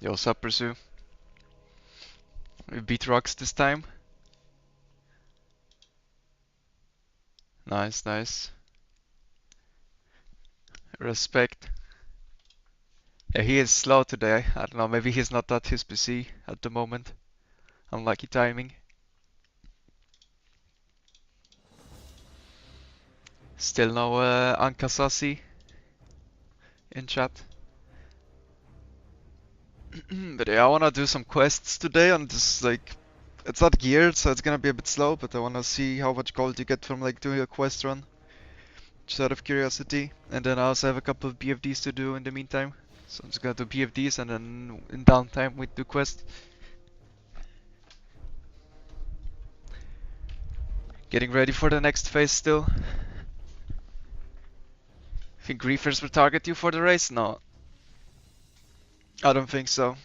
Yo, what's up, Pursue? We beat rocks this time. Nice, nice. Respect. Yeah, he is slow today. I don't know, maybe he's not at his PC at the moment. Unlucky timing. Still no Ankasasi in chat. But yeah, I wanna do some quests today on this, like, it's not geared, so it's gonna be a bit slow, but I wanna see how much gold you get from, like, doing a quest run. Just out of curiosity. And then I also have a couple of BFDs to do in the meantime. So I'm just gonna do BFDs and then in downtime we do quests. Getting ready for the next phase still. Think griefers will target you for the race? No, I don't think so.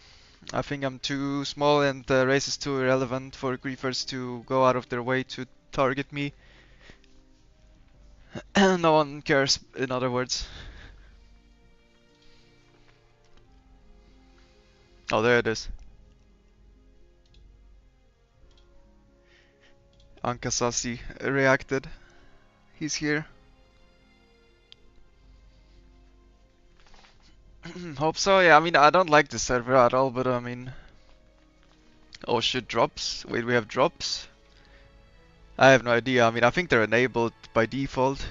I think I'm too small and the race is too irrelevant for griefers to go out of their way to target me. No one cares, in other words. Oh, there it is. Ankasasi reacted. He's here. Hope so, yeah, I mean, I don't like the server at all, but I mean... Oh shit, drops? Wait, we have drops? I have no idea, I mean, I think they're enabled by default.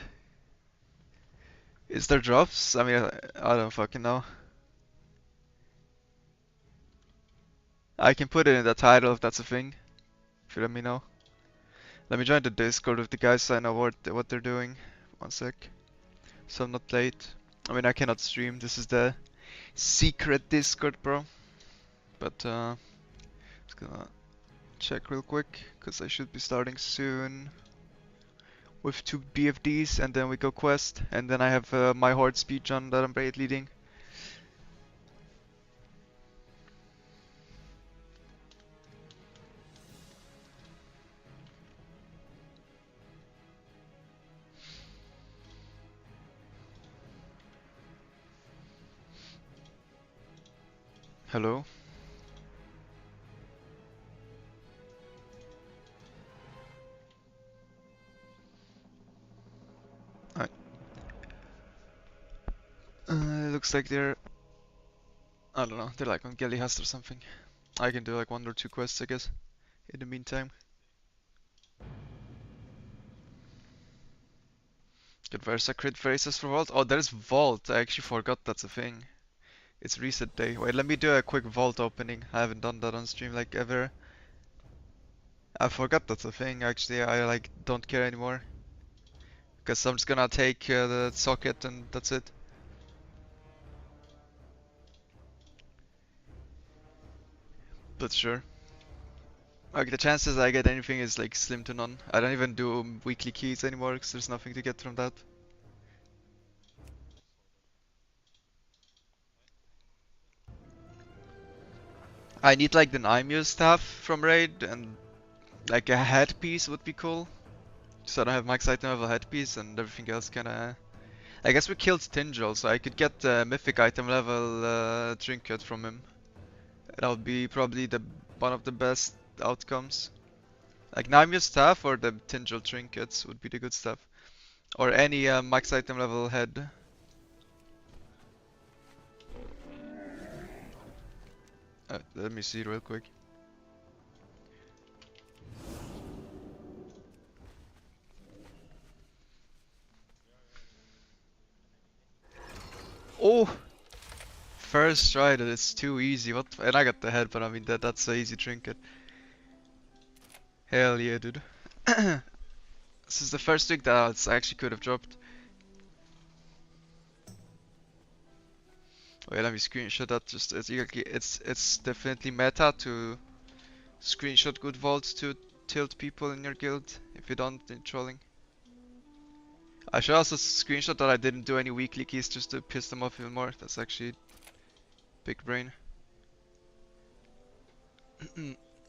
Is there drops? I mean, I don't fucking know. I can put it in the title if that's a thing. If you let me know. Let me join the Discord with the guys so I know what they're doing. One sec. So I'm not late. I mean, I cannot stream. This is the secret Discord, bro. But just gonna check real quick because I should be starting soon with 2 BFDs and then we go quest and then I have my horde speed run that I'm raid leading. Hello. Alright. Looks like they're... I don't know, they're like on Gellyhast or something. I can do like 1 or 2 quests I guess, in the meantime. Get Versa crit phrases for Vault. Oh, there's Vault. I actually forgot that's a thing. It's reset day. Wait, let me do a quick Vault opening. I haven't done that on stream like ever. I forgot that's a thing actually. I like don't care anymore. Because I'm just gonna take the socket and that's it. But sure. Like the chances I get anything is like slim to none. I don't even do weekly keys anymore because there's nothing to get from that. I need like the Nymue stuff from Raid and like a headpiece would be cool. So I don't have max item level headpiece and everything else kinda... I guess we killed Tyndrel, so I could get the mythic item level trinket from him. That would be probably the one of the best outcomes. Like Nymue staff or the Tyndrel trinkets would be the good stuff. Or any max item level head. Let me see real quick. Oh! First try that it's too easy. What? And I got the head, but I mean that's an easy trinket. Hell yeah, dude. This is the first trick that I actually could have dropped. Wait, let me screenshot that. Just it's definitely meta to screenshot good vaults to tilt people in your guild. If you don't, then trolling. I should also screenshot that I didn't do any weekly keys just to piss them off even more. That's actually big brain.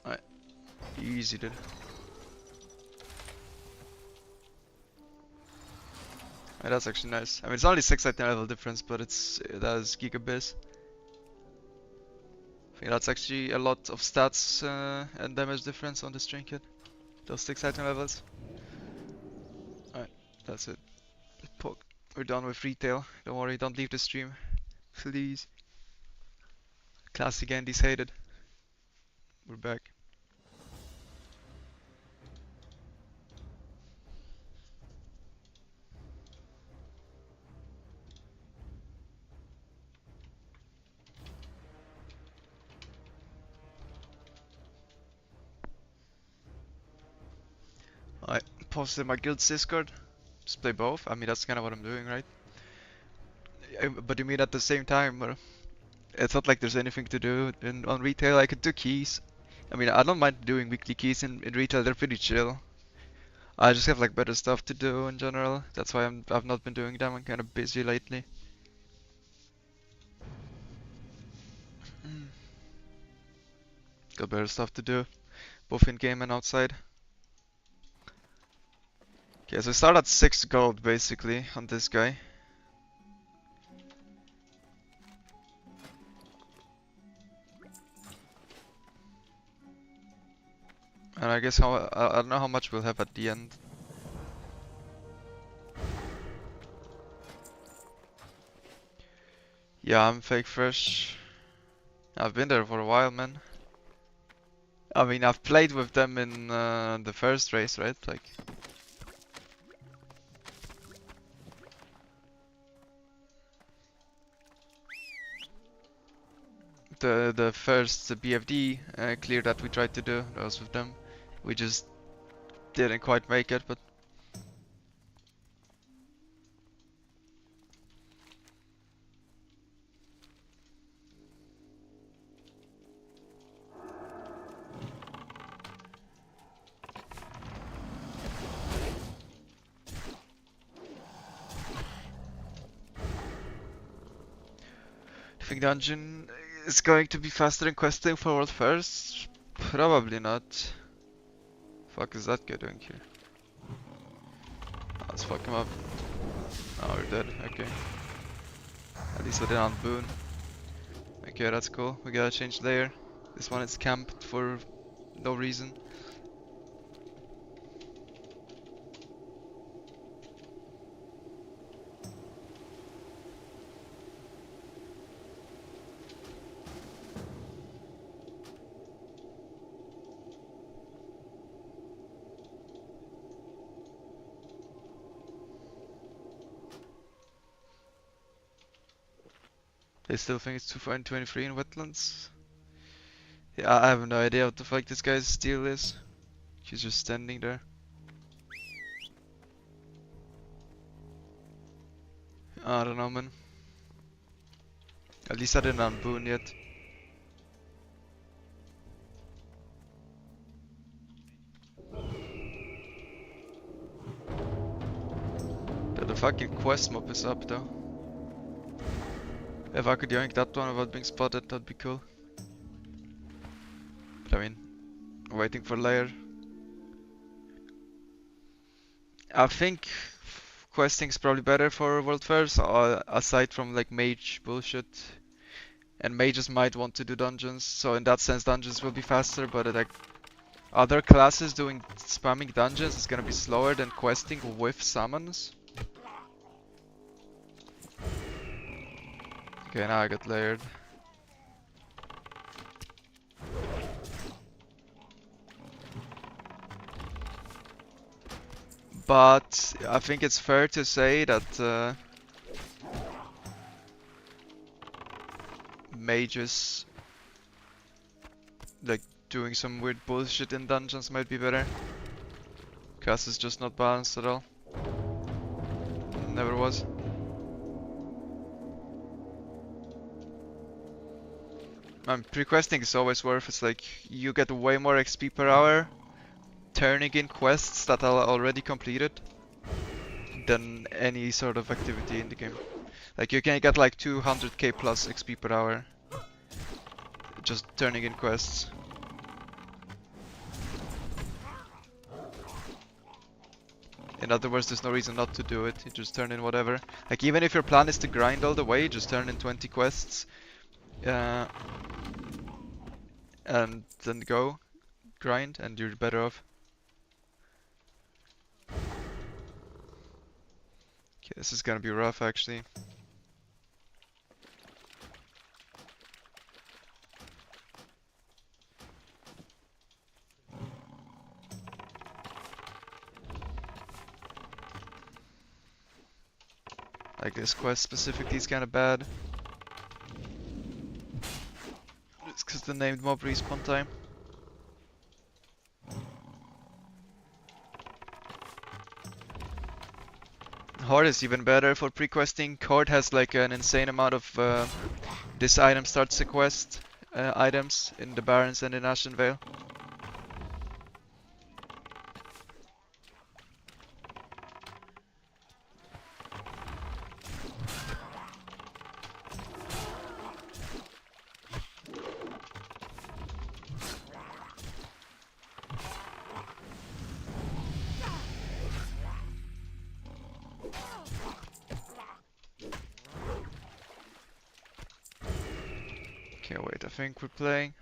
Alright, easy dude. That's actually nice. I mean, it's only 6 item level difference, but that is gigabiz. Yeah, that's actually a lot of stats and damage difference on this trinket. Those 6 item levels. Alright, that's it. We're done with retail. Don't worry, don't leave the stream. Please. Classic Andy's hated. We're back. I posted my guild's Discord. Just play both. I mean, that's kind of what I'm doing, right? But you mean at the same time, or it's not like there's anything to do on retail. I could do keys. I mean, I don't mind doing weekly keys in retail. They're pretty chill. I just have like better stuff to do in general. That's why I've not been doing them. I'm kind of busy lately. Got better stuff to do, both in game and outside. Okay, so I start at 6 gold basically on this guy. And I guess I don't know how much we'll have at the end. Yeah, I'm fake fresh. I've been there for a while, man. I mean, I've played with them in the first race, right? Like, the first BFD clear that we tried to do, that was with them. We just didn't quite make it, but I think dungeon is going to be faster than questing for world first. Probably not. Fuck is that guy doing here? Oh, let's fuck him up. Oh, we're dead. Okay. At least I didn't unboon. Okay, that's cool. We gotta change layer. This one is camped for no reason. They still think it's 2.23 in wetlands. Yeah, I have no idea what the fuck this guy's steal is. He's just standing there. I don't know, man. At least I didn't unboon yet. The fucking quest mob is up though. If I could yank that one without being spotted, that'd be cool. But I mean, waiting for layer. I think questing's probably better for world first, aside from like mage bullshit. And mages might want to do dungeons, so in that sense dungeons will be faster, but like other classes doing spamming dungeons is gonna be slower than questing with summons. Okay, now I got layered. But I think it's fair to say that mages like doing some weird bullshit in dungeons might be better. Cause it's just not balanced at all. Never was. Pre-questing is always worth. It's like you get way more XP per hour turning in quests that are already completed than any sort of activity in the game. Like you can get like 200k plus XP per hour just turning in quests. In other words, there's no reason not to do it. You just turn in whatever. Like even if your plan is to grind all the way, just turn in 20 quests. and then go grind, and you're better off. Okay, this is gonna be rough actually. Like this quest specifically is kinda bad. It's cause the named mob respawn time. Horde is even better for pre-questing. Horde has like an insane amount of this item starts the quest items in the Barrens and in Ashen Vale. Okay, wait, I think we're playing.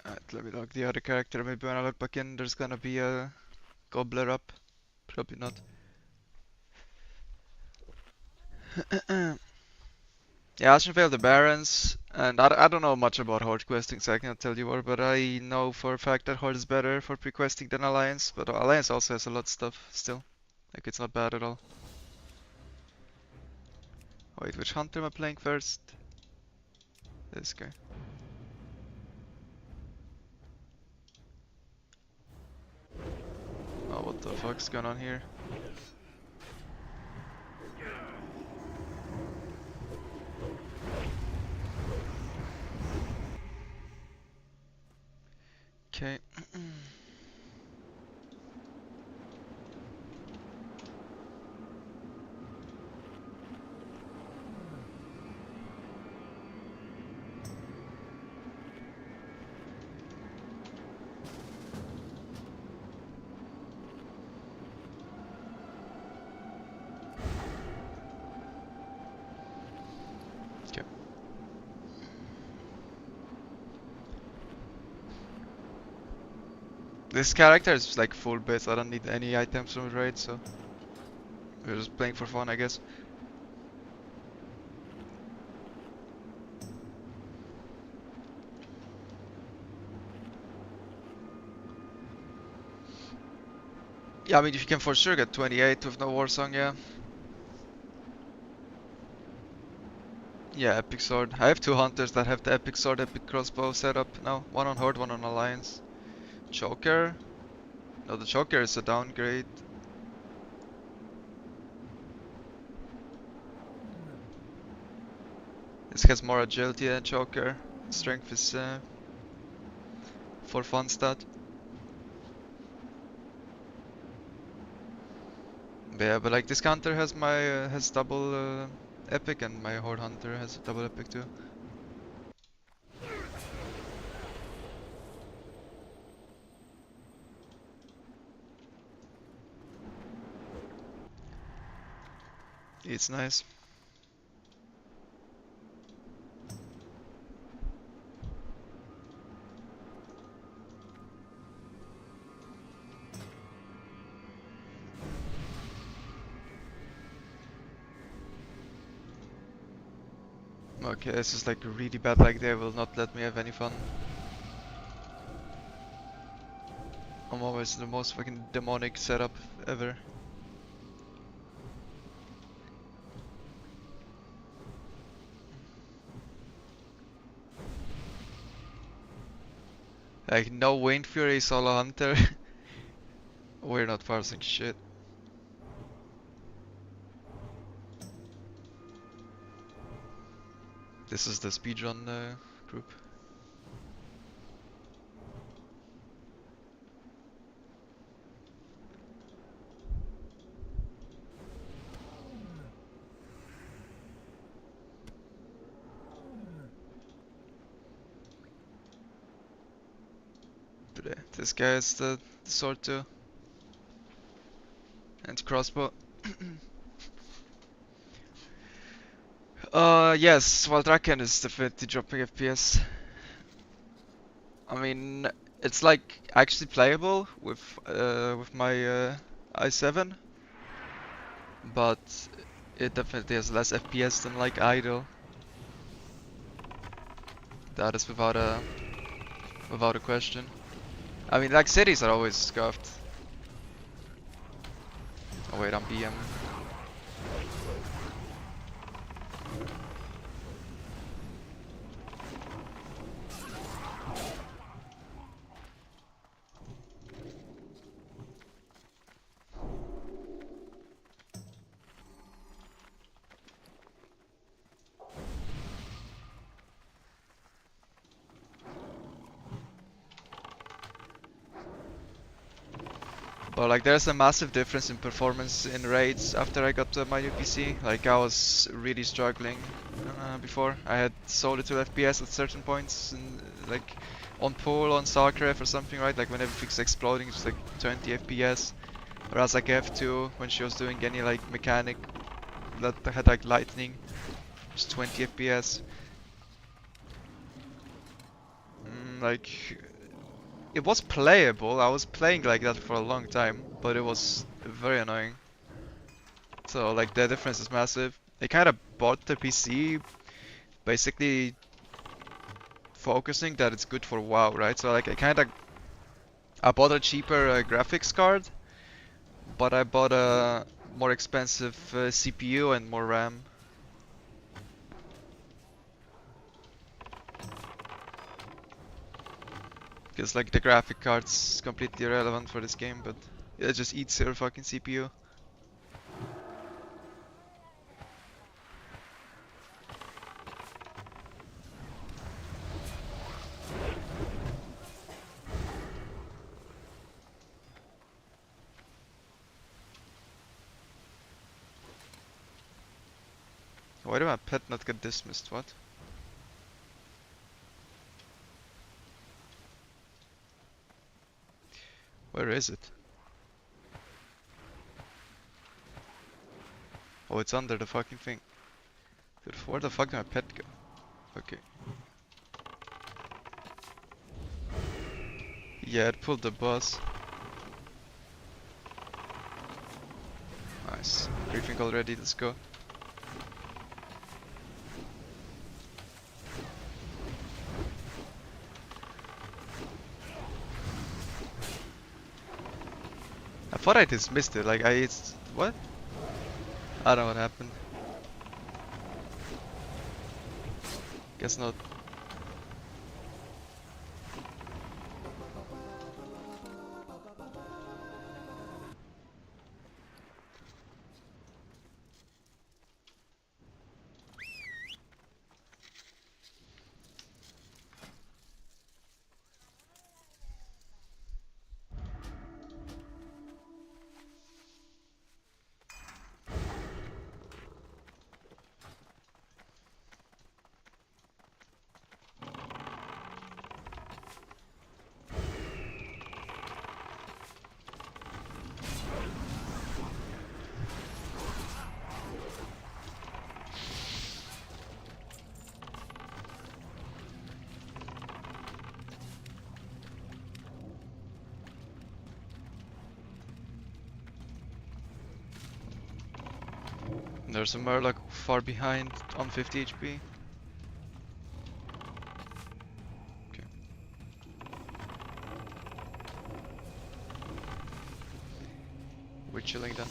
Alright, let me log the other character. Maybe when I log back in, there's gonna be a gobbler up. Probably not. Yeah, Ashenvale, the Barons, and I don't know much about Horde questing, so I cannot tell you more, but I know for a fact that Horde is better for pre-questing than Alliance, but Alliance also has a lot of stuff still. Like, it's not bad at all. Wait, which hunter am I playing first? This guy. Oh, what the fuck's going on here? Okay. Okay. This character is like full base, I don't need any items from raid, so we're just playing for fun, I guess. Yeah, I mean, if you can for sure get 28 with no war song, yeah. Yeah, epic sword. I have two hunters that have the epic sword, epic crossbow setup now. One on Horde, one on Alliance. Choker? No, the Choker is a downgrade. This has more agility than Choker. Strength is for fun stat. But yeah, but like this counter has my has double epic, and my Horde hunter has double epic too. It's nice. Okay, this is like really bad, like they will not let me have any fun. I'm always the most fucking demonic setup ever. Like no Wind Fury, solo hunter. We're not parsing shit. This is the speedrun group. But this guy has the sword too. And crossbow. Yes, while Draken is definitely dropping FPS. I mean, it's like actually playable with my i7, but it definitely has less FPS than like idle. That is without a question. I mean, like cities are always scuffed. Oh wait, I'm BM. But like, there's a massive difference in performance in raids after I got my new PC. Like, I was really struggling before. I had solid 2 FPS at certain points, and like on pool on Starcraft or something, right? Like when everything's exploding, it's like 20 FPS. Whereas like F2, when she was doing any like mechanic that had like lightning, it's 20 FPS. Like, it was playable. I was playing like that for a long time, but it was very annoying. So like the difference is massive. They kind of bought the PC basically focusing that it's good for WoW, right? So like I bought a cheaper graphics card, but I bought a more expensive CPU and more RAM. Because like the graphic card's completely irrelevant for this game, but it just eats your fucking CPU. Why did my pet not get dismissed? What? Where is it? Oh, it's under the fucking thing. Dude, where the fuck did my pet go? Okay. Yeah, it pulled the boss. Nice. Briefing already, let's go. I thought I dismissed it, like what? I don't know what happened. Guess not. There's a Murloc far behind on 50 HP. Okay. We're chilling then.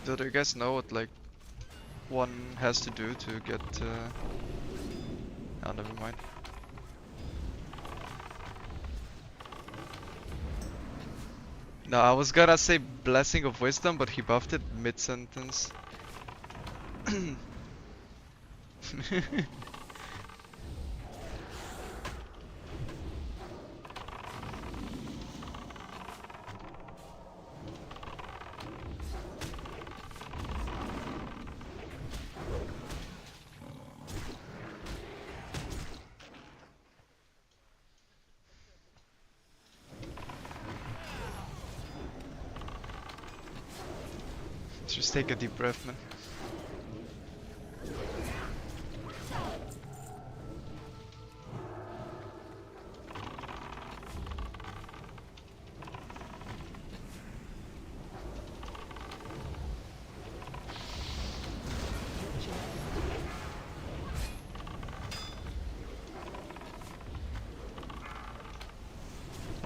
Do you guys know what like one has to do to get oh, never mind. No, I was gonna say Blessing of Wisdom, but he buffed it mid-sentence. Just take a deep breath, man.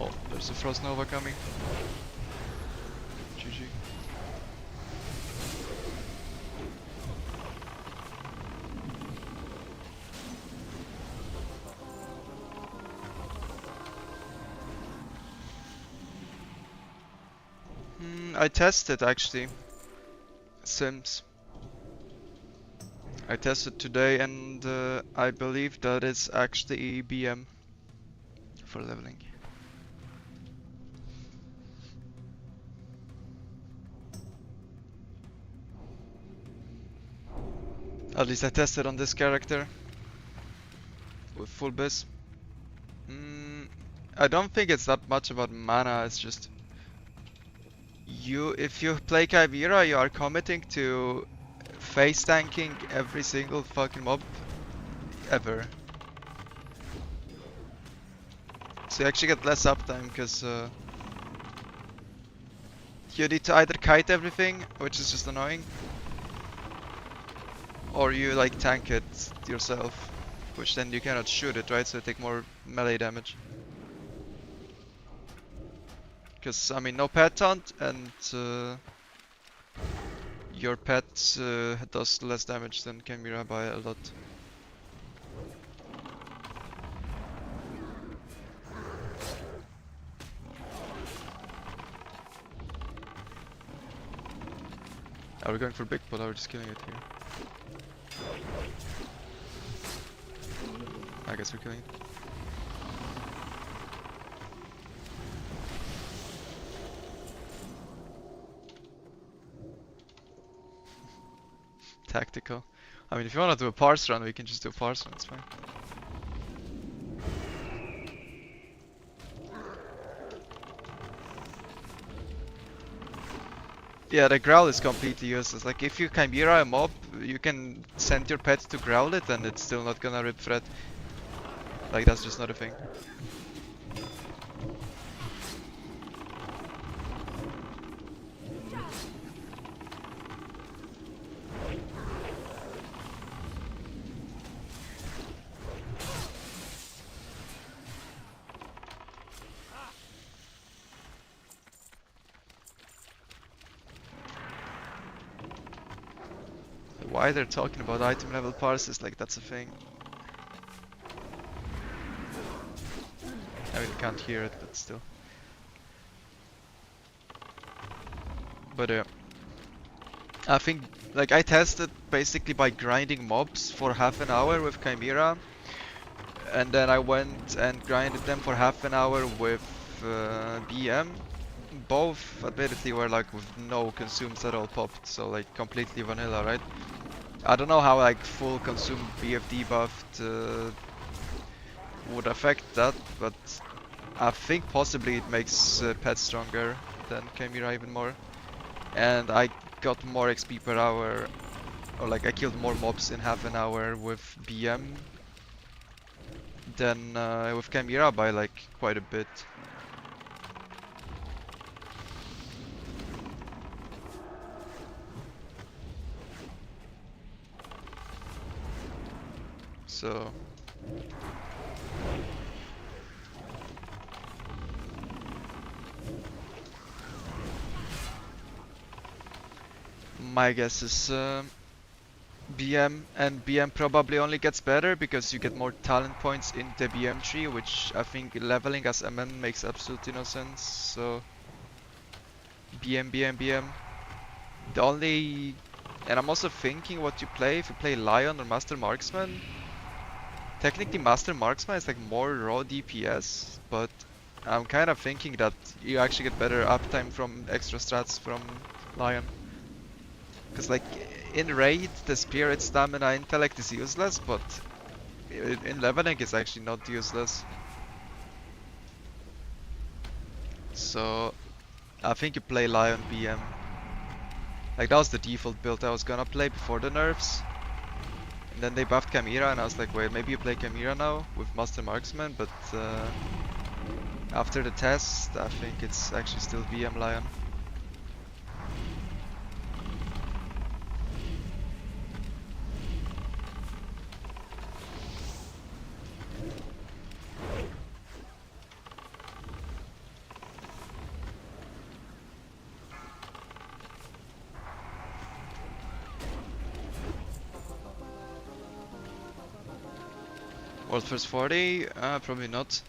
Oh, there's a Frost Nova coming. GG. I tested actually. Sims. I tested today and I believe that it's actually BM for leveling. At least I tested on this character with full biz. I don't think it's that much about mana, it's just if you play Chimera, you are committing to face tanking every single fucking mob ever. So you actually get less uptime because you need to either kite everything, which is just annoying, or you like tank it yourself, which then you cannot shoot it, right? So you take more melee damage. Because, I mean, no pet taunt, and your pet does less damage than Chimera by a lot. Are we going for big pot? Are we just killing it here? I guess we're killing it. Tactical. I mean, if you want to do a parse run, we can just do a parse run, it's fine. Yeah, the growl is completely useless. Like, if you Chimera a mob, you can send your pet to growl it and it's still not gonna rip threat. Like, that's just not a thing. Why they're talking about item level parses, like that's a thing. I mean, I can't hear it, but still. But I think, like, I tested basically by grinding mobs for half an hour with Chimera, and then I went and grinded them for half an hour with BM. Both admittedly were like with no consumes at all popped, so like completely vanilla, right? I don't know how like full consume BFD buffed would affect that, but I think possibly it makes pets stronger than Chimera even more. And I got more XP per hour, or like I killed more mobs in half an hour with BM than with Chimera by like quite a bit. So my guess is BM, and BM probably only gets better because you get more talent points in the BM tree, which I think leveling as MM makes absolutely no sense. So BM, BM, BM. The only, and I'm also thinking what you play, if you play Lion or Master Marksman. Technically Master Marksman is like more raw DPS, but I'm kind of thinking that you actually get better uptime from extra strats from Lion. Because like in raid, the spirit stamina intellect is useless, but in leveling it's actually not useless. So I think you play Lion BM. Like that was the default build I was gonna play before the nerfs. And then they buffed Chimera and I was like, wait, maybe you play Chimera now with Master Marksman, but after the test I think it's actually still BM Lion. World first 40? Probably not.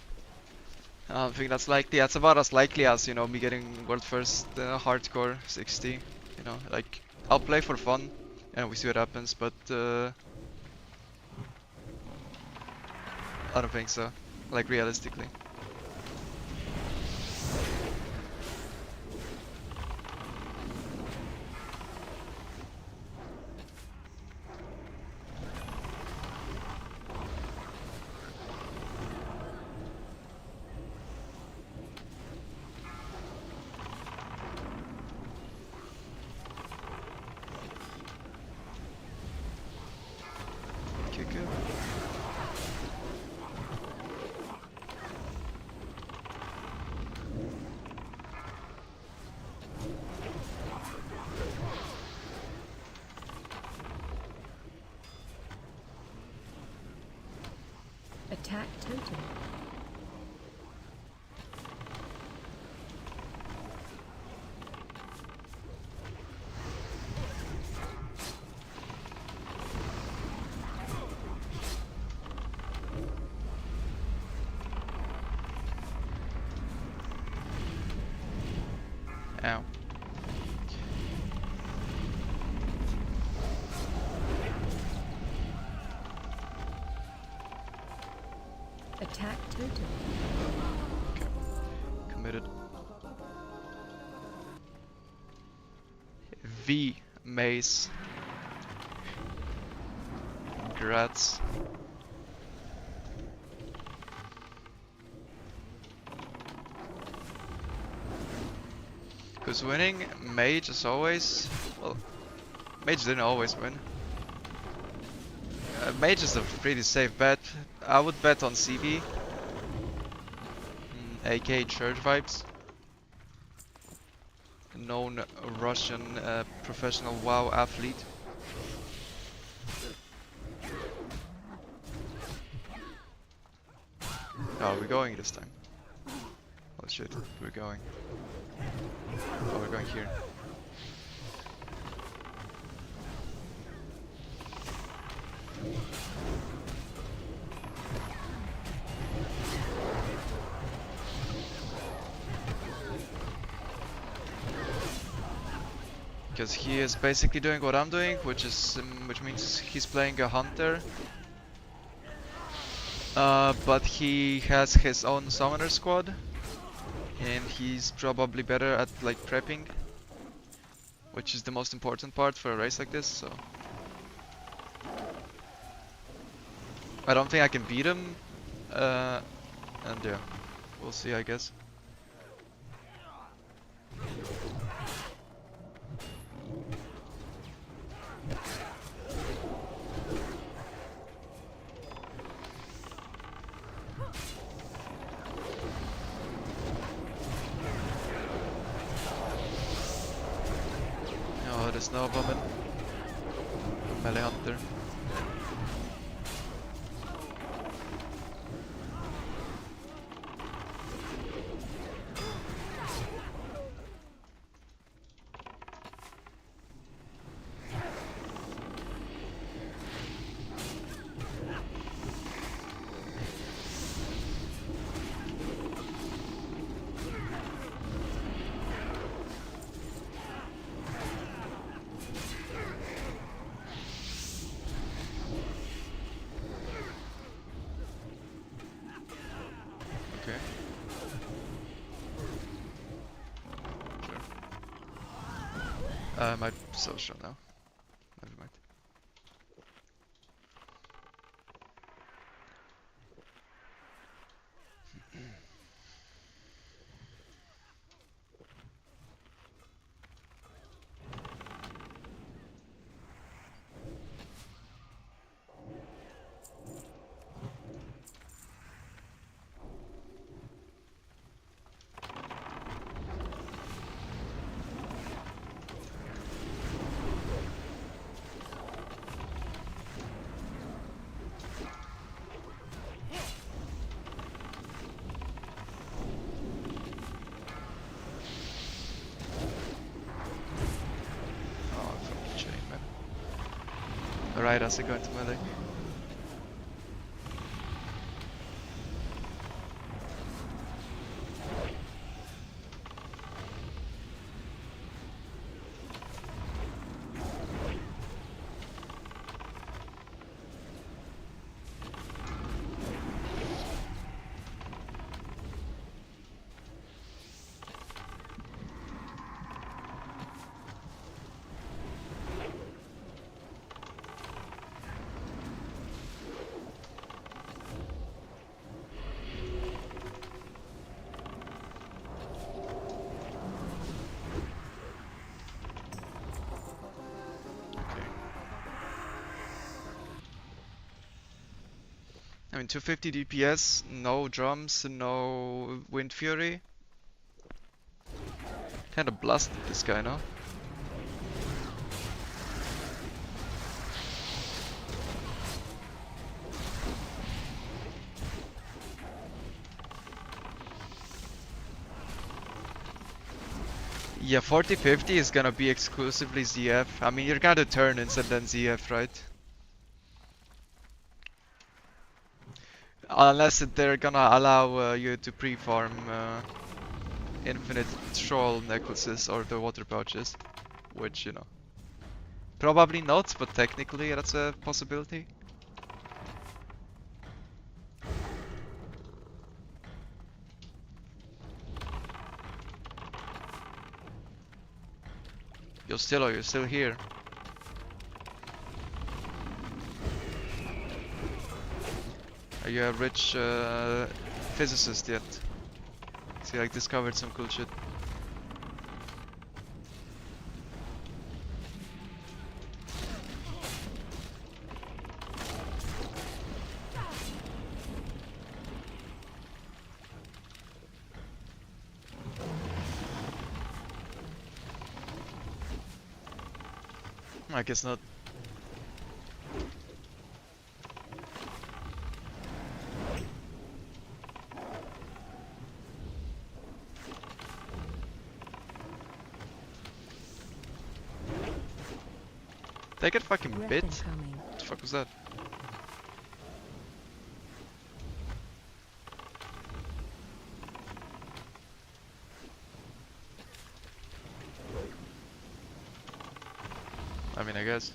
I don't think that's likely. That's about as likely as, you know, me getting world first hardcore 60. You know, like, I'll play for fun and we see what happens, but I don't think so. Like, realistically. Kick it. Attack totem. Ow. Attack totem. Okay. Committed. V maze. Congrats. Who's winning? Mage as always. Well, Mage didn't always win. Mage is a pretty safe bet. I would bet on CB. AK Church vibes. Known Russian professional WoW athlete. Oh, we're going this time. Oh shit, we're going. Oh, we're going here. Because he is basically doing what I'm doing, which means he's playing a hunter. But he has his own summoner squad, and he's probably better at like prepping, which is the most important part for a race like this. So I don't think I can beat him, and yeah, we'll see, I guess. Oh, there's no woman. Melee hunter. My social now. Never mind. Oh, fucking chain, man. Alright, as I go into melee. Okay. I mean, 250 DPS, no drums, no Wind Fury. Kinda blasted this guy, no? Yeah, 40-50 is gonna be exclusively ZF. I mean, you're gonna turn ins and then ZF, right? Unless they're gonna allow you to pre-farm infinite troll necklaces or the water pouches. Which, you know. Probably not, but technically that's a possibility. You're still here. Are you a rich physicist yet? See, I discovered some cool shit. I guess not. They get fucking Breath bit? incoming. What the fuck was that? I mean, I guess.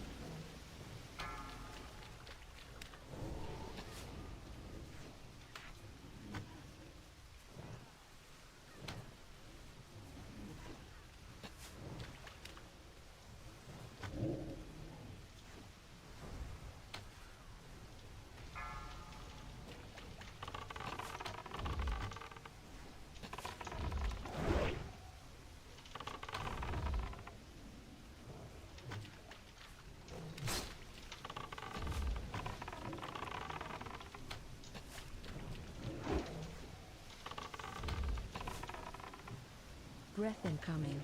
Breath incoming.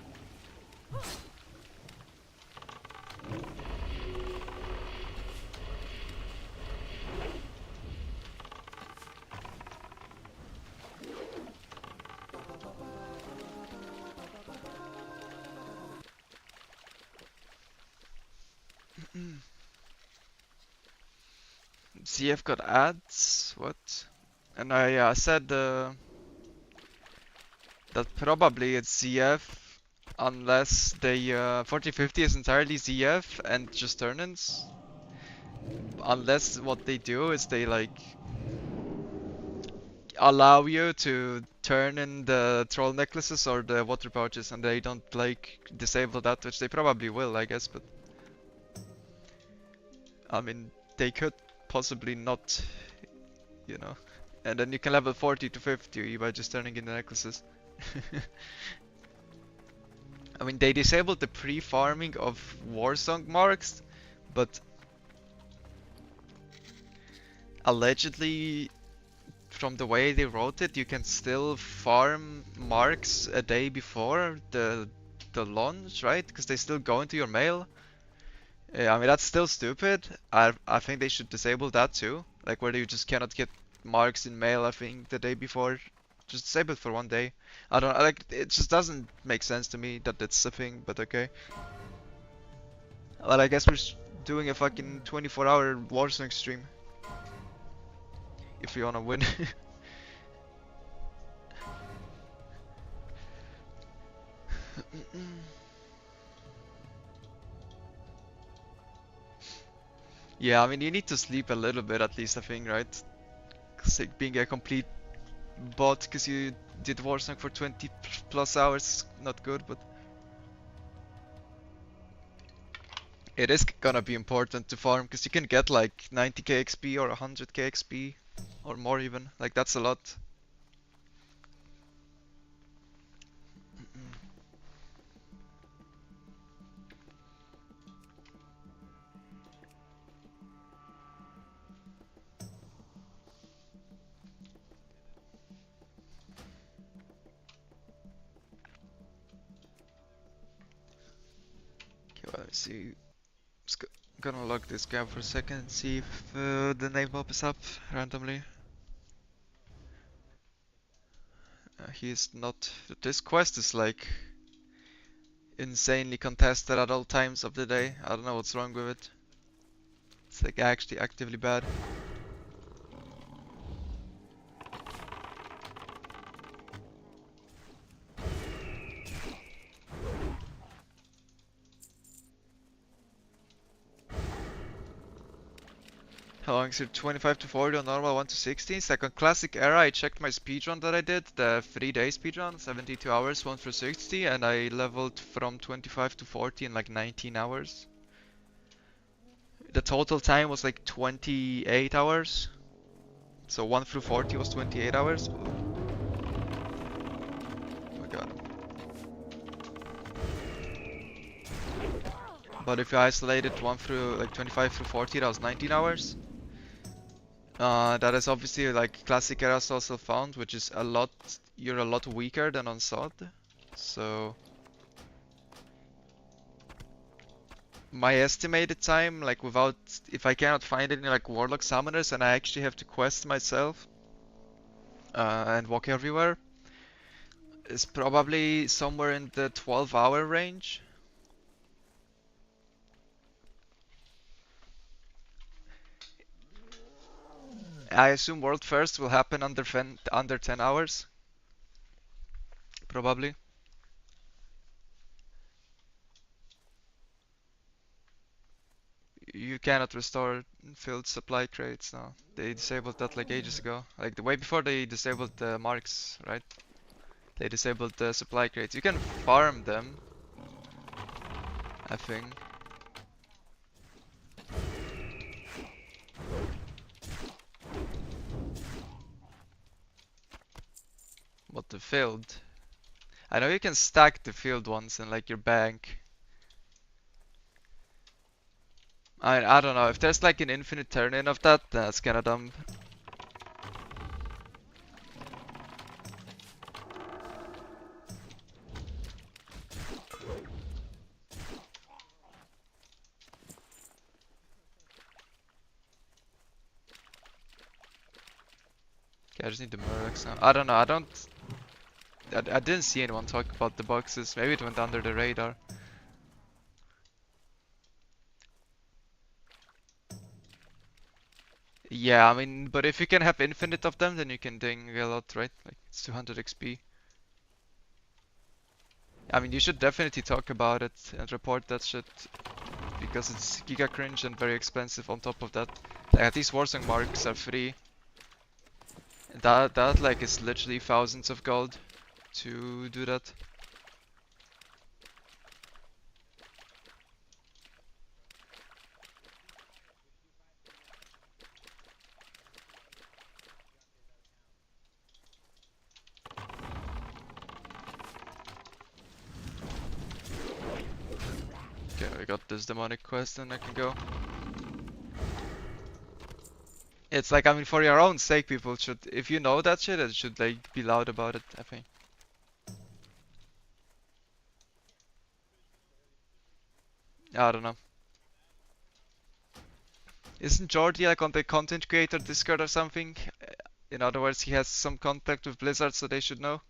CF got ads? What? And I said that probably it's ZF unless they 40-50 is entirely ZF and just turn-ins. Unless what they do is they like allow you to turn in the troll necklaces or the water pouches, and they don't like disable that, which they probably will, I guess, but I mean, they could possibly not, you know. And then you can level 40 to 50 by just turning in the necklaces. I mean, they disabled the pre-farming of Warsong marks, but allegedly, from the way they wrote it, you can still farm marks a day before the launch, right? Because they still go into your mail. I mean, that's still stupid. I think they should disable that too. Like where you just cannot get marks in mail, I think, the day before. Just disable it for one day. I don't like it just doesn't make sense to me that it's a thing, but okay. Well, I guess we're doing a fucking 24-hour Warsong stream if we wanna win. Yeah, I mean, you need to sleep a little bit at least, I think, right? 'Cause like being a complete bot because you did Warsong for 20 plus hours, not good, but it is gonna be important to farm because you can get like 90k XP or 100k XP or more even. Like that's a lot. Okay, well, let me see. Just gonna log this guy for a second and see if the name pops up randomly. He's not. This quest is like insanely contested at all times of the day. I don't know what's wrong with it. It's like actually actively bad. How long is it? 25 to 40 on normal, 1 to 60. It's like on classic era, I checked my speedrun that I did, the 3-day speedrun, 72 hours, 1 through 60, and I leveled from 25 to 40 in like 19 hours. The total time was like 28 hours. So 1 through 40 was 28 hours. Oh my god. But if you isolated 1 through like 25 through 40, that was 19 hours. That is obviously like classic era also found, which is a lot, you're a lot weaker than on SoD. So my estimated time, like without, if I cannot find any like Warlock summoners and I actually have to quest myself and walk everywhere, is probably somewhere in the 12-hour range. I assume World First will happen under 10 hours. Probably. You cannot restore filled supply crates now. They disabled that like ages ago. Like the way before they disabled the marks, right? They disabled the supply crates. You can farm them, I think. What the filled? I know you can stack the filled ones in like your bank. I don't know, if there's like an infinite turn-in of that, that's kinda dumb. Okay, I just need the Murlocs now. I don't know, I didn't see anyone talk about the boxes. Maybe it went under the radar. Yeah, I mean, but if you can have infinite of them, then you can ding a lot, right? Like, it's 200 XP. I mean, you should definitely talk about it and report that shit, because it's giga cringe and very expensive on top of that. Like, these Warsong marks are free. That like is literally thousands of gold to do that. Okay, I got this demonic quest and I can go. It's like, I mean, for your own sake, people should, if you know that shit, it should like be loud about it, I think. I don't know. Isn't Jordi like on the content creator Discord or something? In other words, he has some contact with Blizzard, so they should know.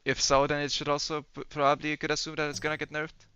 If so, then it should also probably you could assume that it's gonna get nerfed.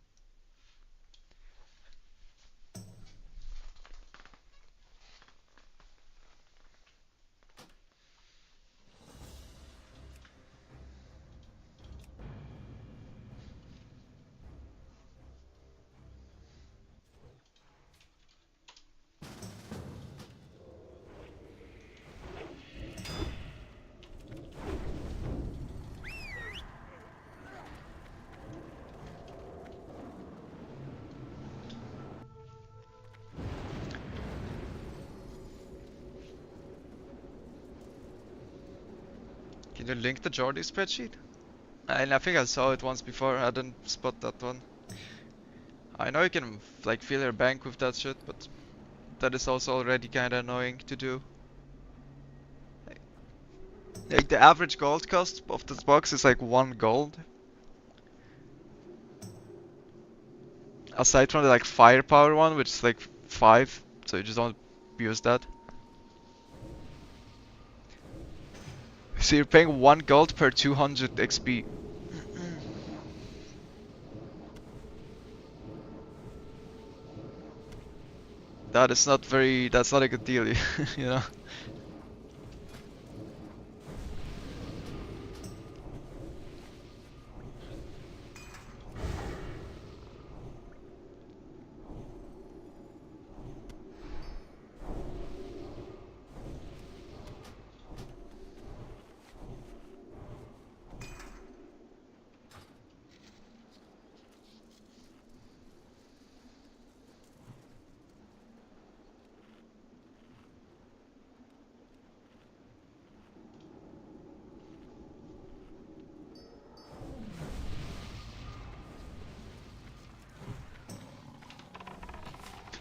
Can you link the Jordi spreadsheet? I think I saw it once before. I didn't spot that one. I know you can like fill your bank with that shit, but that is also already kinda annoying to do. Like the average gold cost of this box is like 1 gold. Aside from the like firepower one, which is like 5, so you just don't use that. So you're paying 1 gold per 200 XP. That is not very, that's not a good deal, you know?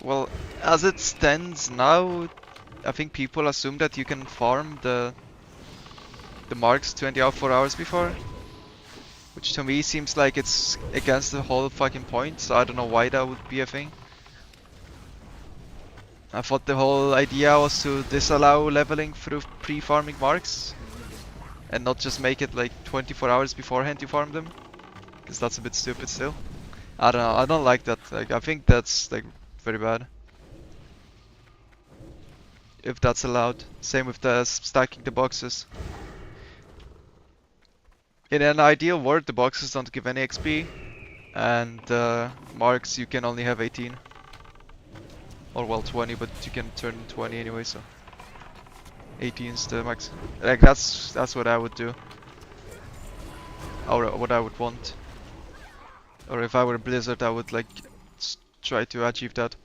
Well, as it stands now, I think people assume that you can farm the marks 24 hours before. Which to me seems like it's against the whole fucking point, so I don't know why that would be a thing. I thought the whole idea was to disallow leveling through pre-farming marks and not just make it like 24 hours beforehand you farm them, because that's a bit stupid still. I don't know, I don't like that. Like, I think that's like very bad. If that's allowed. Same with the stacking the boxes. In an ideal world, the boxes don't give any XP, and marks you can only have 18. Or well 20, but you can turn 20 anyway, so 18 is the max. Like that's what I would do. Or what I would want. Or if I were Blizzard, I would like try to achieve that.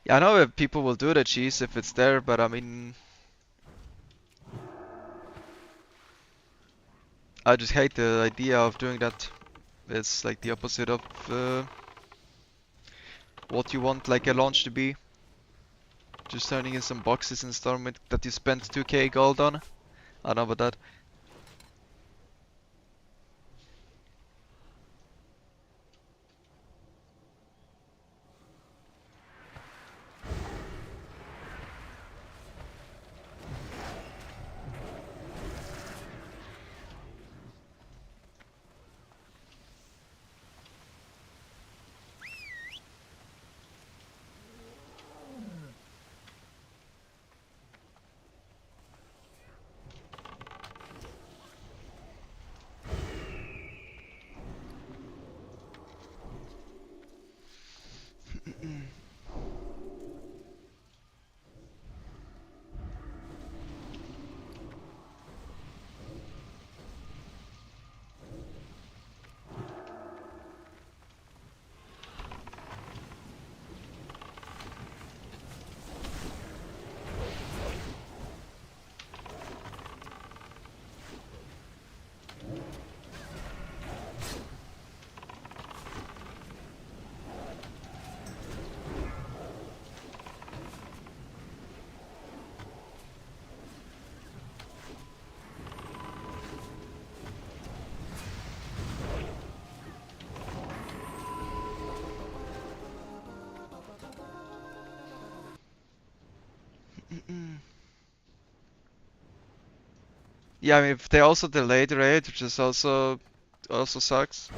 Yeah, I know that people will do the cheese if it's there, but I mean, I just hate the idea of doing that. It's like the opposite of what you want like a launch to be. Just turning in some boxes and storm it that you spent 2k gold on. I don't know about that. Yeah, I mean, if they also delay the raid, which is also sucks,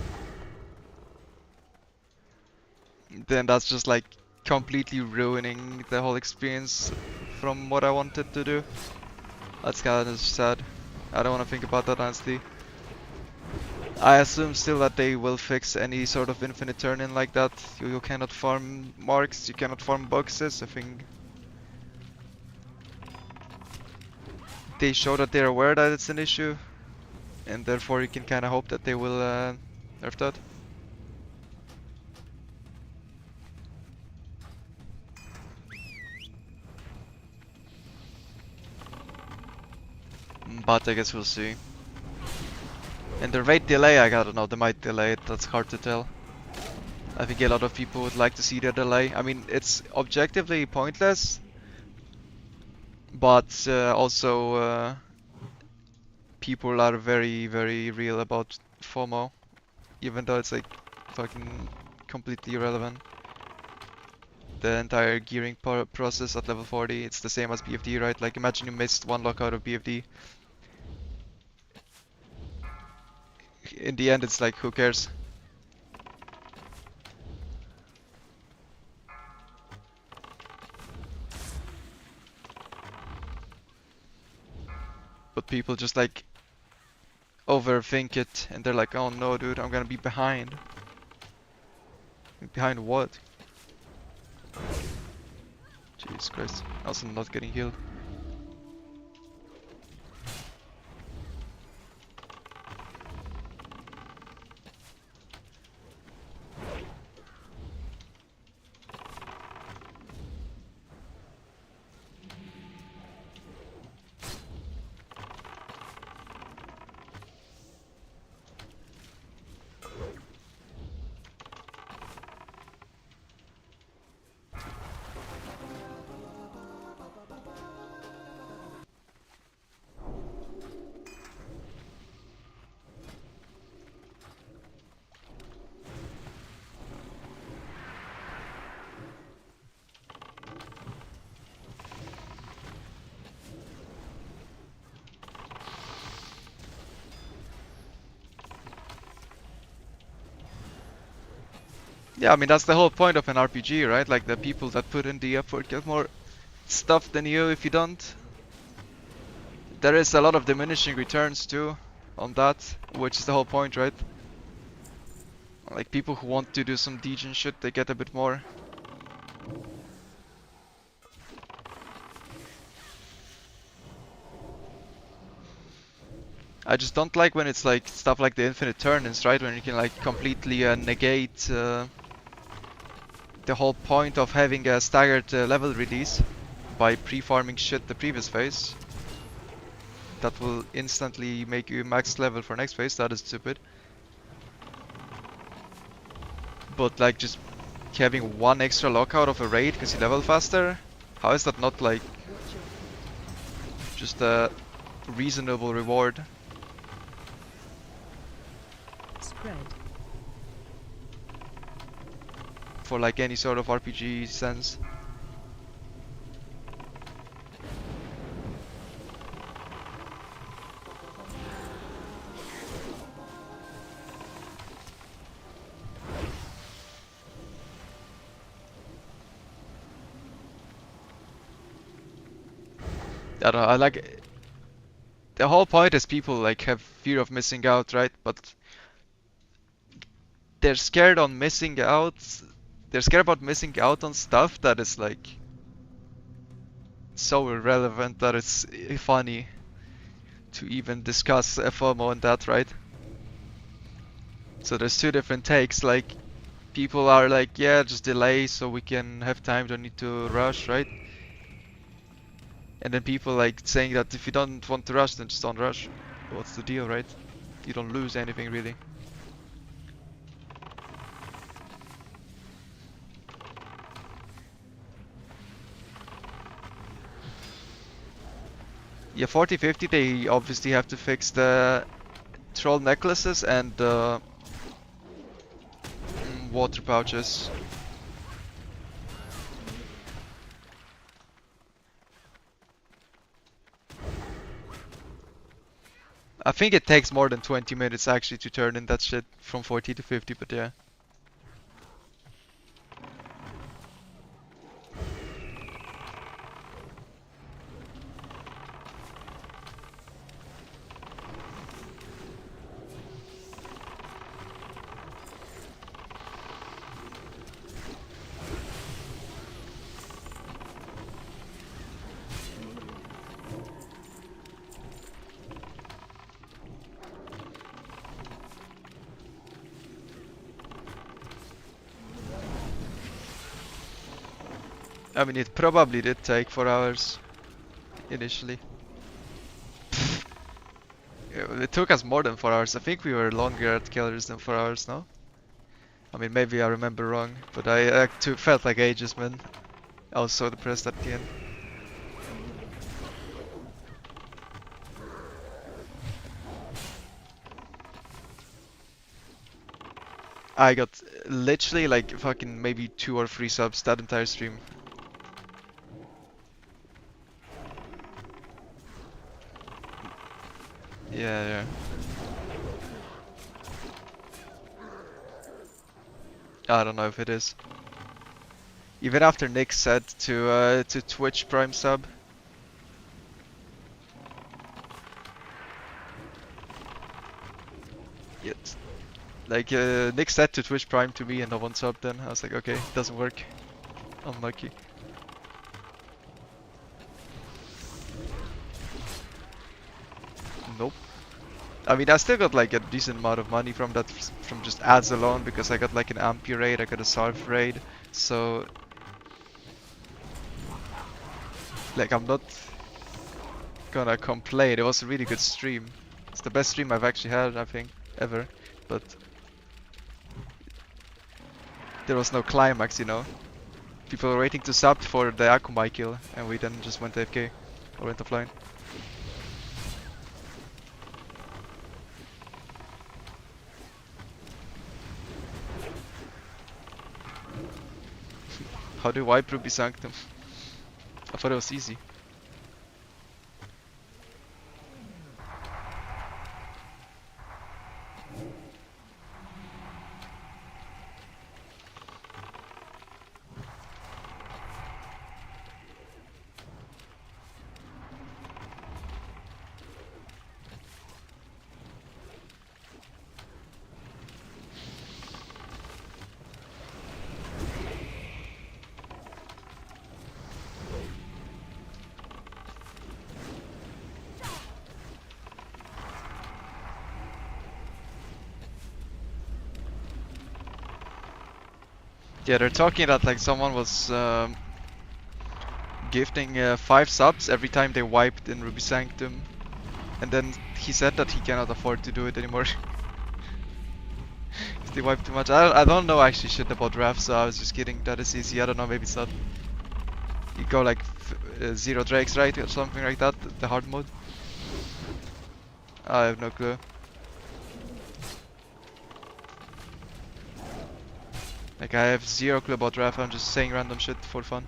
then that's just like completely ruining the whole experience from what I wanted to do. That's kind of sad. I don't want to think about that honestly. I assume still that they will fix any sort of infinite turn-in like that. You cannot farm marks, you cannot farm boxes. I think they show that they're aware that it's an issue, and therefore you can kind of hope that they will nerf that. But I guess we'll see. And the rate delay, I don't know, they might delay it, that's hard to tell. I think a lot of people would like to see the delay. I mean, it's objectively pointless, but also people are very, very real about FOMO, even though it's like fucking completely irrelevant. The entire gearing process at level 40, it's the same as BFD, right? Like imagine you missed one lockout of BFD. In the end, it's like, who cares? But people just like overthink it, and they're like, oh no, dude, I'm gonna be behind. Behind what? Jesus Christ. Also not getting healed. Yeah, I mean that's the whole point of an RPG, right? Like the people that put in the effort get more stuff than you if you don't. There is a lot of diminishing returns too on that, which is the whole point, right? Like people who want to do some degen shit, they get a bit more. I just don't like when it's like stuff like the infinite turn-ins, right? When you can like completely negate the whole point of having a staggered level release by pre-farming shit the previous phase. That will instantly make you max level for next phase. That is stupid. But like just having one extra lockout of a raid because you level faster, how is that not like just a reasonable reward? Spread. For like any sort of RPG sense. I don't know, I like the whole point is people like have fear of missing out, right? But they're scared on missing out. They're scared about missing out on stuff that is like so irrelevant that it's funny to even discuss FOMO and that, right? So there's two different takes. Like people are like, yeah, just delay so we can have time, don't need to rush, right? And then people like saying that if you don't want to rush, then just don't rush. What's the deal, right? You don't lose anything really. Yeah, 40-50, they obviously have to fix the troll necklaces and water pouches. I think it takes more than 20 minutes actually to turn in that shit from 40 to 50, but yeah. I mean, it probably did take 4 hours initially. It took us more than 4 hours. I think we were longer at Killers than 4 hours, no? I mean, maybe I remember wrong, but I too felt like ages, man. I was so depressed at the end. I got literally like fucking maybe 2 or 3 subs that entire stream. Yeah, yeah. I don't know if it is. Even after Nick said to Twitch Prime sub. Yet, like Nick said to Twitch Prime to me and no one subbed then. I was like, okay, it doesn't work. Unlucky. Nope. I mean, I still got like a decent amount of money from that, from just ads alone, because I got like an Ampere raid, I got a Sarf raid, so like I'm not gonna complain. It was a really good stream. It's the best stream I've actually had, I think, ever. But there was no climax, you know. People were waiting to sub for the Akumai kill, and we then just went AFK or went offline. How do you wipe Ruby Sanctum? I thought it was easy. Yeah, they're talking that like someone was gifting 5 subs every time they wiped in Ruby Sanctum, and then he said that he cannot afford to do it anymore. If they wipe too much. I don't know actually shit about Raf, so I was just kidding. That is easy. I don't know, maybe it's not. You go like 0 drakes, right? Or something like that, the hard mode. I have no clue. Like I have 0 clue about Raf, I'm just saying random shit for fun.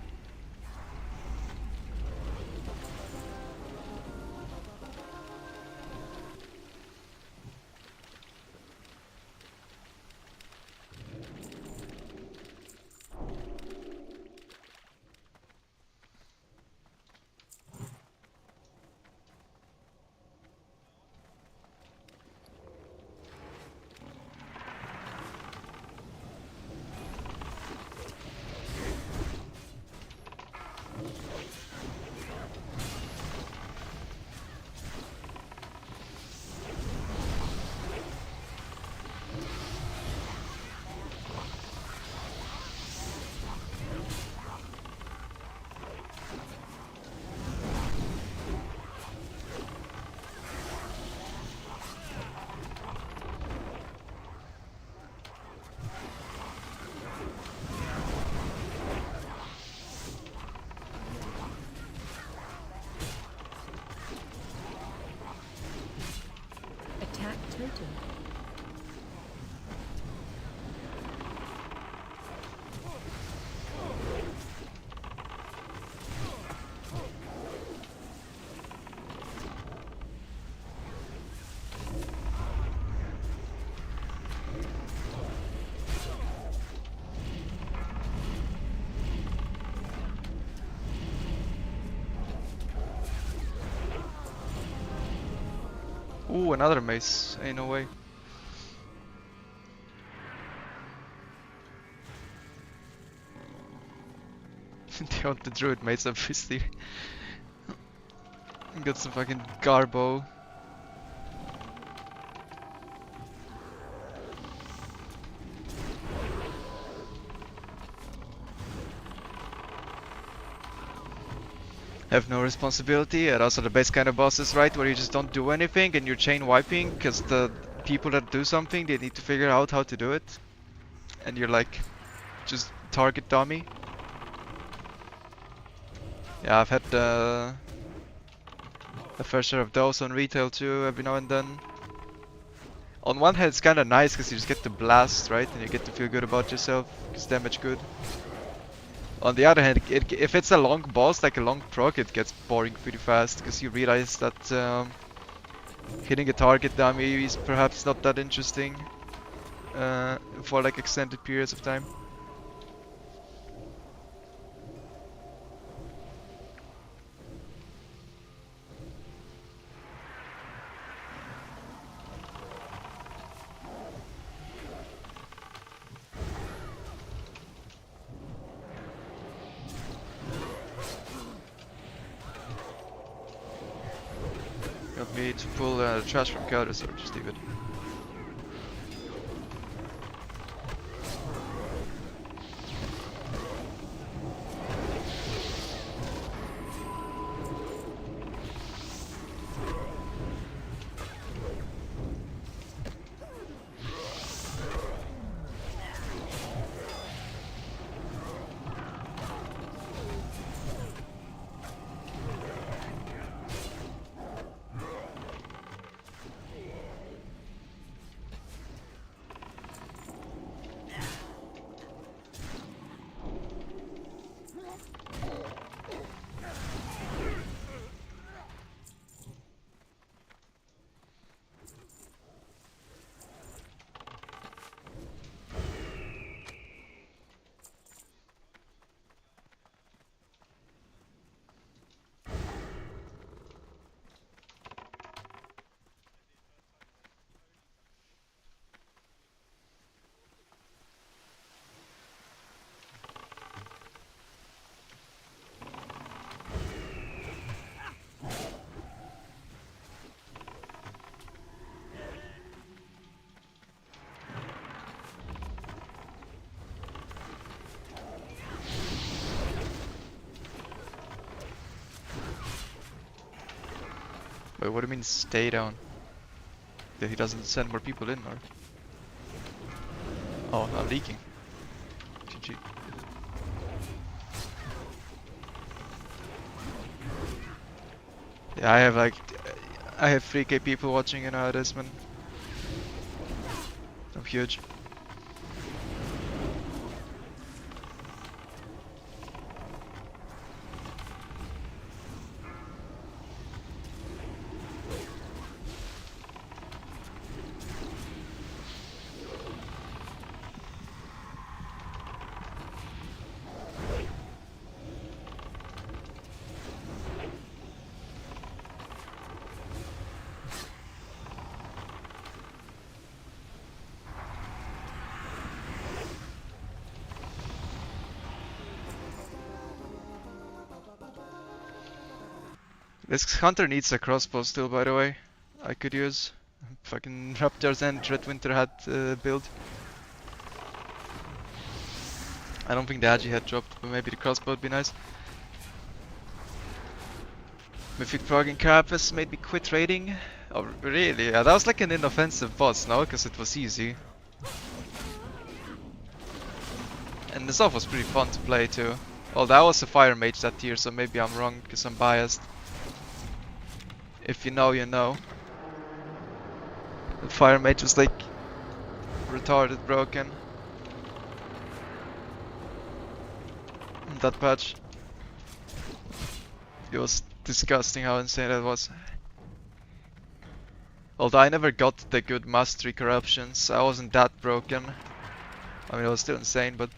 Attack totem. Ooh, another mace. Ain't no way. They want the druid mates, obviously. Got some fucking garbo. Have no responsibility. And also the best kind of bosses, right? Where you just don't do anything and you're chain wiping because the people that do something, they need to figure out how to do it. And you're like, just target dummy. Yeah, I've had a fair share of those on retail too, every now and then. On one hand, it's kind of nice because you just get to blast, right? And you get to feel good about yourself because damage good. On the other hand, if it's a long boss, like a long proc, it gets boring pretty fast because you realize that hitting a target dummy is perhaps not that interesting for like extended periods of time. You want me to pull the trash from counters or just leave it? Wait, what do you mean stay down? That he doesn't send more people in, or? Oh, I'm leaking. GG. Yeah, I have 3k people watching, you know how it is, man. I'm huge. This hunter needs a crossbow still, by the way. I could use fucking Raptors and Red Winter hat build. I don't think the Agi had dropped, but maybe the crossbow would be nice. Mythic Frog and Carapace made me quit raiding. Oh, really? Yeah, that was like an inoffensive boss, no? Because it was easy. And the stuff was pretty fun to play too. Well, that was a fire mage that tier, so maybe I'm wrong because I'm biased. If you know, you know. The fire mage was like retarded broken in that patch. It was disgusting how insane that was. Although I never got the good mastery corruptions, I wasn't that broken. I mean, it was still insane, but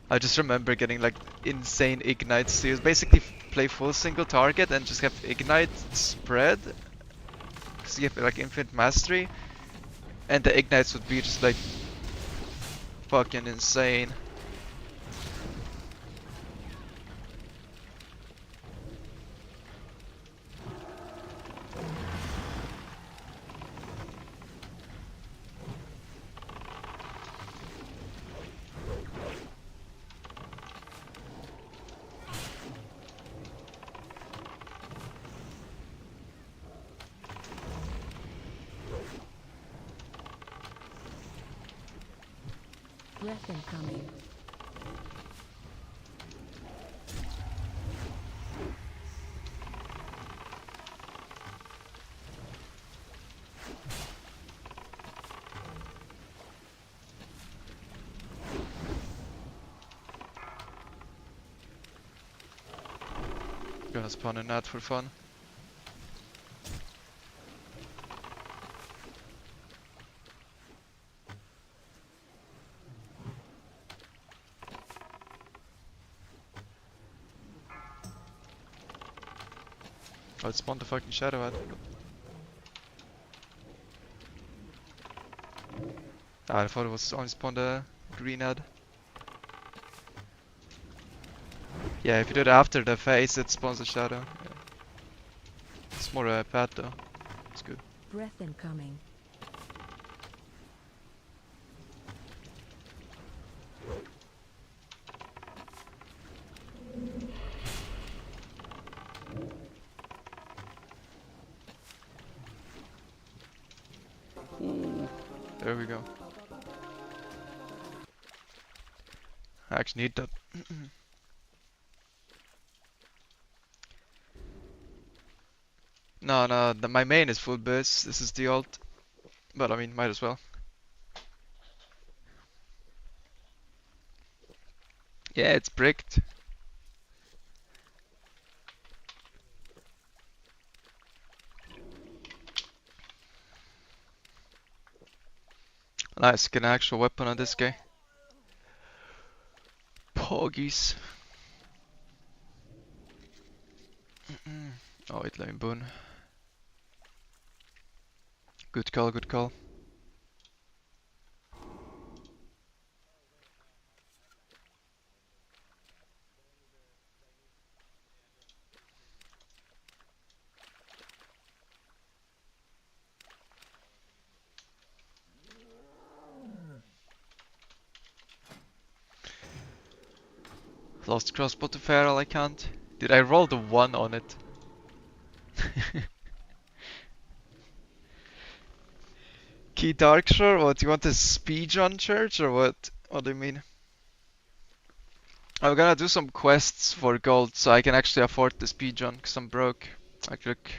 I just remember getting like insane ignites. He was basically play full single target and just have ignite spread, because you have like infinite mastery, and the ignites would be just like fucking insane. Breath incoming. Gonna spawn a nut for fun. Oh, it spawned the fucking shadow head. Ah, I thought it was only spawned a green head. Yeah, if you do it after the phase, it spawns a shadow. Yeah. It's more a pet though. It's good. Breath incoming. Ooh, there we go. I actually need that. No, my main is full burst. This is the ult. But I mean, might as well. Yeah, it's bricked. Nice, get an actual weapon on this guy. Poggies. Oh, wait, let me boon. Good call, good call. Lost crossbow to Feral, I can't. Did I roll the 1 on it? Key Darkshore? What, you want a speedrun church or what? What do you mean? I'm gonna do some quests for gold so I can actually afford the speedrun because I'm broke. Like, look,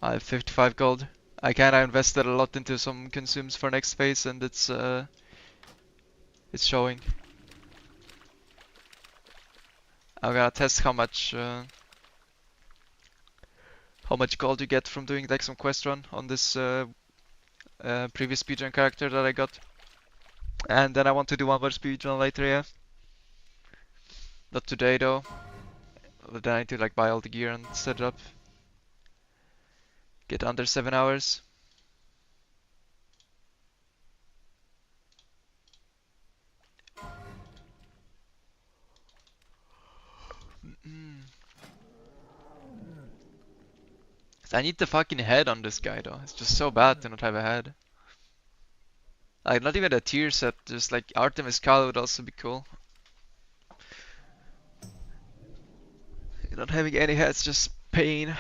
I have 55 gold. I kinda invested a lot into some consumes for next phase and it's showing. I'm gonna test how much gold you get from doing like some quest run on this previous speedrun character that I got. And then I want to do one more speedrun later, yeah. Not today though. Then I need to like buy all the gear and set it up. Get under 7 hours. I need the fucking head on this guy though. It's just so bad to not have a head. Like not even a tier set, just like Artemis Kal would also be cool. Not having any heads, just pain.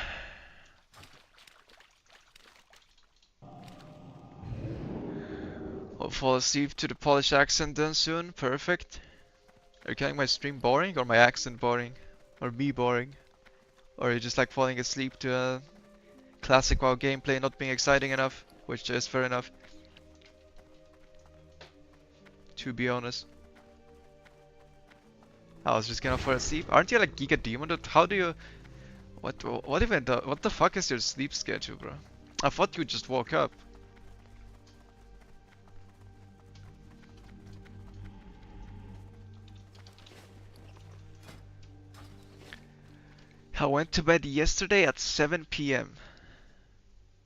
I'll fall asleep to the Polish accent then soon. Perfect. Are you calling my stream boring or my accent boring? Or me boring? Or are you just like falling asleep to a classic WoW gameplay not being exciting enough? Which is fair enough. To be honest. I was just gonna fall asleep. Aren't you like Giga Demon? How do you... What even what the fuck is your sleep schedule, bro? I thought you just woke up. I went to bed yesterday at 7 p.m.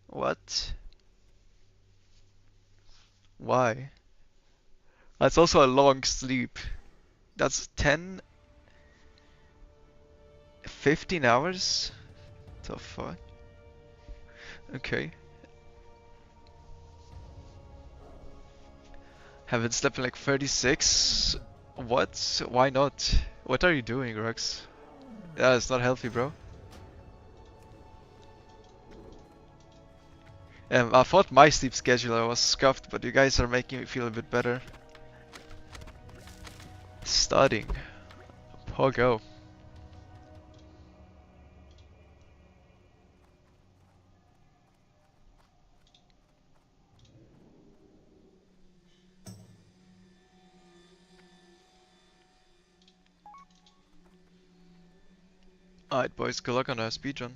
What? Why? That's also a long sleep. That's 10, 15 hours? The fuck? Okay. Haven't slept in like 36? What? Why not? What are you doing, Rux? Yeah, it's not healthy, bro. I thought my sleep schedule was scuffed, but you guys are making me feel a bit better. Studying. Pogo. Alright, boys, good luck on the speedrun.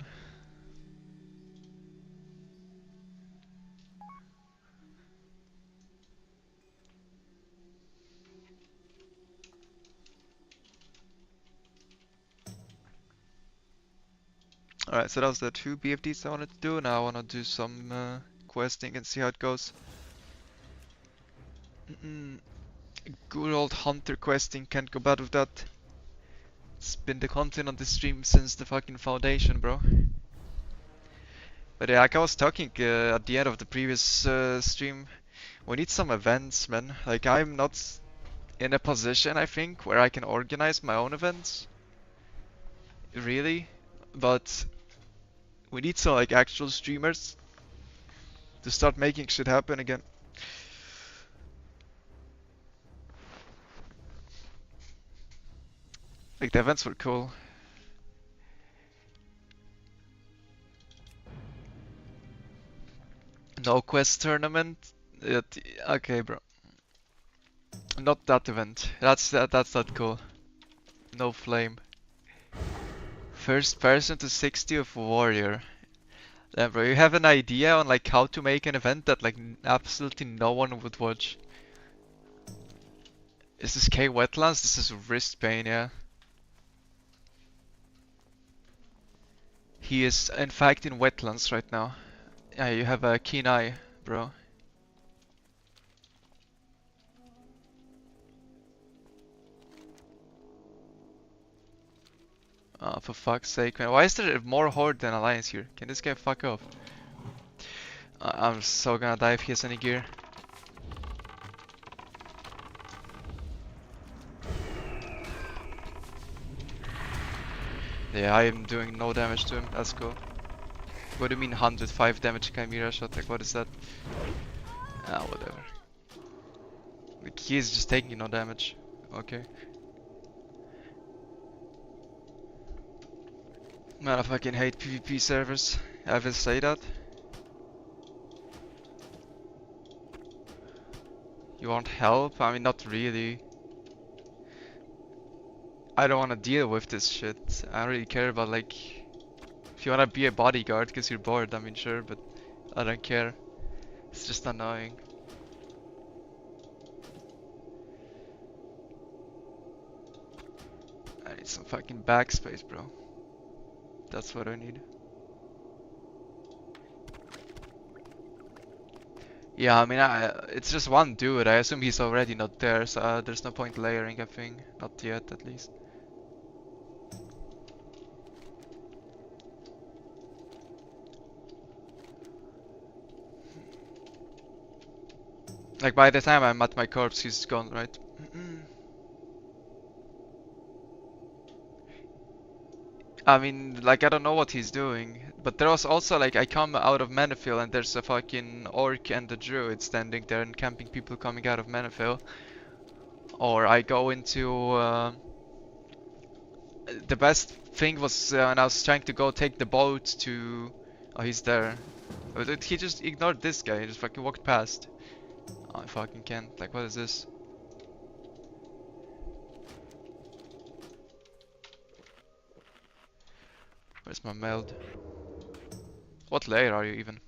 Alright, so that was the 2 BFDs I wanted to do. Now I wanna do some questing and see how it goes. Good old hunter questing, can't go bad with that. It's been the content on this stream since the fucking foundation, bro. But yeah, like I was talking at the end of the previous stream, we need some events, man. Like I'm not in a position, I think, where I can organize my own events. Really. But we need some like actual streamers to start making shit happen again. Like the events were cool. No quest tournament? Okay, bro. Not that event. That's not cool. No flame. First person to 60 of warrior. Damn, bro, you have an idea on like how to make an event that like absolutely no one would watch. Is this K wetlands? This is wrist pain, yeah. He is in fact in wetlands right now. Yeah, you have a keen eye, bro. Oh, for fuck's sake, man. Why is there more horde than alliance here? Can this guy fuck off? I'm so gonna die if he has any gear. Yeah, I am doing no damage to him. That's cool. What do you mean 105 damage Chimera shot? Like, what is that? Ah, whatever. Like, he is just taking no damage. Okay. Man, I fucking hate PvP servers. I will say that. You want help? I mean, not really. I don't want to deal with this shit. I don't really care about, like, if you want to be a bodyguard because you're bored, I mean, sure, but I don't care. It's just annoying. I need some fucking backspace, bro. That's what I need. Yeah, I mean, it's just one dude. I assume he's already not there, so there's no point layering a thing. Not yet, at least. Like, by the time I'm at my corpse, he's gone, right? I mean, like, I don't know what he's doing. But there was also, like, I come out of Manaphyl and there's a fucking orc and a druid standing there and camping people coming out of Manaphyl. Or I go into... the best thing was when I was trying to go take the boat to... Oh, he's there. But he just ignored this guy, he just fucking walked past. Oh, I fucking can't. Like, what is this? Where's my meld? What layer are you even?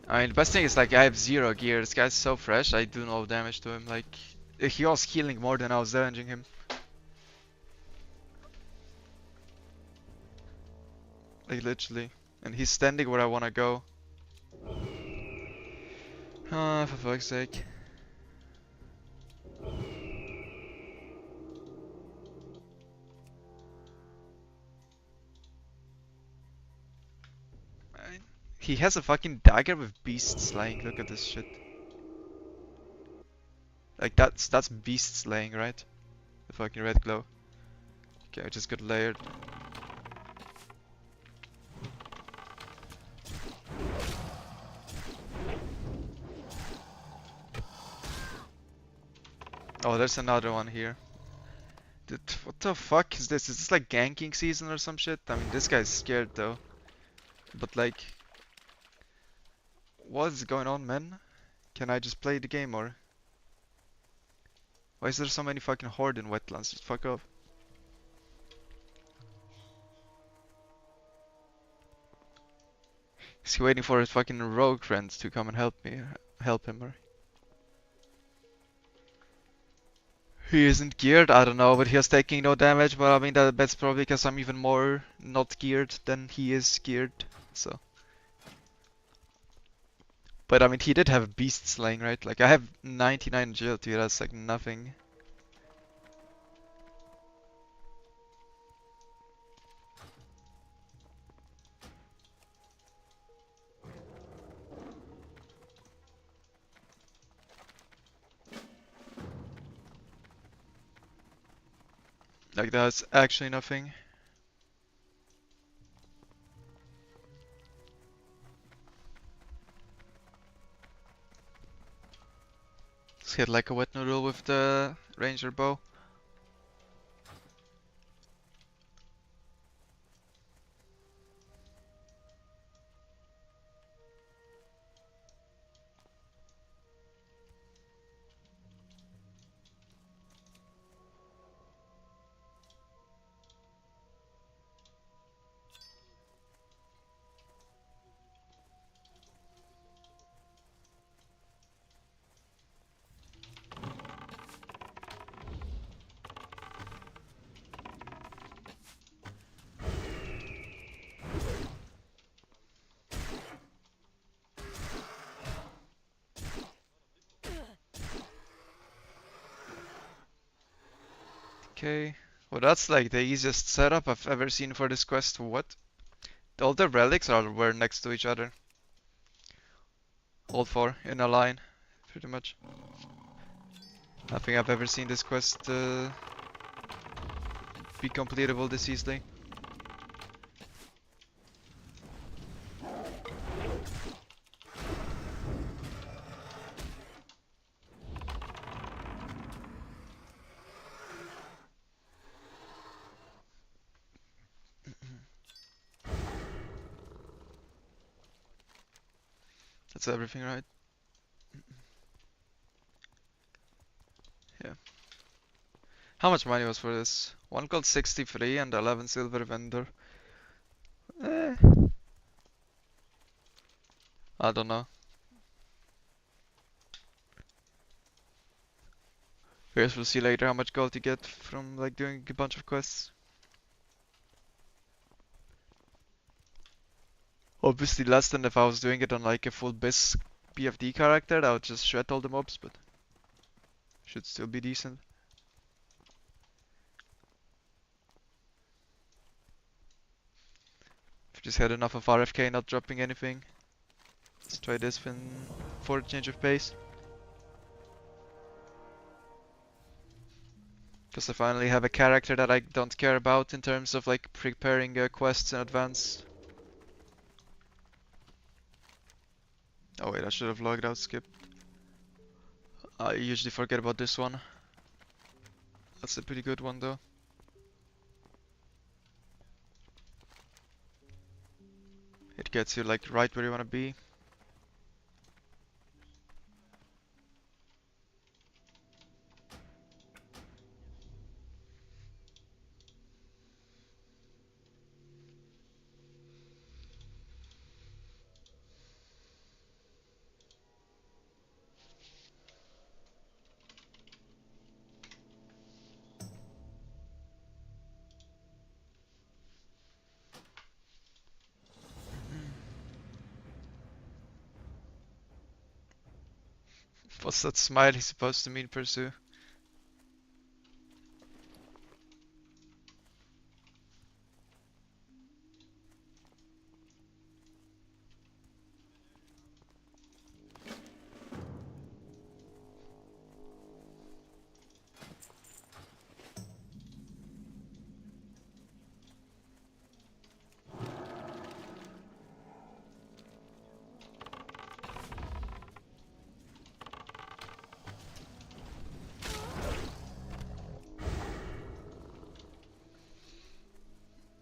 I mean, the best thing is like I have 0 gear. This guy's so fresh. I do no damage to him. Like, He was healing more than I was damaging him. Like literally. And he's standing where I wanna go. Ah, for fuck's sake. He has a fucking dagger with beast slaying. Look at this shit. Like that's beast slaying, right? The fucking red glow. Okay, I just got layered. Oh, there's another one here. Dude, what the fuck is this? Is this like ganking season or some shit? I mean, this guy's scared though. But like, what is going on, man? Can I just play the game or? Why is there so many fucking horde in wetlands? Just fuck off. Is he waiting for his fucking rogue friends to come and help him or? He isn't geared, I don't know, but he is taking no damage, but I mean that's probably because I'm even more not geared than he is geared, so. But I mean, he did have beast slaying, right? Like, I have 99 agility, that's like nothing. Like, that's actually nothing. Let's hit like a wet noodle with the ranger bow. Okay. Well, that's like the easiest setup I've ever seen for this quest. What? All the relics were next to each other. All four in a line, pretty much. I think I've ever seen this quest be completable this easily. That's everything, right? Yeah. How much money was for this? One gold 63 and 11 silver vendor. Eh, I don't know. Guess we'll see later how much gold you get from like doing a bunch of quests. Obviously less than if I was doing it on like a full BFD character. I would just shred all the mobs, but should still be decent. If you just had enough of RFK not dropping anything. Let's try this for a change of pace. Because I finally have a character that I don't care about in terms of like preparing quests in advance. Oh wait, I should have logged out, skip. I usually forget about this one. That's a pretty good one though. It gets you like right where you want to be. What's that smile he's supposed to mean, pursue?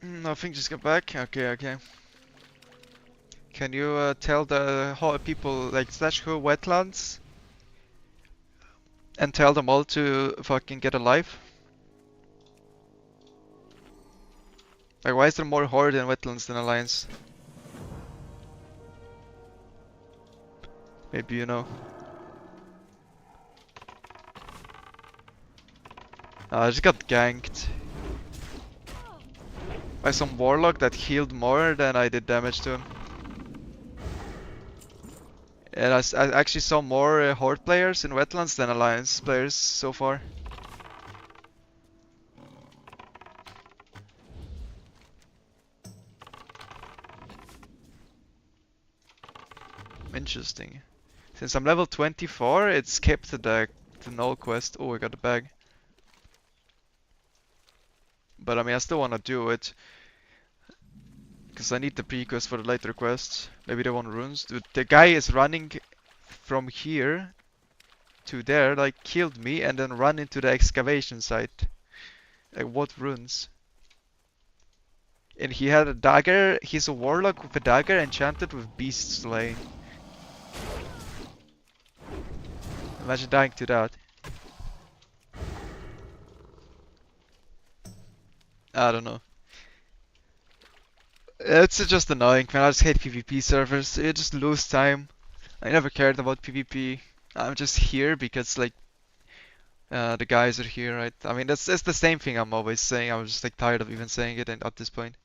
Nothing, just get back. Okay. Can you tell the people like slash who wetlands and tell them all to fucking get alive? Like, why is there more horde in wetlands than alliance? Maybe you know. I just got ganked by some warlock that healed more than I did damage to him. And I actually saw more horde players in wetlands than alliance players so far. Interesting. Since I'm level 24, it skipped the null quest. Oh, I got a bag. But I mean, I still want to do it. Because I need the pre-quest for the later quests. Maybe they want runes. Dude, the guy is running from here to there, like killed me and then run into the excavation site. Like, what runes? And he had a dagger. He's a warlock with a dagger enchanted with beast slaying. Imagine dying to that. I don't know. It's just annoying, man. I just hate PvP servers. You just lose time. I never cared about PvP. I'm just here because like the guys are here, right? I mean, it's the same thing I'm always saying. I'm just like tired of even saying it at this point.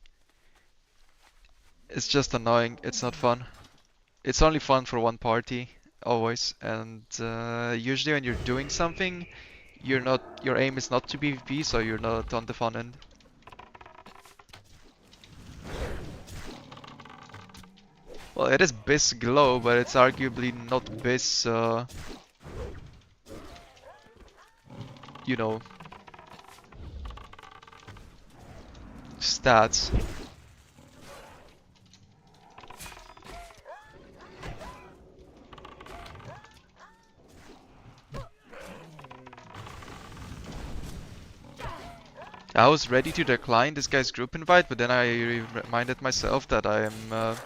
It's just annoying. It's not fun. It's only fun for one party, always. And usually when you're doing something, your aim is not to PvP, so you're not on the fun end. Well, it is Biz Glow, but it's arguably not Biz, you know, stats. I was ready to decline this guy's group invite, but then I reminded myself that I am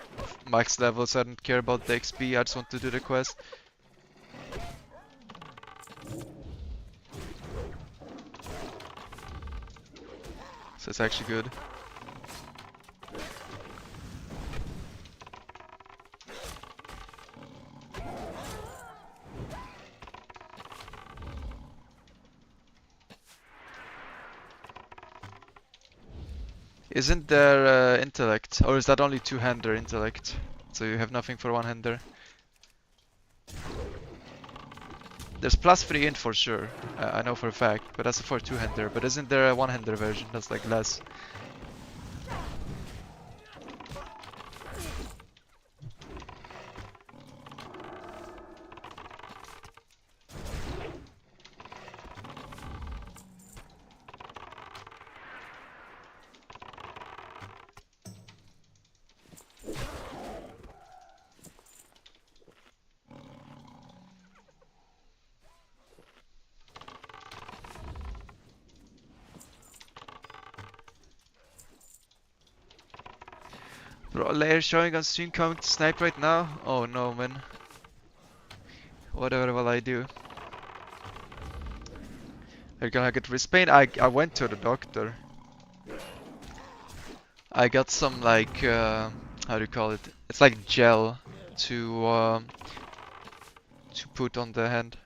max level, so I don't care about the XP, I just want to do the quest. So it's actually good. Isn't there intellect? Or is that only two-hander intellect? So you have nothing for one-hander? There's +3 int for sure, I know for a fact, but that's for two-hander. But isn't there a one-hander version that's like less? Bro, layer showing on stream coming to snipe right now? Oh no, man. Whatever will I do? They're gonna get wrist pain? I went to the doctor. I got some like, how do you call it? It's like gel to put on the hand.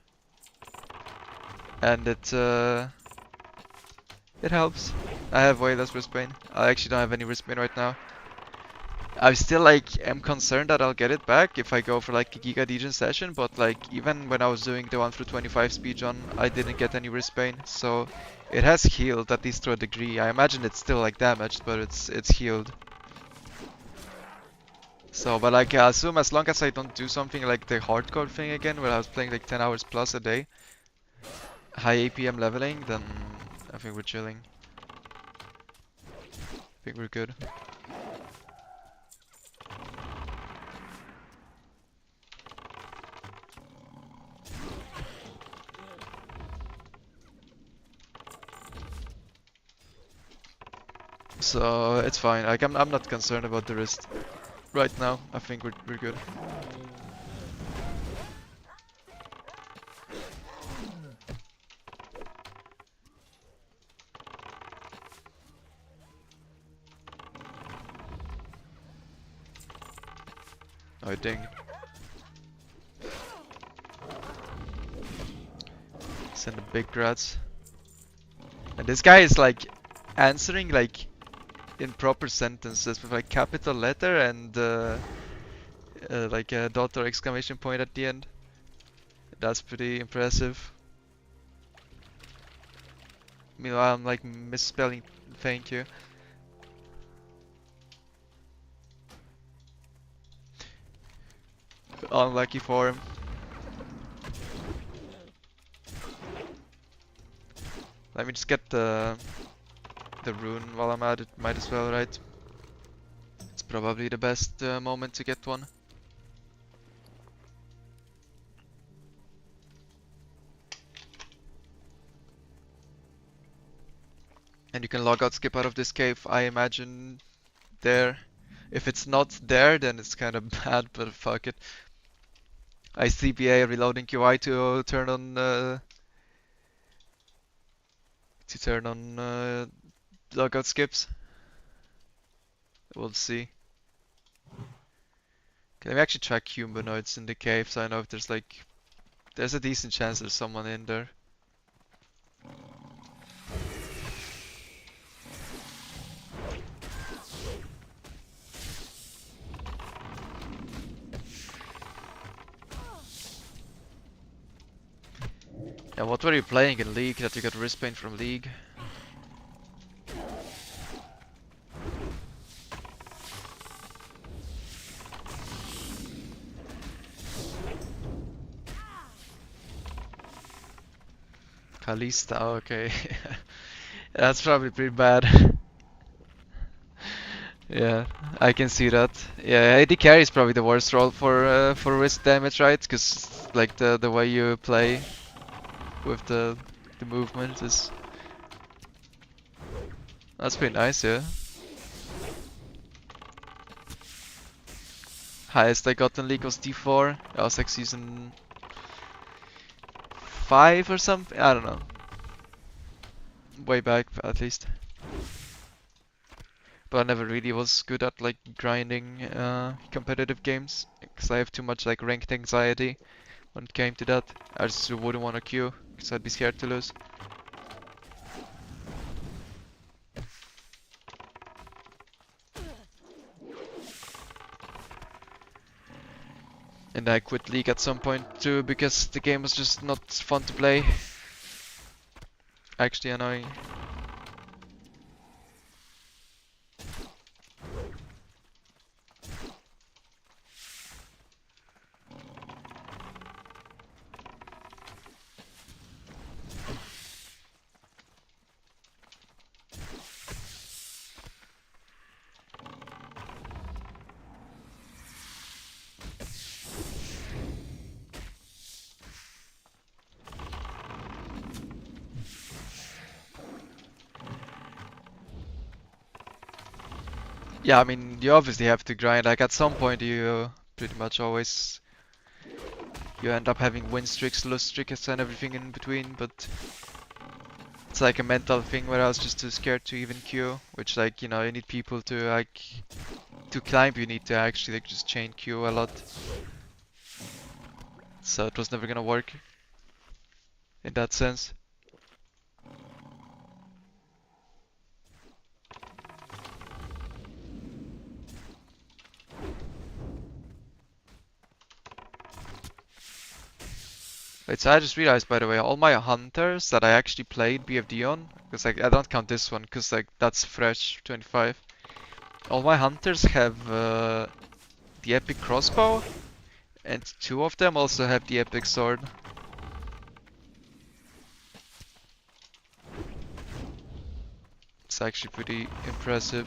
And it helps. I have way less wrist pain. I actually don't have any wrist pain right now. I still like am concerned that I'll get it back if I go for like a Giga Degen session, but like even when I was doing the 1 through 25 speed run, I didn't get any wrist pain, so it has healed at least to a degree. I imagine it's still like damaged, but it's healed. So, but like I assume as long as I don't do something like the hardcore thing again, where I was playing like 10 hours plus a day, high APM leveling, then I think we're chilling. I think we're good. So it's fine. Like I'm not concerned about the wrist right now. I think we're good. Oh dang. Send the big grats. And this guy is like answering like in proper sentences with like capital letter and like a dot or exclamation point at the end. That's pretty impressive. Meanwhile, I'm like misspelling thank you. Unlucky for him. Let me just get the rune while I'm at it. Might as well, right? It's probably the best moment to get one. And you can log out, skip out of this cave, I imagine, there. If it's not there, then it's kind of bad, but fuck it. I see BA reloading QI to turn on logout skips. We'll see. Okay, let me actually track humanoids in the cave so I know if there's like there's a decent chance there's someone in there. Yeah, what were you playing in League that you got wrist pain from League? Kalista, okay. That's probably pretty bad. Yeah, I can see that. Yeah, AD carry is probably the worst role for wrist damage, right? Because like the way you play with the movement is that's pretty nice, yeah. Highest I got in League was D4. That was like season 5 or something. I don't know. Way back at least. But I never really was good at like grinding competitive games because I have too much like ranked anxiety when it came to that. I just wouldn't want to queue because I'd be scared to lose. And I quit League at some point too because the game was just not fun to play. Actually annoying. Yeah, I mean, you obviously have to grind. Like at some point, you pretty much always you end up having win streaks, lose streaks, and everything in between. But it's like a mental thing where I was just too scared to even queue. Which, like, you know, you need people to like to climb. You need to actually like just chain queue a lot. So it was never gonna work in that sense. Wait, so I just realized, by the way, all my hunters that I actually played BFD on, because like I don't count this one, because like that's fresh 25. All my hunters have the epic crossbow, and two of them also have the epic sword. It's actually pretty impressive.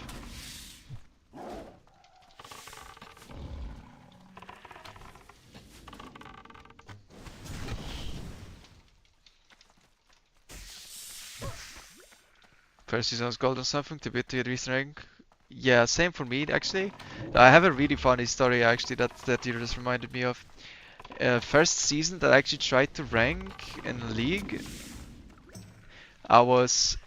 First season was gold or something to beat the recent rank. Yeah, same for me actually. I have a really funny story actually that you just reminded me of. First season that I actually tried to rank in the league, I was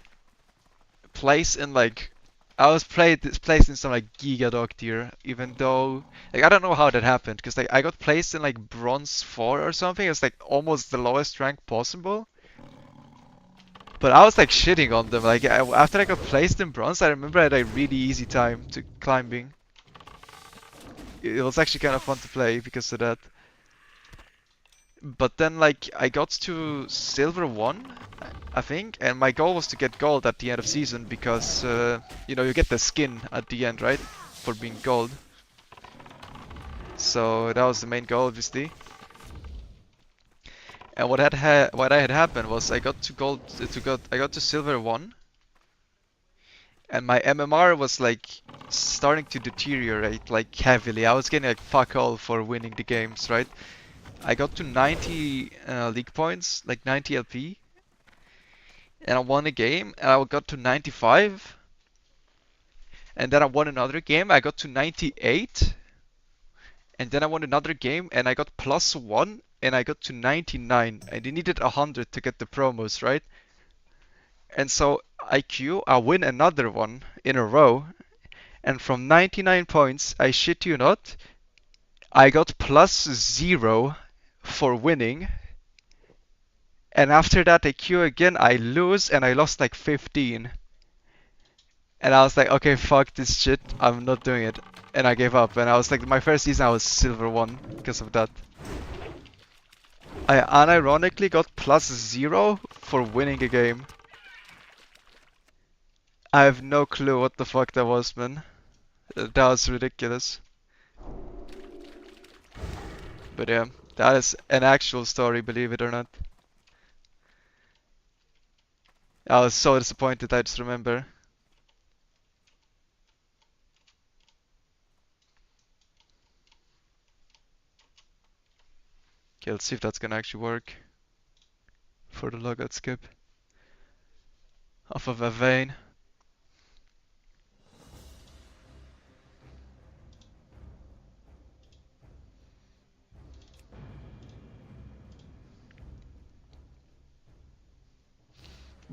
placed in like placed in some like giga dog tier, even though like I don't know how that happened because like I got placed in like bronze 4 or something. It's like almost the lowest rank possible. But I was like shitting on them. Like after I got placed in bronze, I remember I had a really easy time to climbing. It was actually kind of fun to play because of that. But then like I got to silver 1, I think, and my goal was to get gold at the end of season because you know you get the skin at the end, right? For being gold. So that was the main goal, obviously. And what I had happened was I got to gold I got to silver 1, and my MMR was like starting to deteriorate like heavily. I was getting like fuck all for winning the games, right? I got to 90 league points, like 90 LP, and I won a game, and I got to 95, and then I won another game, I got to 98, and then I won another game, and I got +1, and I got to 99, and you needed 100 to get the promos, right? And so I win another one in a row, and from 99 points, I shit you not, I got +0 for winning. And after that, I queue again, I lose, and I lost like 15. And I was like, okay, fuck this shit, I'm not doing it. And I gave up. And I was like, my first season, I was silver 1 because of that. I unironically got +0 for winning a game. I have no clue what the fuck that was, man. That was ridiculous. But yeah, that is an actual story, believe it or not. I was so disappointed, I just remember. Okay, let's see if that's gonna actually work for the logout skip. Off of a vein.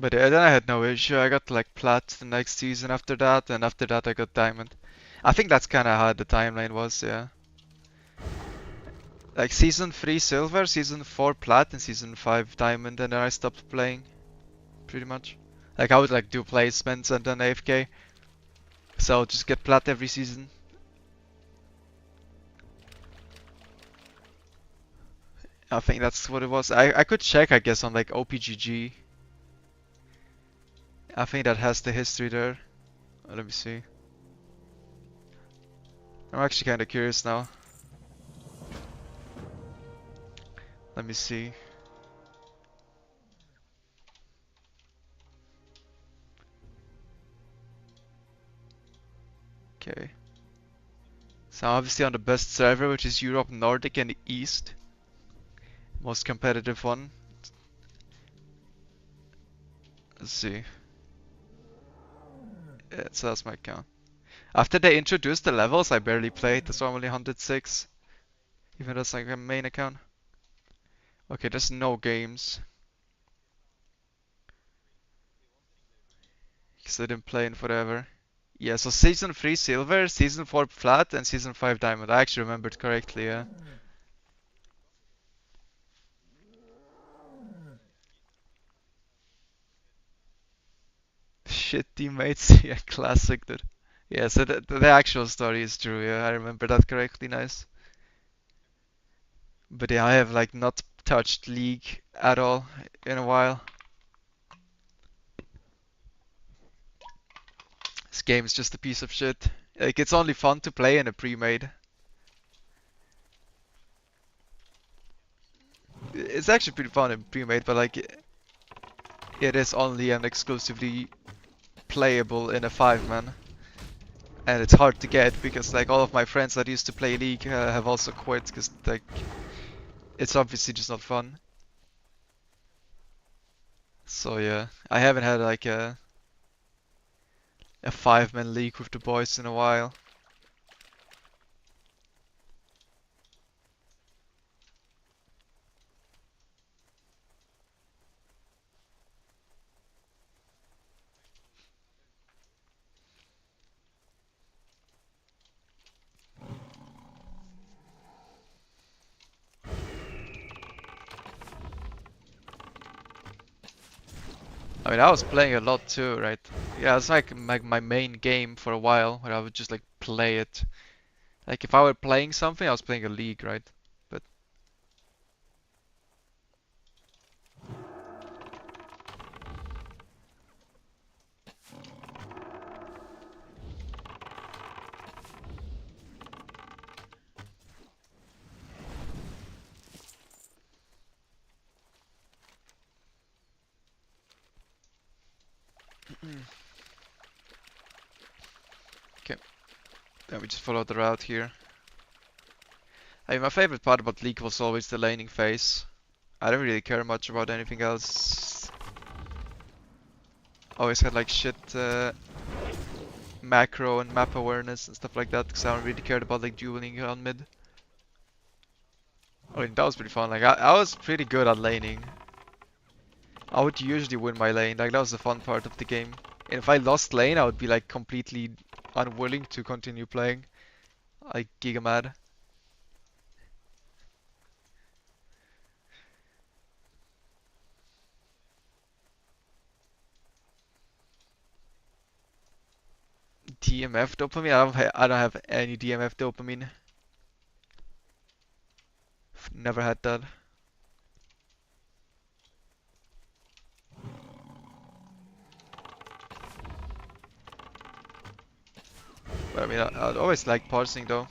But yeah, then I had no issue. I got like plat the next season after that, and after that I got diamond. I think that's kind of how the timeline was, yeah. Like season 3 silver, season 4 plat, and season 5 diamond, and then I stopped playing, pretty much. Like I would like do placements and then AFK. So I'll just get plat every season. I think that's what it was. I could check, I guess, on like OPGG. I think that has the history there. Let me see. I'm actually kind of curious now. Let me see. Okay. So I'm obviously on the best server, which is Europe, Nordic, and East. Most competitive one. Let's see. Yeah, so that's my account. After they introduced the levels, I barely played. That's why I'm only 106. Even though that's like a main account. Okay, there's no games. Because I didn't play in forever. Yeah, so Season 3 Silver, Season 4 Flat, and Season 5 Diamond. I actually remembered correctly, yeah. Shit teammates, yeah, classic dude. Yeah, so the actual story is true, yeah, I remember that correctly, nice. But yeah, I have like not touched League at all in a while. This game is just a piece of shit. Like, it's only fun to play in a pre-made. It's actually pretty fun in pre-made, but like, it is only and exclusively playable in a 5-man. And it's hard to get because like all of my friends that used to play League have also quit because like it's obviously just not fun. So yeah, I haven't had like a 5-man league with the boys in a while. I mean, I was playing a lot too, right? Yeah, it's like my main game for a while, where I would just like play it. Like if I were playing something, I was playing a league, right? But okay, then we just follow the route here. I mean, my favorite part about League was always the laning phase. I don't really care much about anything else. Always had like shit macro and map awareness and stuff like that because I don't really cared about like dueling on mid. I mean, that was pretty fun. Like I was pretty good at laning. I would usually win my lane. Like that was the fun part of the game. And if I lost lane, I would be like completely unwilling to continue playing. Like giga mad. DMF dopamine? I don't have any DMF dopamine. Never had that. But I mean, I'd always like parsing though.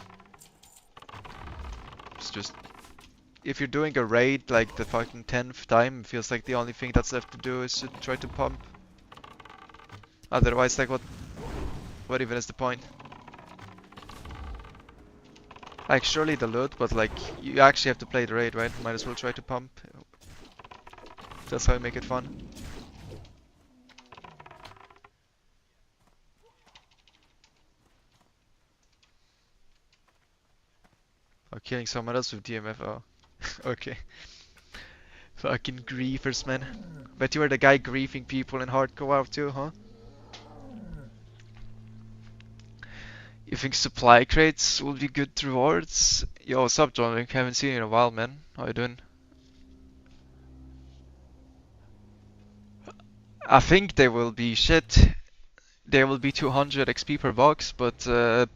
It's just if you're doing a raid like the fucking 10th time, it feels like the only thing that's left to do is to try to pump. Otherwise, like what even is the point? Like surely the loot, but like you actually have to play the raid, right? Might as well try to pump. That's how you make it fun. Or killing someone else with DMF. Oh, okay. Fucking griefers, man. Bet you were the guy griefing people in hardcore WoW too, huh? You think supply crates will be good rewards? Yo, what's up, John? Haven't seen you in a while, man. How you doing? I think they will be shit. They will be 200 XP per box, but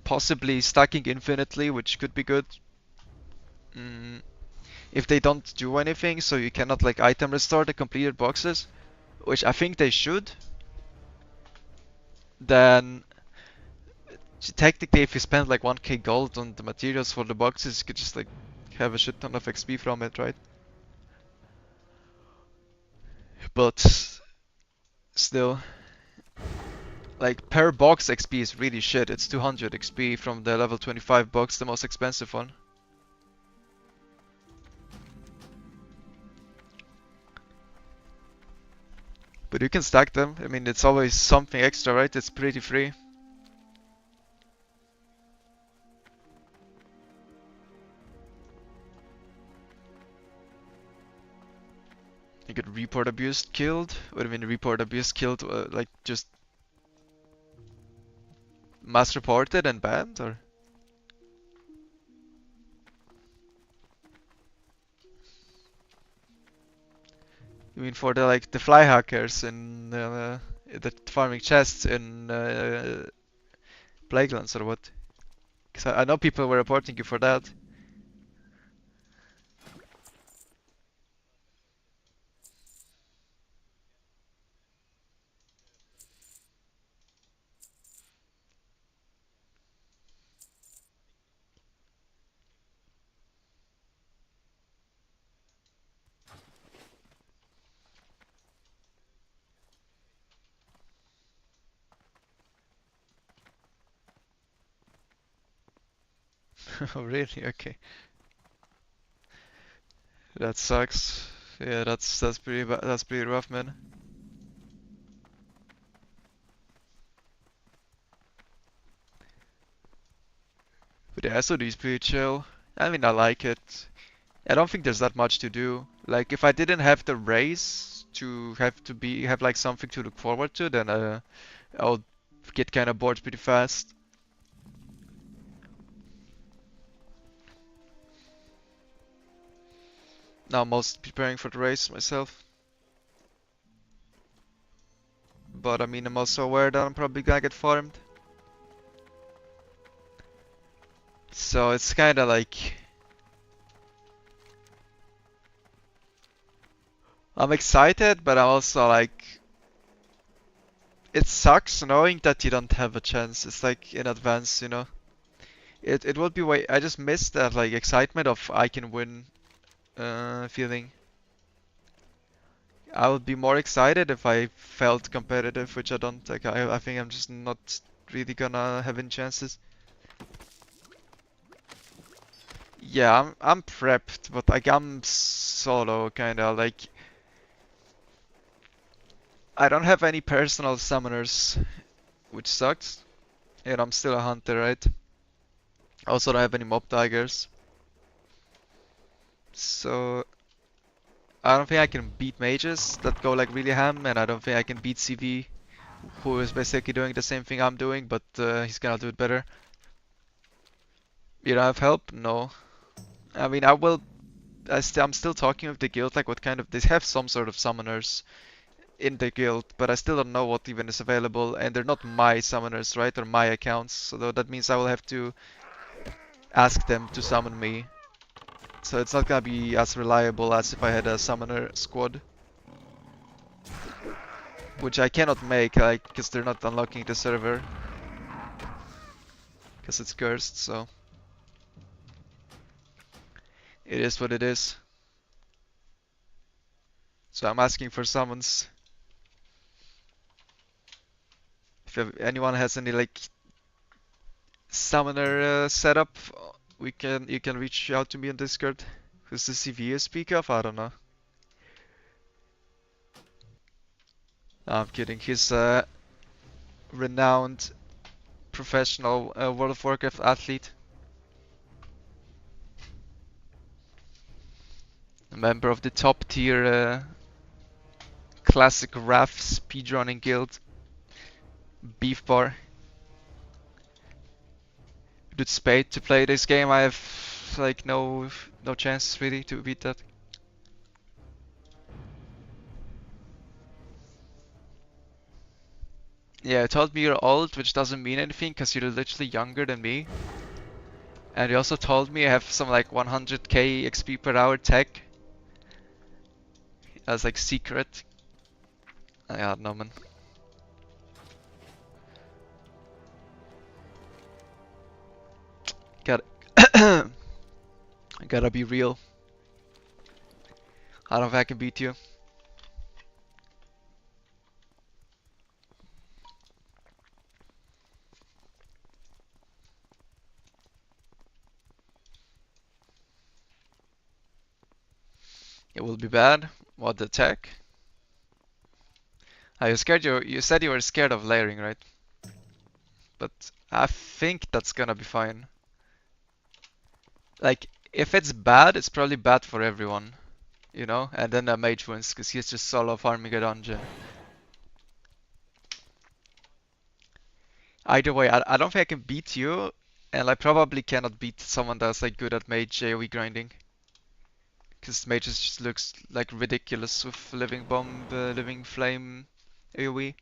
possibly stacking infinitely, which could be good. Mm, if they don't do anything, so you cannot like item restore the completed boxes, which I think they should, then technically if you spend like 1k gold on the materials for the boxes, you could just like have a shit ton of XP from it, right? But still, like per box XP is really shit. It's 200 XP from the level 25 box, the most expensive one. But you can stack them. I mean, it's always something extra, right? It's pretty free. You could report abused killed. What do you mean report abused killed? Like just mass reported and banned, or? You mean for the like the fly hackers in the farming chests in Plaguelands or what? Because I know people were reporting you for that. Oh, really? Okay. That sucks. Yeah, that's pretty that's pretty rough, man. But yeah, SoD is pretty chill. I mean, I like it. I don't think there's that much to do. Like, if I didn't have the race to have like something to look forward to, then I would get kind of bored pretty fast. Now I'm most preparing for the race myself. But I mean, I'm also aware that I'm probably gonna get farmed. So it's kind of like I'm excited, but I'm also like it sucks knowing that you don't have a chance. It's like in advance, you know. It would be way. I just miss that like excitement of I can win feeling. I would be more excited if I felt competitive, which I don't. Like I think I'm just not really gonna have any chances. Yeah, I'm prepped, but like I'm solo kinda like I don't have any personal summoners, which sucks. And I'm still a hunter, right? I also don't have any mob tigers. So I don't think I can beat mages that go like really ham, and I don't think I can beat CV, who is basically doing the same thing I'm doing, but he's gonna do it better. You don't have help? No. I mean, I will. I'm still talking with the guild, like what kind of. They have some sort of summoners in the guild, but I still don't know what even is available, and they're not my summoners, right? Or my accounts, so that means I will have to ask them to summon me. So it's not gonna be as reliable as if I had a summoner squad, which I cannot make, like, because they're not unlocking the server, because it's cursed, so it is what it is. So I'm asking for summons. If anyone has any like summoner setup, you can reach out to me on Discord. Who's the CV you speak of? I don't know. No, I'm kidding. He's a renowned professional World of Warcraft athlete, a member of the top tier classic RAF speedrunning guild, Beef Bar. With Spade to play this game, I have like no chance really to beat that. Yeah, it told me you're old, which doesn't mean anything because you're literally younger than me. And he also told me I have some like 100k XP per hour tech as like secret. Yeah, no man. Got gotta be real. I don't think I can beat you. It will be bad. What the tech? You said you were scared of layering, right? But I think that's gonna be fine. Like, if it's bad, it's probably bad for everyone, you know? And then a mage wins because he's just solo farming a dungeon. Either way, I don't think I can beat you, and I probably cannot beat someone that's like good at mage AoE grinding. Because mages just looks like ridiculous with living bomb, living flame AoE.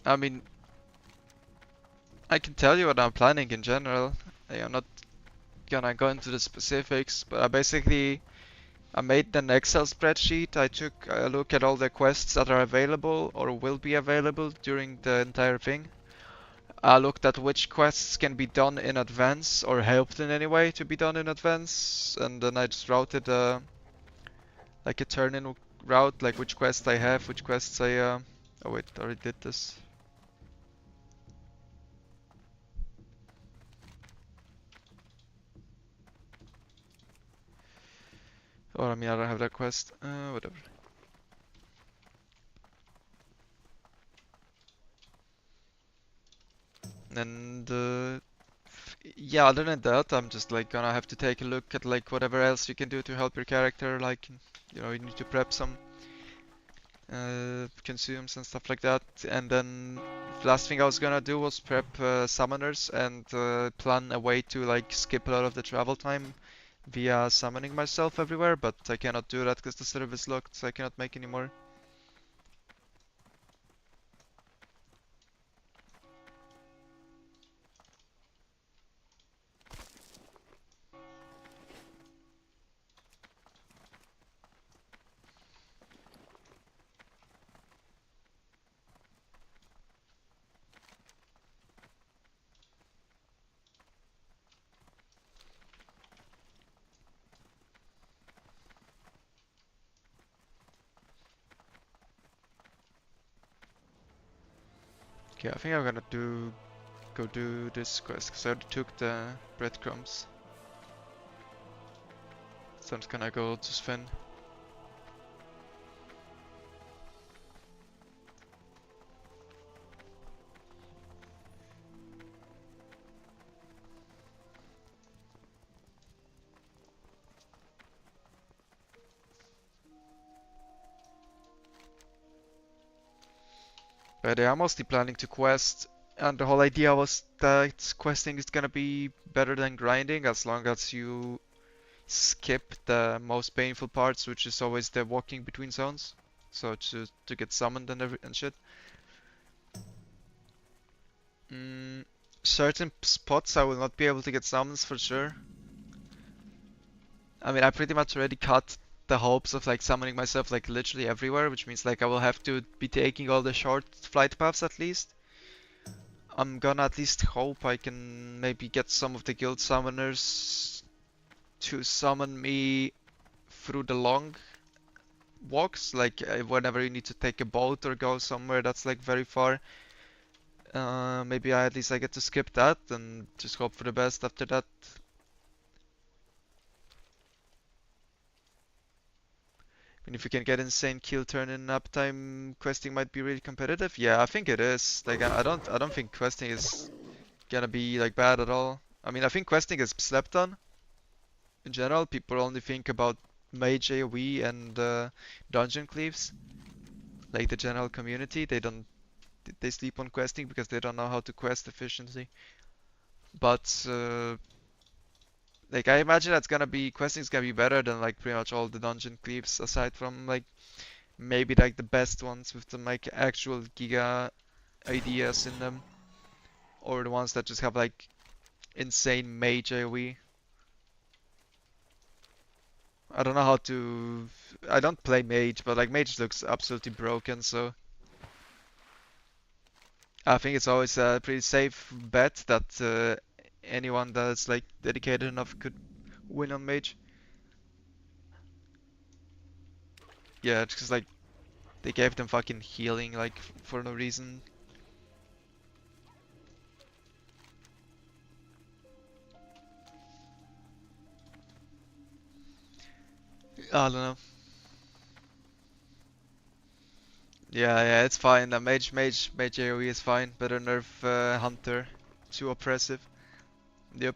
I mean, I can tell you what I'm planning in general. I'm not gonna go into the specifics, but I made an Excel spreadsheet. I took a look at all the quests that are available or will be available during the entire thing. I looked at which quests can be done in advance or helped in any way to be done in advance, and then I just routed like a turn-in route, like which quests I have, which quests I oh wait, I already did this. Or I mean, I don't have that quest. Whatever. And yeah, other than that, I'm just like gonna have to take a look at like whatever else you can do to help your character. Like, you know, you need to prep some consumes and stuff like that. And then the last thing I was gonna do was prep summoners and plan a way to like skip a lot of the travel time via summoning myself everywhere. But I cannot do that because the server is locked, so I cannot make any more. Okay, I think I'm gonna go do this quest because I already took the breadcrumbs. So I'm just gonna go to Sven. But yeah, I'm mostly planning to quest, and the whole idea was that questing is gonna be better than grinding as long as you skip the most painful parts, which is always the walking between zones. So to get summoned and shit. Mm, certain spots I will not be able to get summons for sure. I mean, I pretty much already cut the hopes of like summoning myself like literally everywhere, which means like I will have to be taking all the short flight paths at least. I'm gonna at least hope I can maybe get some of the guild summoners to summon me through the long walks, like whenever you need to take a boat or go somewhere that's like very far. Maybe at least I get to skip that and just hope for the best after that. And if you can get insane kill turn in uptime, questing might be really competitive. Yeah, I think it is. Like I don't think questing is gonna be like bad at all. I mean, I think questing is slept on in general. People only think about mage AoE and dungeon cleaves. Like the general community, they sleep on questing because they don't know how to quest efficiently. But like I imagine that's gonna be questing is gonna be better than like pretty much all the dungeon cleaves aside from like maybe like the best ones with some like actual giga ideas in them, or the ones that just have like insane mage AoE. I don't know how to. I don't play mage, but like mage looks absolutely broken, so I think it's always a pretty safe bet that anyone that's like dedicated enough could win on mage. Yeah, it's just like they gave them fucking healing like for no reason. I don't know. Yeah, it's fine. The mage AoE is fine. Better nerf Hunter. Too oppressive. Yep.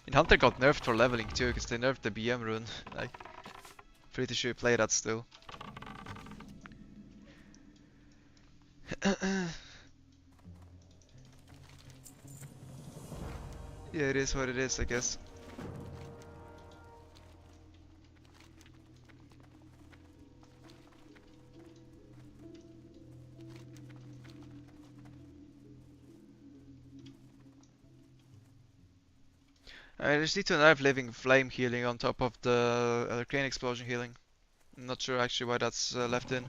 And Hunter got nerfed for leveling too, because they nerfed the BM rune. Like, pretty sure you play that still. Yeah, it is what it is, I guess. I just need to nerf living flame healing on top of the crane explosion healing. I'm not sure actually why that's left in.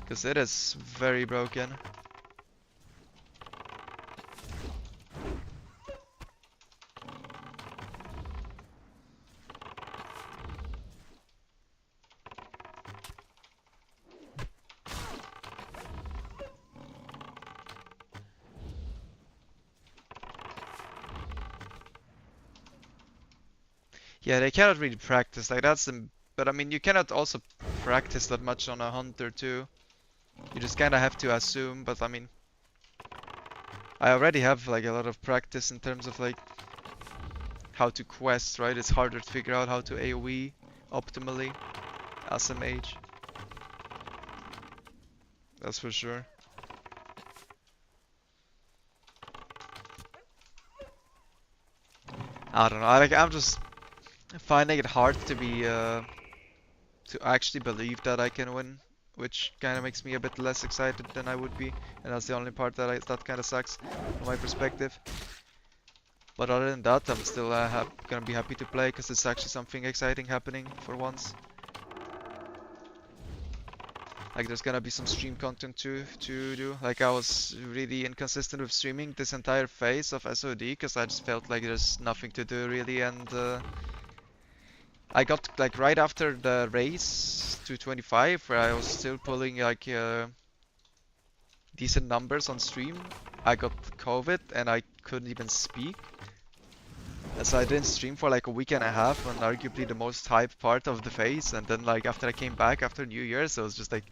Because it is very broken. Yeah, they cannot really practice, like that's the... But I mean, you cannot also practice that much on a hunter too. You just kinda have to assume, but I mean... I already have like a lot of practice in terms of like how to quest, right? It's harder to figure out how to AoE optimally as a mage. That's for sure. I don't know, I'm just finding it hard to be to actually believe that I can win, which kind of makes me a bit less excited than I would be, and that's the only part that kind of sucks from my perspective. But other than that, I'm still gonna be happy to play because it's actually something exciting happening for once. Like there's gonna be some stream content to do. Like I was really inconsistent with streaming this entire phase of SoD because I just felt like there's nothing to do really, and I got like right after the race to 25 where I was still pulling like decent numbers on stream. I got COVID and I couldn't even speak. And so I didn't stream for like a week and a half on arguably the most hype part of the phase. And then like after I came back after New Year's, I was just like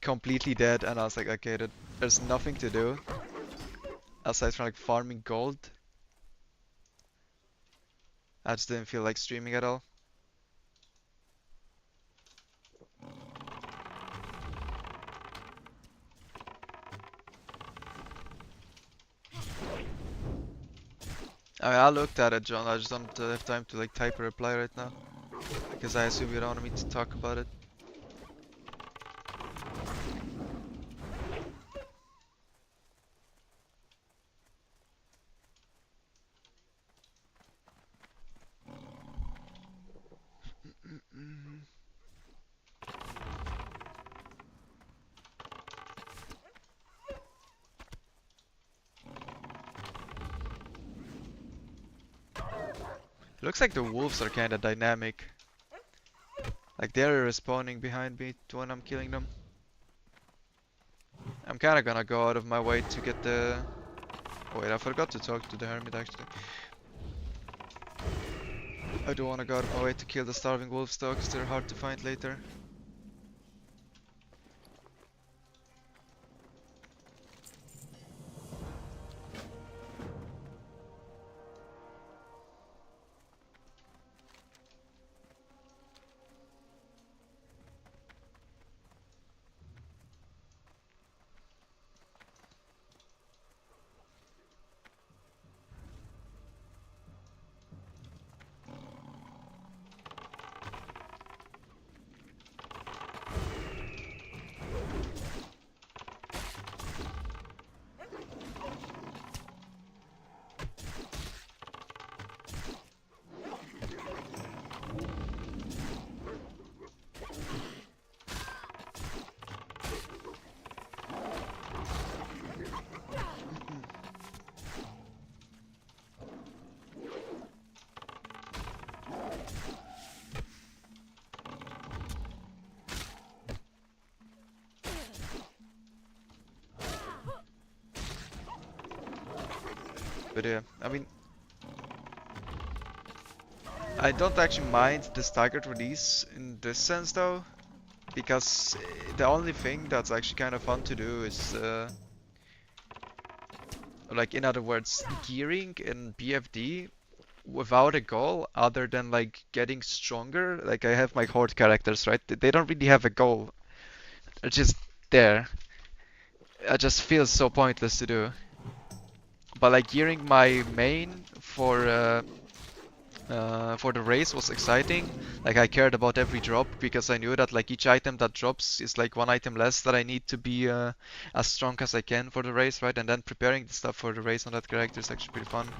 completely dead. And I was like, okay, there's nothing to do aside from like farming gold. I just didn't feel like streaming at all. I mean, I looked at it, John. I just don't have time to like type a reply right now because I assume you don't want me to talk about it. Looks like the wolves are kinda dynamic. Like they're respawning behind me when I'm killing them. I'm kinda gonna go out of my way to get the... Oh wait, I forgot to talk to the hermit actually. I do wanna go out of my way to kill the starving wolves though, cause they're hard to find later. But yeah, I mean... I don't actually mind the staggered release in this sense though, because the only thing that's actually kind of fun to do is like in other words, gearing in BFD without a goal other than like getting stronger. Like I have my horde characters, right? They don't really have a goal. They're just there. It just feels so pointless to do. But like gearing my main for For the race was exciting. Like I cared about every drop because I knew that like each item that drops is like one item less that I need to be as strong as I can for the race, right? And then preparing the stuff for the race on that character is actually pretty fun.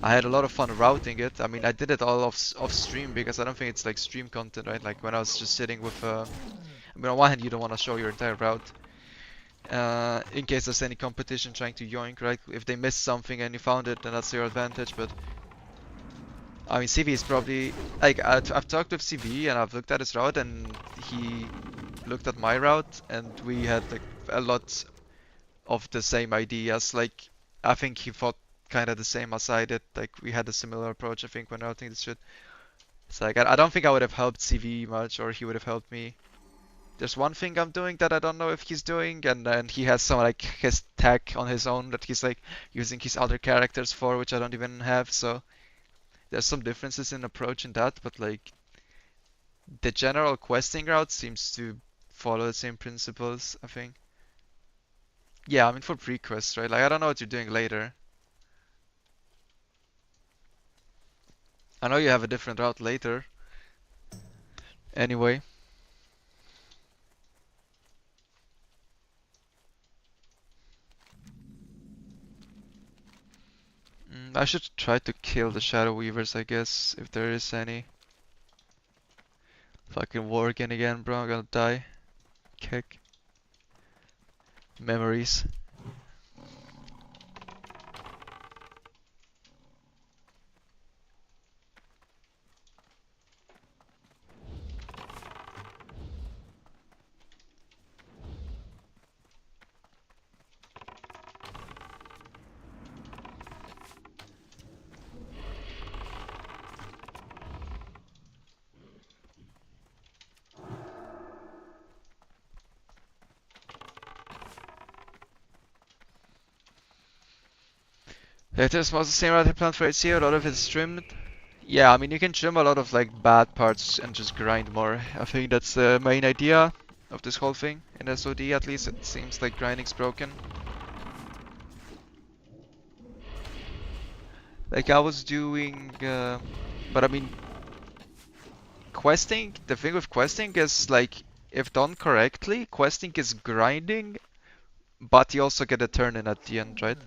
I had a lot of fun routing it. I mean, I did it all off stream because I don't think it's like stream content, right? Like when I was just sitting with, I mean, on one hand, you don't want to show your entire route. In case there's any competition trying to yoink, right? If they missed something and you found it, then that's your advantage. But I mean, CV is probably like I've talked with CV and I've looked at his route and he looked at my route and we had like a lot of the same ideas. Like I think he thought kind of the same as I did. Like we had a similar approach. I think when routing this shit. It's like I don't think I would have helped CV much or he would have helped me. There's one thing I'm doing that I don't know if he's doing, and then he has some like his tech on his own that he's like using his other characters for, which I don't even have. So there's some differences in approach in that, but like the general questing route seems to follow the same principles, I think. Yeah, I mean for pre-quest, right? Like I don't know what you're doing later. I know you have a different route later. Anyway, I should try to kill the Shadow Weavers, I guess, if there is any. Fucking Worgen again, bro. I'm gonna die. Kick. Memories. It is most the same route I planned for HCO, a lot of it's trimmed. Yeah, I mean you can trim a lot of like bad parts and just grind more. I think that's the main idea of this whole thing. In SoD at least it seems like grinding's broken. Like I was doing, but I mean questing, the thing with questing is like if done correctly, questing is grinding, but you also get a turn in at the end, right?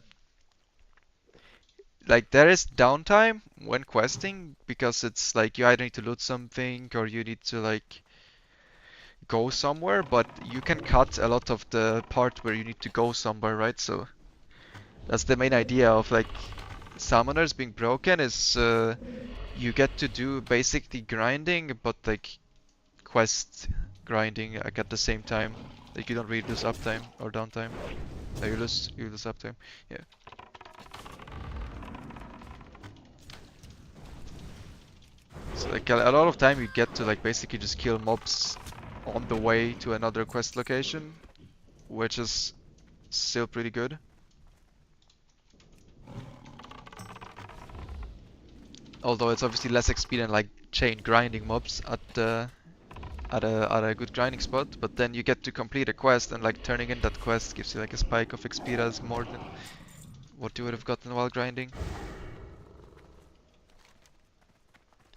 Like there is downtime when questing because it's like you either need to loot something or you need to like go somewhere, but you can cut a lot of the part where you need to go somewhere, right? So that's the main idea of like summoners being broken is you get to do basically grinding, but like quest grinding like at the same time. Like you don't really lose uptime or downtime. No, you lose uptime. Yeah. So like a lot of time you get to like basically just kill mobs on the way to another quest location, which is still pretty good. Although it's obviously less XP than like chain grinding mobs at a good grinding spot, but then you get to complete a quest and like turning in that quest gives you like a spike of XP that's more than what you would have gotten while grinding.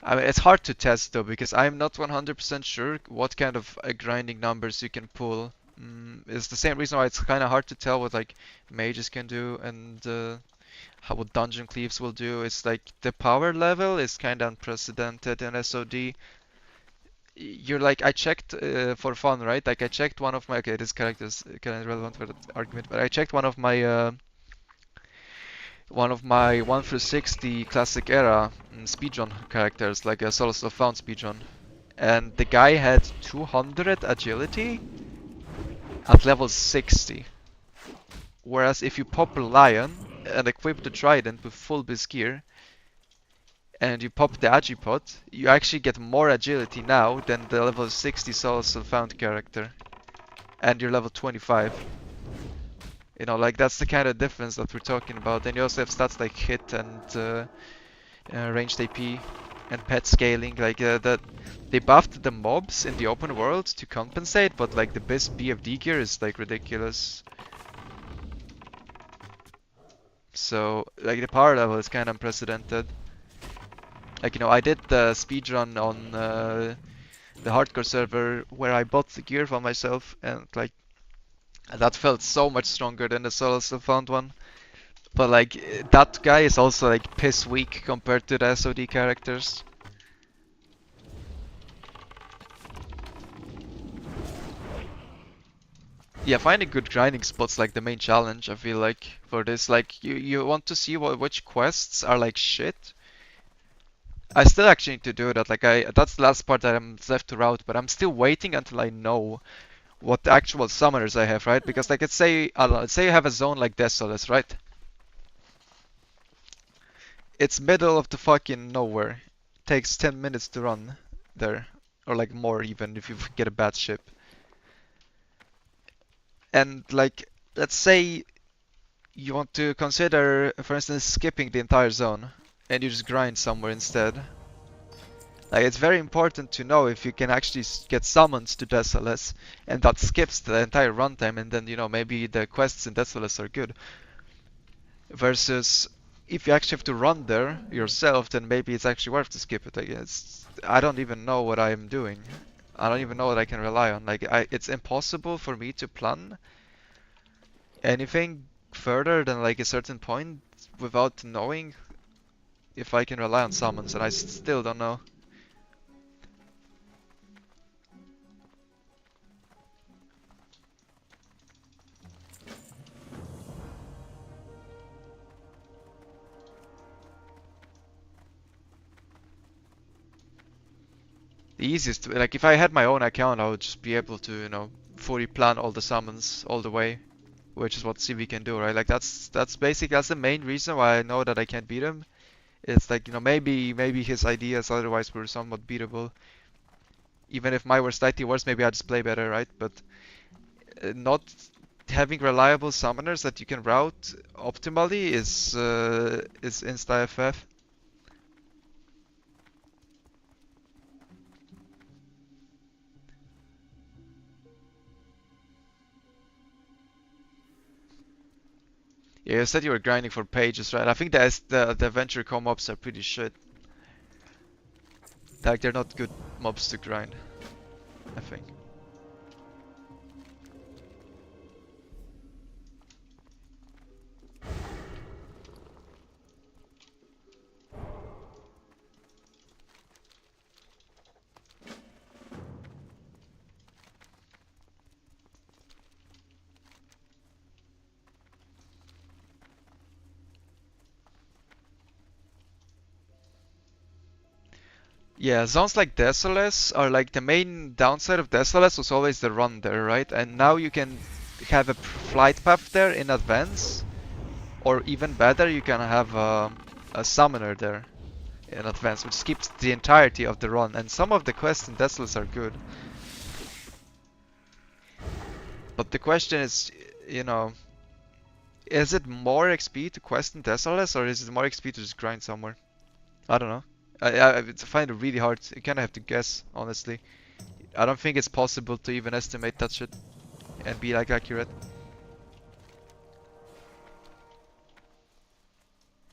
I mean, it's hard to test though because I'm not 100% sure what kind of grinding numbers you can pull. It's the same reason why it's kind of hard to tell what like mages can do and how what dungeon cleaves will do. It's like the power level is kind of unprecedented in SoD. You're like I checked for fun, right? Like I checked one of my okay, this character is kind of relevant for the argument, but I checked one of my 1 through 60 classic era speedrun characters, like a Solos of Found speedrun, and the guy had 200 agility at level 60. Whereas if you pop a lion and equip the trident with full bis gear, and you pop the Agipod, you actually get more agility now than the level 60 Souls of Found character. And you're level 25. You know, like that's the kind of difference that we're talking about. And you also have stats like hit and ranged AP and pet scaling. Like that, they buffed the mobs in the open world to compensate, but like the best BFD gear is like ridiculous. So like the power level is kind of unprecedented. Like, I did the speedrun on the hardcore server where I bought the gear for myself, and like that felt so much stronger than the solo found one. But like that guy is also like piss weak compared to the SoD characters. Yeah, finding good grinding spots like the main challenge, I feel like, for this. Like you want to see which quests are like shit. I still actually need to do that. Like that's the last part that I'm left to route, but I'm still waiting until I know what actual summoners I have, right? Because like let's say I don't know, let's say you have a zone like Desolus, right? It's middle of the fucking nowhere. Takes 10 minutes to run there, or like more even if you get a bad ship. And like let's say you want to consider, for instance, skipping the entire zone and you just grind somewhere instead. Like it's very important to know if you can actually get summons to Desolus, and that skips the entire runtime, and then maybe the quests in Desolus are good. Versus if you actually have to run there yourself, then maybe it's actually worth to skip it. I guess I don't even know what I'm doing. I don't even know what I can rely on. Like it's impossible for me to plan anything further than like a certain point without knowing if I can rely on summons, and I still don't know. The easiest, like if I had my own account, I would just be able to, fully plan all the summons all the way, which is what CV can do, right? Like that's the main reason why I know that I can't beat him. It's like, maybe his ideas otherwise were somewhat beatable. Even if my were slightly worse, maybe I'd just play better, right? But not having reliable summoners that you can route optimally is insta FF. Yeah, you said you were grinding for pages, right? I think the adventure co-mobs are pretty shit. Like they're not good mobs to grind, I think. Yeah, zones like Desolus are like the main downside of Desolus was always the run there, right? And now you can have a flight path there in advance, or even better, you can have a summoner there in advance, which skips the entirety of the run. And some of the quests in Desolus are good. But the question is, you know, is it more XP to quest in Desolus, or is it more XP to just grind somewhere? I don't know. I find it really hard. You kind of have to guess, honestly. I don't think it's possible to even estimate that shit and be like accurate.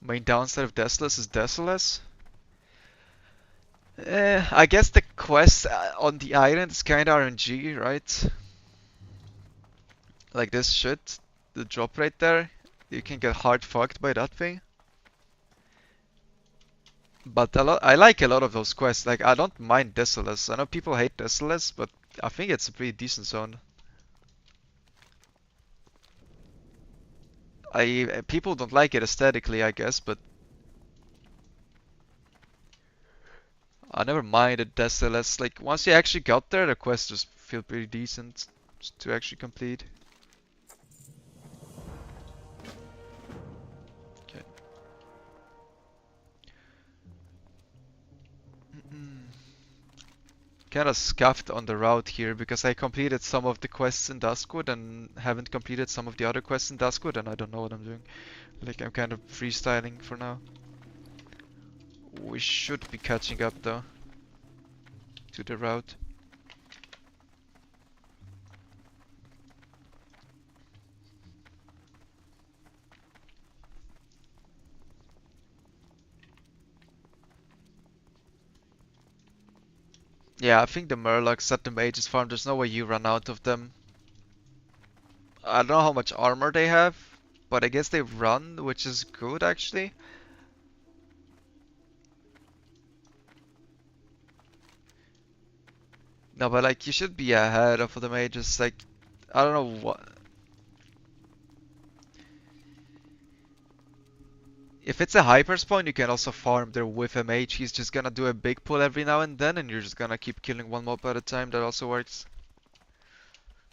Main downside of Desolus is Desolus. I guess the quest on the island is kind of RNG, right? Like this shit, the drop right there, you can get hard fucked by that thing. But I like a lot of those quests. Like I don't mind Desolus. I know people hate Desolus, but I think it's a pretty decent zone. People don't like it aesthetically, I guess, but I never minded Desolus. Like once you actually got there, the quests just feel pretty decent to actually complete. Okay. Kinda scuffed on the route here because I completed some of the quests in Duskwood and haven't completed some of the other quests in Duskwood, and I don't know what I'm doing. Like I'm kind of freestyling for now. We should be catching up though to the route. Yeah, I think the Murlocs at the Mage's farm, there's no way you run out of them. I don't know how much armor they have, but I guess they run, which is good actually. No, but like you should be ahead of the Mages. Like, I don't know what. If it's a hyper spawn, you can also farm there with a mage. He's just gonna do a big pull every now and then, and you're just gonna keep killing one mob at a time. That also works.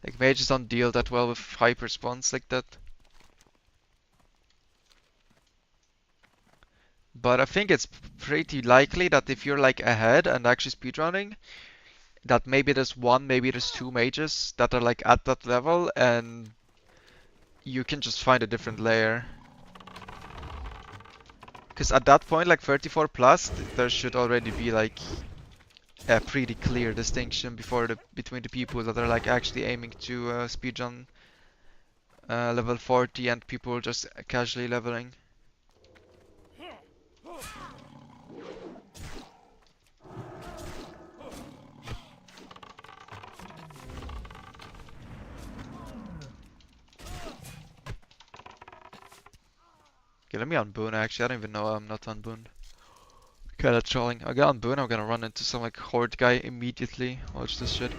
Like mages don't deal that well with hyper spawns like that. But I think it's pretty likely that if you're like ahead and actually speedrunning, that maybe there's one, maybe there's two mages that are like at that level, and you can just find a different layer. Because at that point, like 34 plus, there should already be like a pretty clear distinction between the people that are like actually aiming to speedrun level 40 and people just casually leveling. Okay, let me unboon actually. I don't even know I'm not unbooned. Kinda trolling. I got unboon, I'm gonna run into some like horde guy immediately. Watch this shit.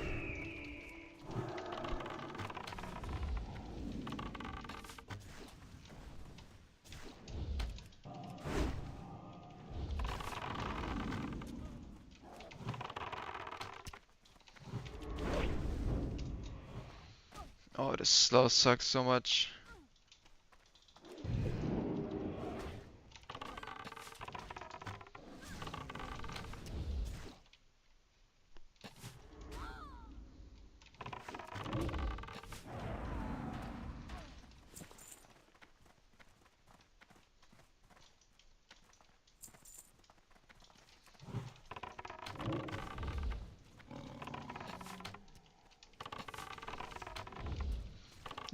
Oh, this slow sucks so much.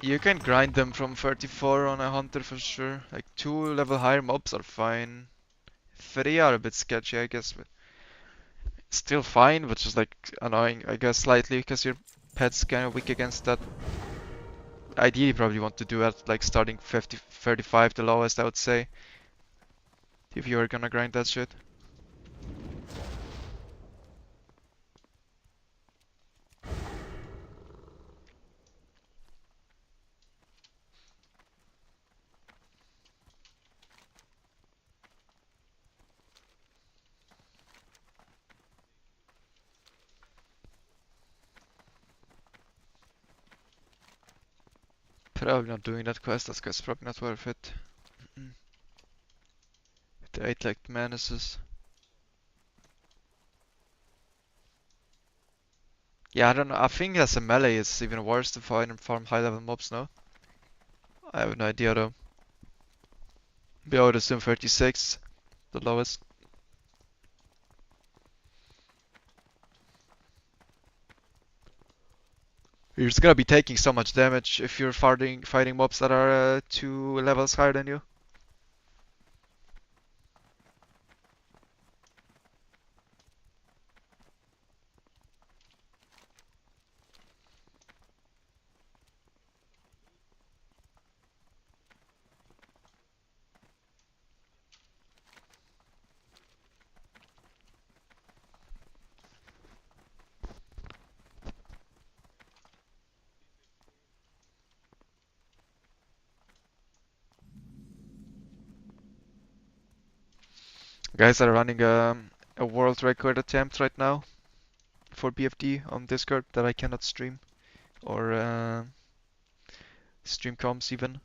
You can grind them from 34 on a hunter for sure. Like 2 level higher mobs are fine. 3 are a bit sketchy, I guess, but still fine, but just like annoying, I guess, slightly because your pet's kind of weak against that. Ideally, you probably want to do that like starting 50, 35, the lowest, I would say, if you are gonna grind that shit. Probably not doing that quest, that quest's probably not worth it. The 8 like menaces. Yeah, I don't know, I think as a melee it's even worse to find and farm high level mobs now. I have no idea though. But I would assume 36, the lowest. You're just gonna be taking so much damage if you're fighting mobs that are 2 levels higher than you. Guys are running a world record attempt right now for BFD on Discord that I cannot stream or stream comms even.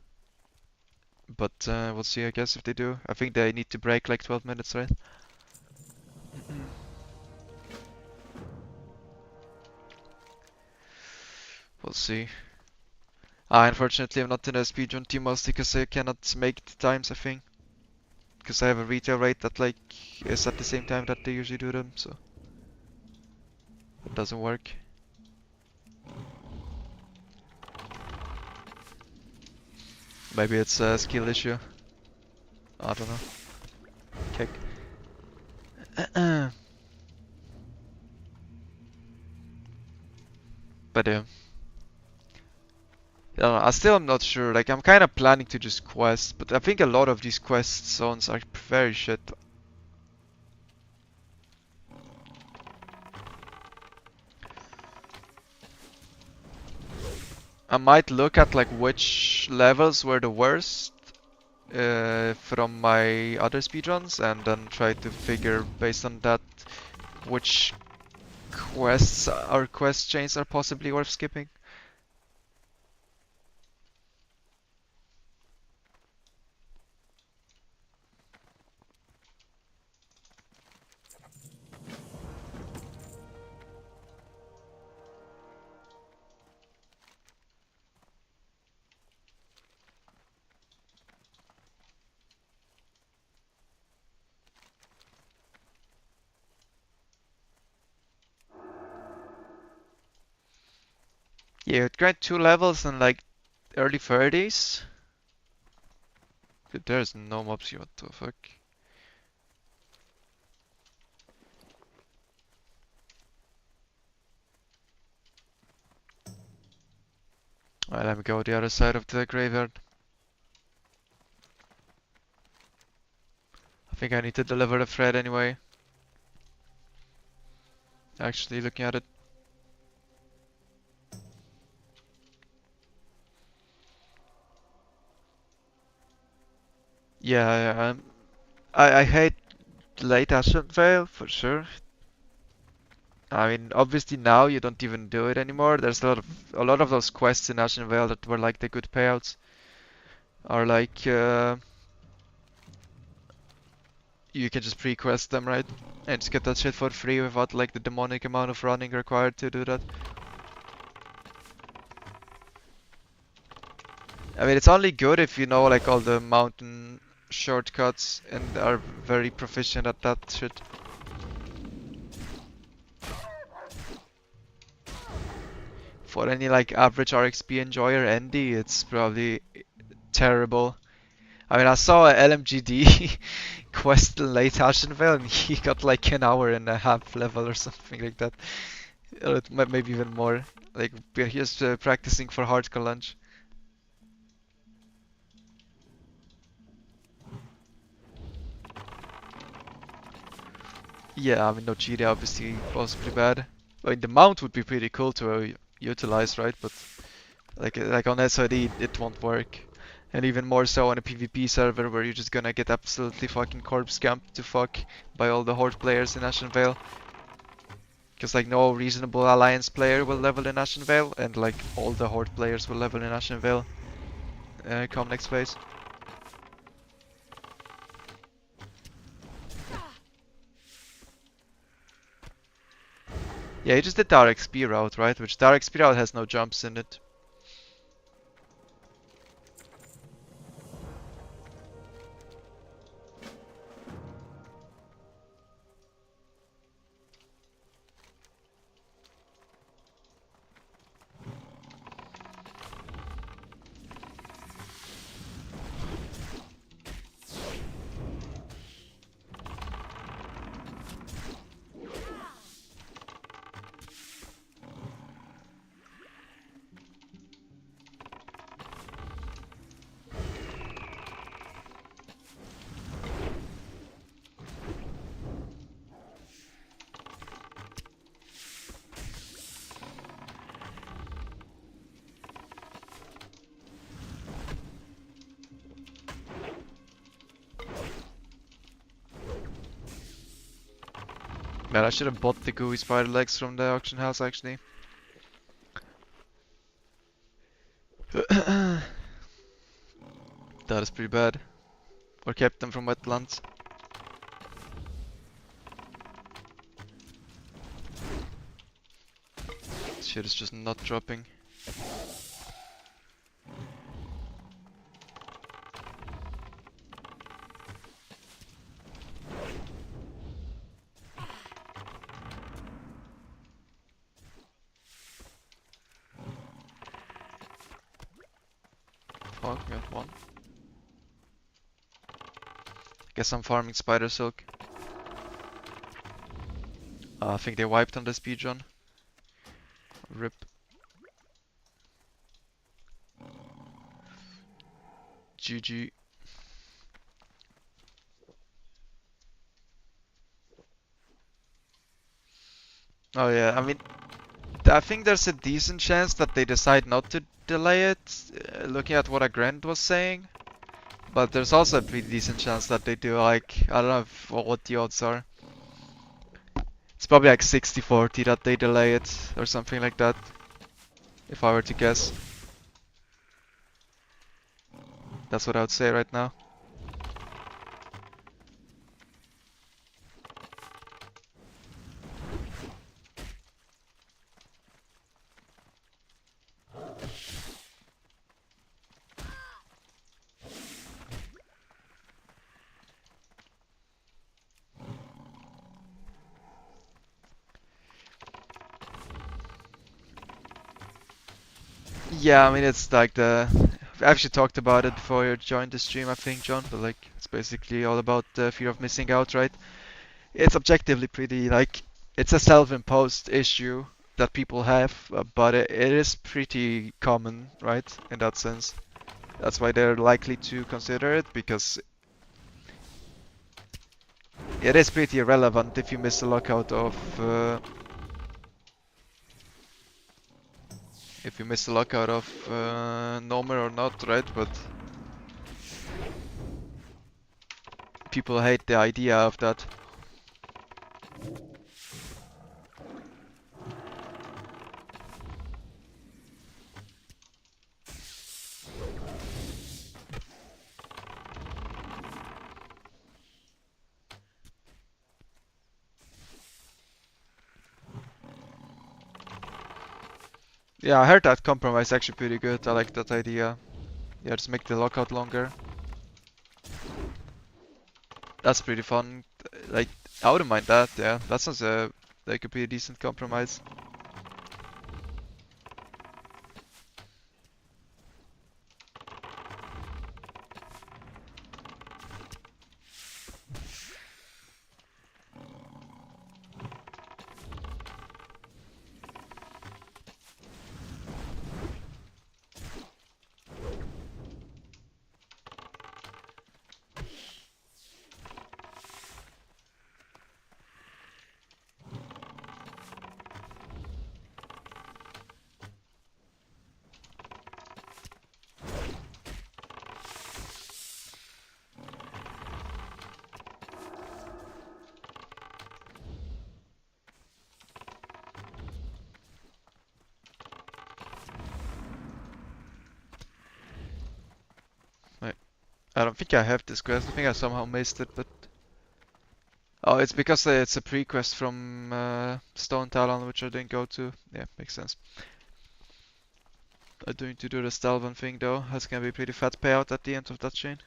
But we'll see, I guess, if they do. I think they need to break like 12 minutes, right? We'll see. Unfortunately, I'm not in a speedrun team mostly because I cannot make the times, I think. Because I have a retail rate that like is at the same time that they usually do them, so it doesn't work. Maybe it's a skill issue. I don't know. Kick. But I don't know, I still am not sure. Like I'm kind of planning to just quest, but I think a lot of these quest zones are very shit. I might look at like which levels were the worst from my other speedruns and then try to figure based on that which quests or quest chains are possibly worth skipping. Yeah, it grind 2 levels in like early 30s. Dude, there's no mobs here, what the fuck? Alright, let me go the other side of the graveyard. I think I need to deliver the thread anyway. Actually, looking at it. Yeah, I hate late Ascent Veil for sure. I mean, obviously now you don't even do it anymore. There's a lot of those quests in Ashen Vale that were like the good payouts are like you can just pre-quest them, right? And just get that shit for free without like the demonic amount of running required to do that. I mean, it's only good if you know like all the mountain shortcuts and are very proficient at that shit. For any like average RXP enjoyer, Andy, it's probably terrible. I mean, I saw a LMGD quest late Ashenvale and he got like an hour and a half level or something like that. Or maybe even more. Like, we're just practicing for hardcore lunch. Yeah, I mean, no cheating obviously possibly bad. I mean, the mount would be pretty cool to utilize, right? But like on SoD, it won't work. And even more so on a PvP server where you're just gonna get absolutely fucking corpse camped to fuck by all the horde players in Ashenvale. Because like no reasonable Alliance player will level in Ashenvale, and like all the horde players will level in Ashenvale come next phase. Yeah, you just did the RXP route, right? Which the RXP route has no jumps in it. Man, I should have bought the gooey spider legs from the auction house actually. That is pretty bad. Or kept them from wetlands. Shit is just not dropping. Fuck, we got one. Guess I'm farming spider silk. I think they wiped on the speedrun. RIP. GG. Oh yeah, I mean, I think there's a decent chance that they decide not to delay it, looking at what Agrand was saying. But there's also a pretty decent chance that they do, like, I don't know what the odds are. It's probably like 60-40 that they delay it, or something like that, if I were to guess. That's what I would say right now. Yeah, I mean, it's like I actually talked about it before you joined the stream, I think, John, but like, it's basically all about the fear of missing out, right? It's objectively pretty, like, it's a self-imposed issue that people have, but it is pretty common, right? In that sense. That's why they're likely to consider it, because it is pretty irrelevant if you miss a lockout of Nomer or not, right? But people hate the idea of that. Yeah, I heard that compromise actually pretty good. I like that idea. Yeah, just make the lockout longer. That's pretty fun. Like, I wouldn't mind that. Yeah, that sounds like a pretty decent compromise. Wait, I don't think I have this quest. I think I somehow missed it, but oh, it's because it's a pre-quest from Stone Talon, which I didn't go to. Yeah, makes sense. I do need to do the Stalvan thing though. That's gonna be a pretty fat payout at the end of that chain.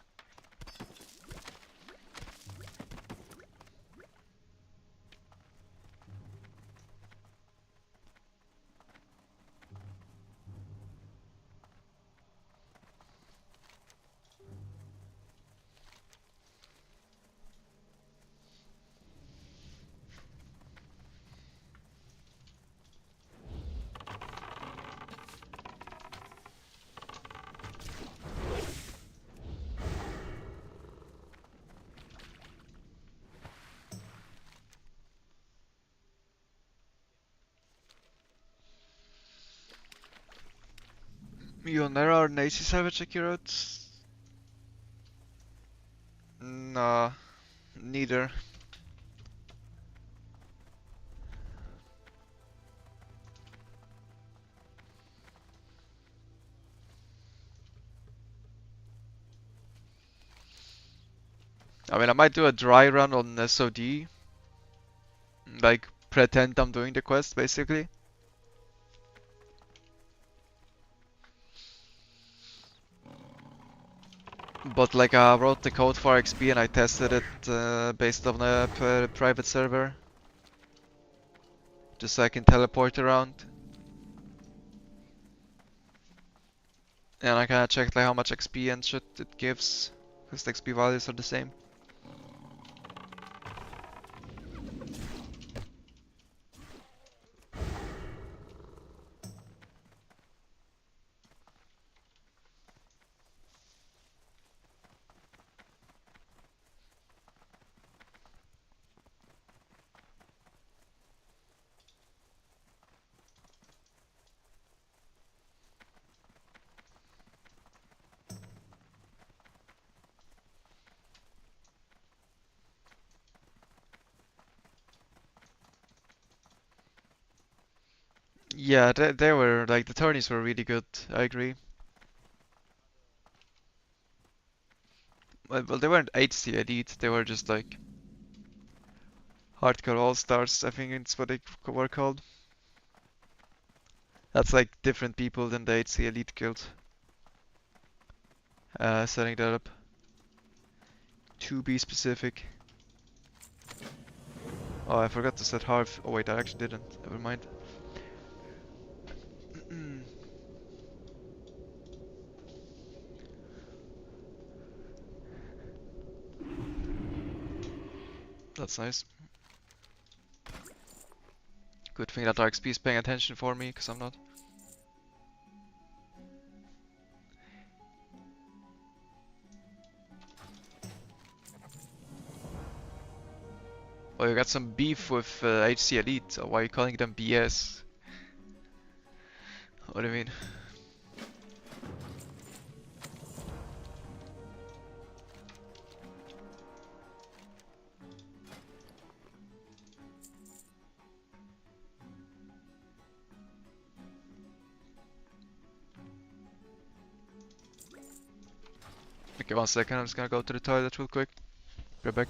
Ionera or Nacy Savage accurate? Nah, neither. I mean, I might do a dry run on SoD. Like, pretend I'm doing the quest, basically. But like, I wrote the code for XP and I tested it based on a private server. Just so I can teleport around. And I kinda checked like how much XP and shit it gives. Because the XP values are the same. Yeah, they were like the tourneys were really good. I agree. Well, they weren't HC elite. They were just like hardcore all stars. I think it's what they were called. That's like different people than the HC elite guild. Setting that up to be specific. Oh, I forgot to set half. Oh wait, I actually didn't. Never mind. That's nice. Good thing that RXP is paying attention for me, because I'm not. Oh, you got some beef with HC Elite. Or why are you calling them BS? What do you mean? Okay, 1 second. I'm just gonna go to the toilet real quick. Be right back.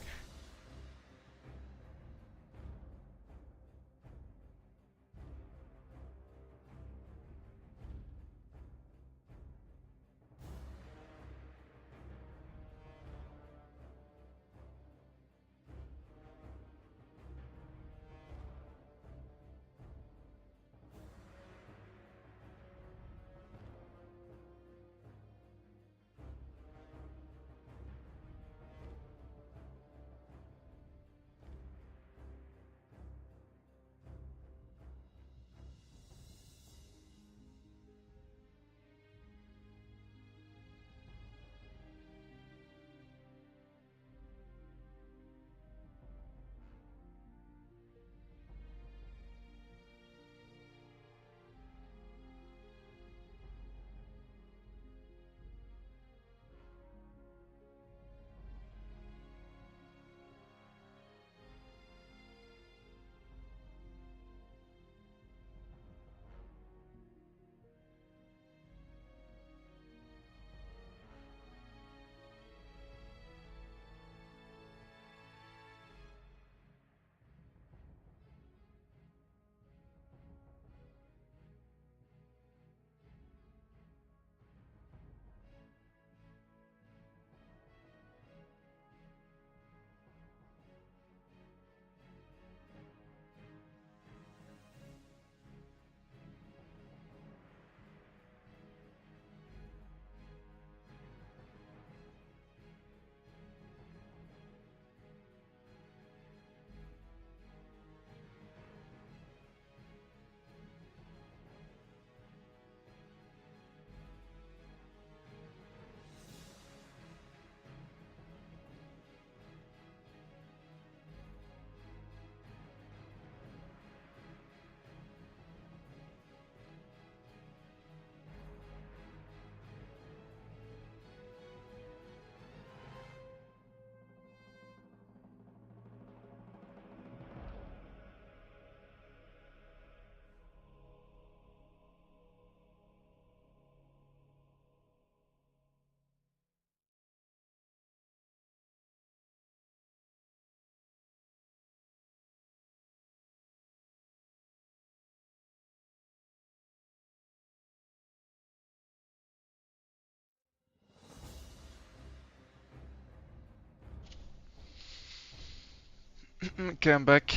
Okay, I'm back.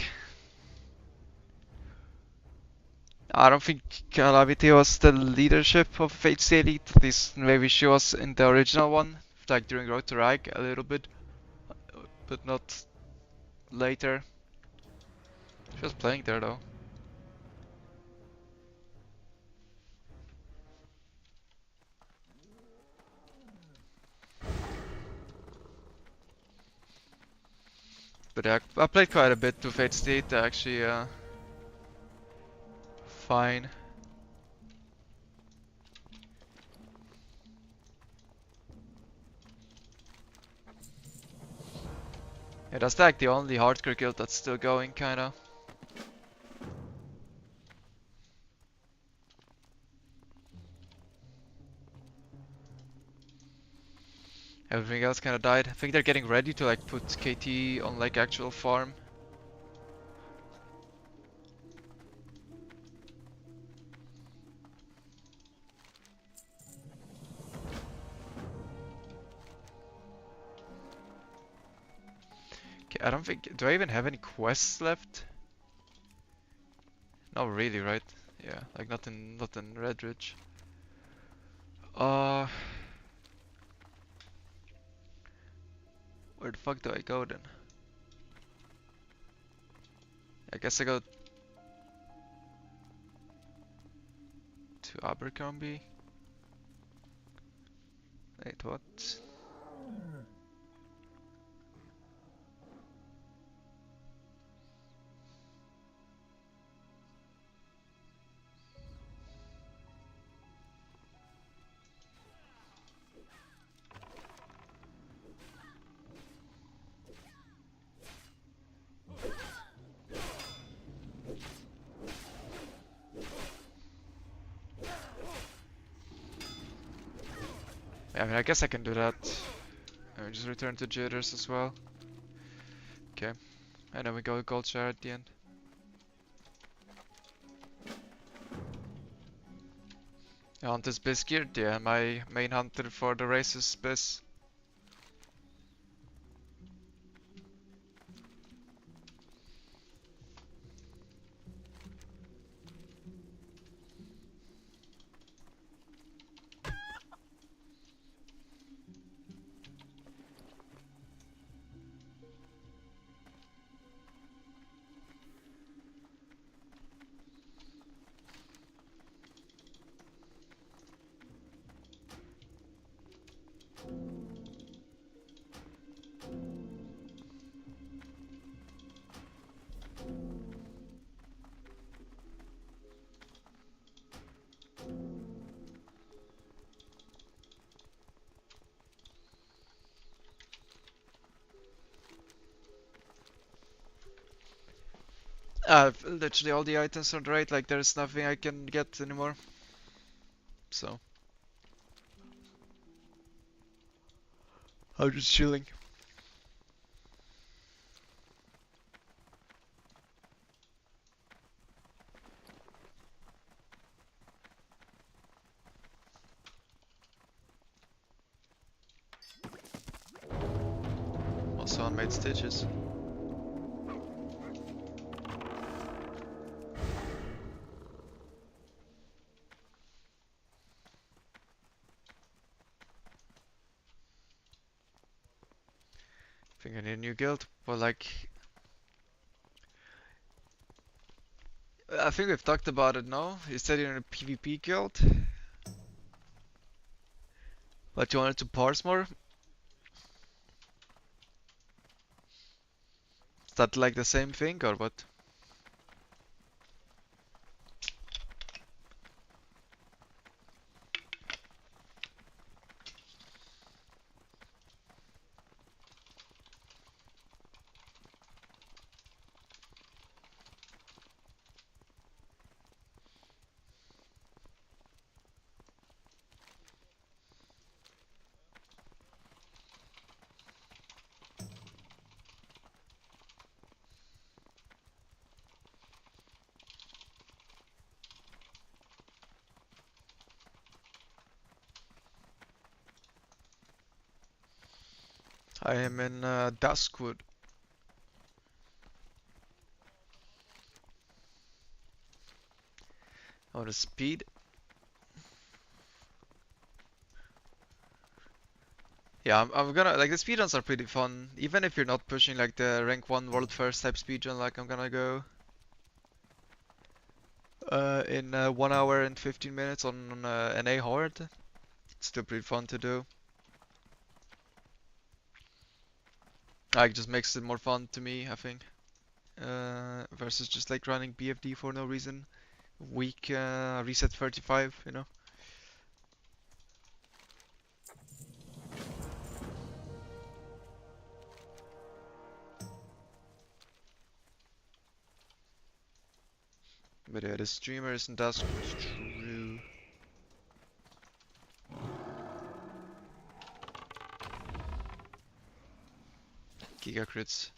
I don't think Calamity was the leadership of HC Elite. At least maybe she was in the original one, like during Road to Rag a little bit, but not later. She was playing there though. But yeah, I played quite a bit to Fate State actually. Fine. Yeah, that's like the only hardcore guild that's still going, kinda. Everything else kind of died. I think they're getting ready to like put KT on like actual farm. Okay, I don't think. Do I even have any quests left? Not really, right? Yeah, like not in Redridge. Uh, where the fuck do I go then? I guess I go to Abercrombie. Wait, what? I mean, I guess I can do that. And we just return to Jitters as well. Okay, and then we go Gold Share at the end. Hunt is Biscuit, yeah, my main hunter for the race is Biz. Literally all the items on the right, like there's nothing I can get anymore. So I'm just chilling. Also unmade stitches. Think I need a new guild, but like I think we've talked about it now. You said you're in a PvP guild, but you wanted to parse more. Is that like the same thing or what? I am in Duskwood. Oh, the speed. Yeah, I'm gonna like the speedruns are pretty fun. Even if you're not pushing like the rank 1 world first type speedrun, like I'm gonna go in 1 hour and 15 minutes on an A hard. It's still pretty fun to do. Like just makes it more fun to me, I think. Versus just like running BFD for no reason. Weak reset 35, you know. But yeah, the streamers and Dusk was true. Giga crits.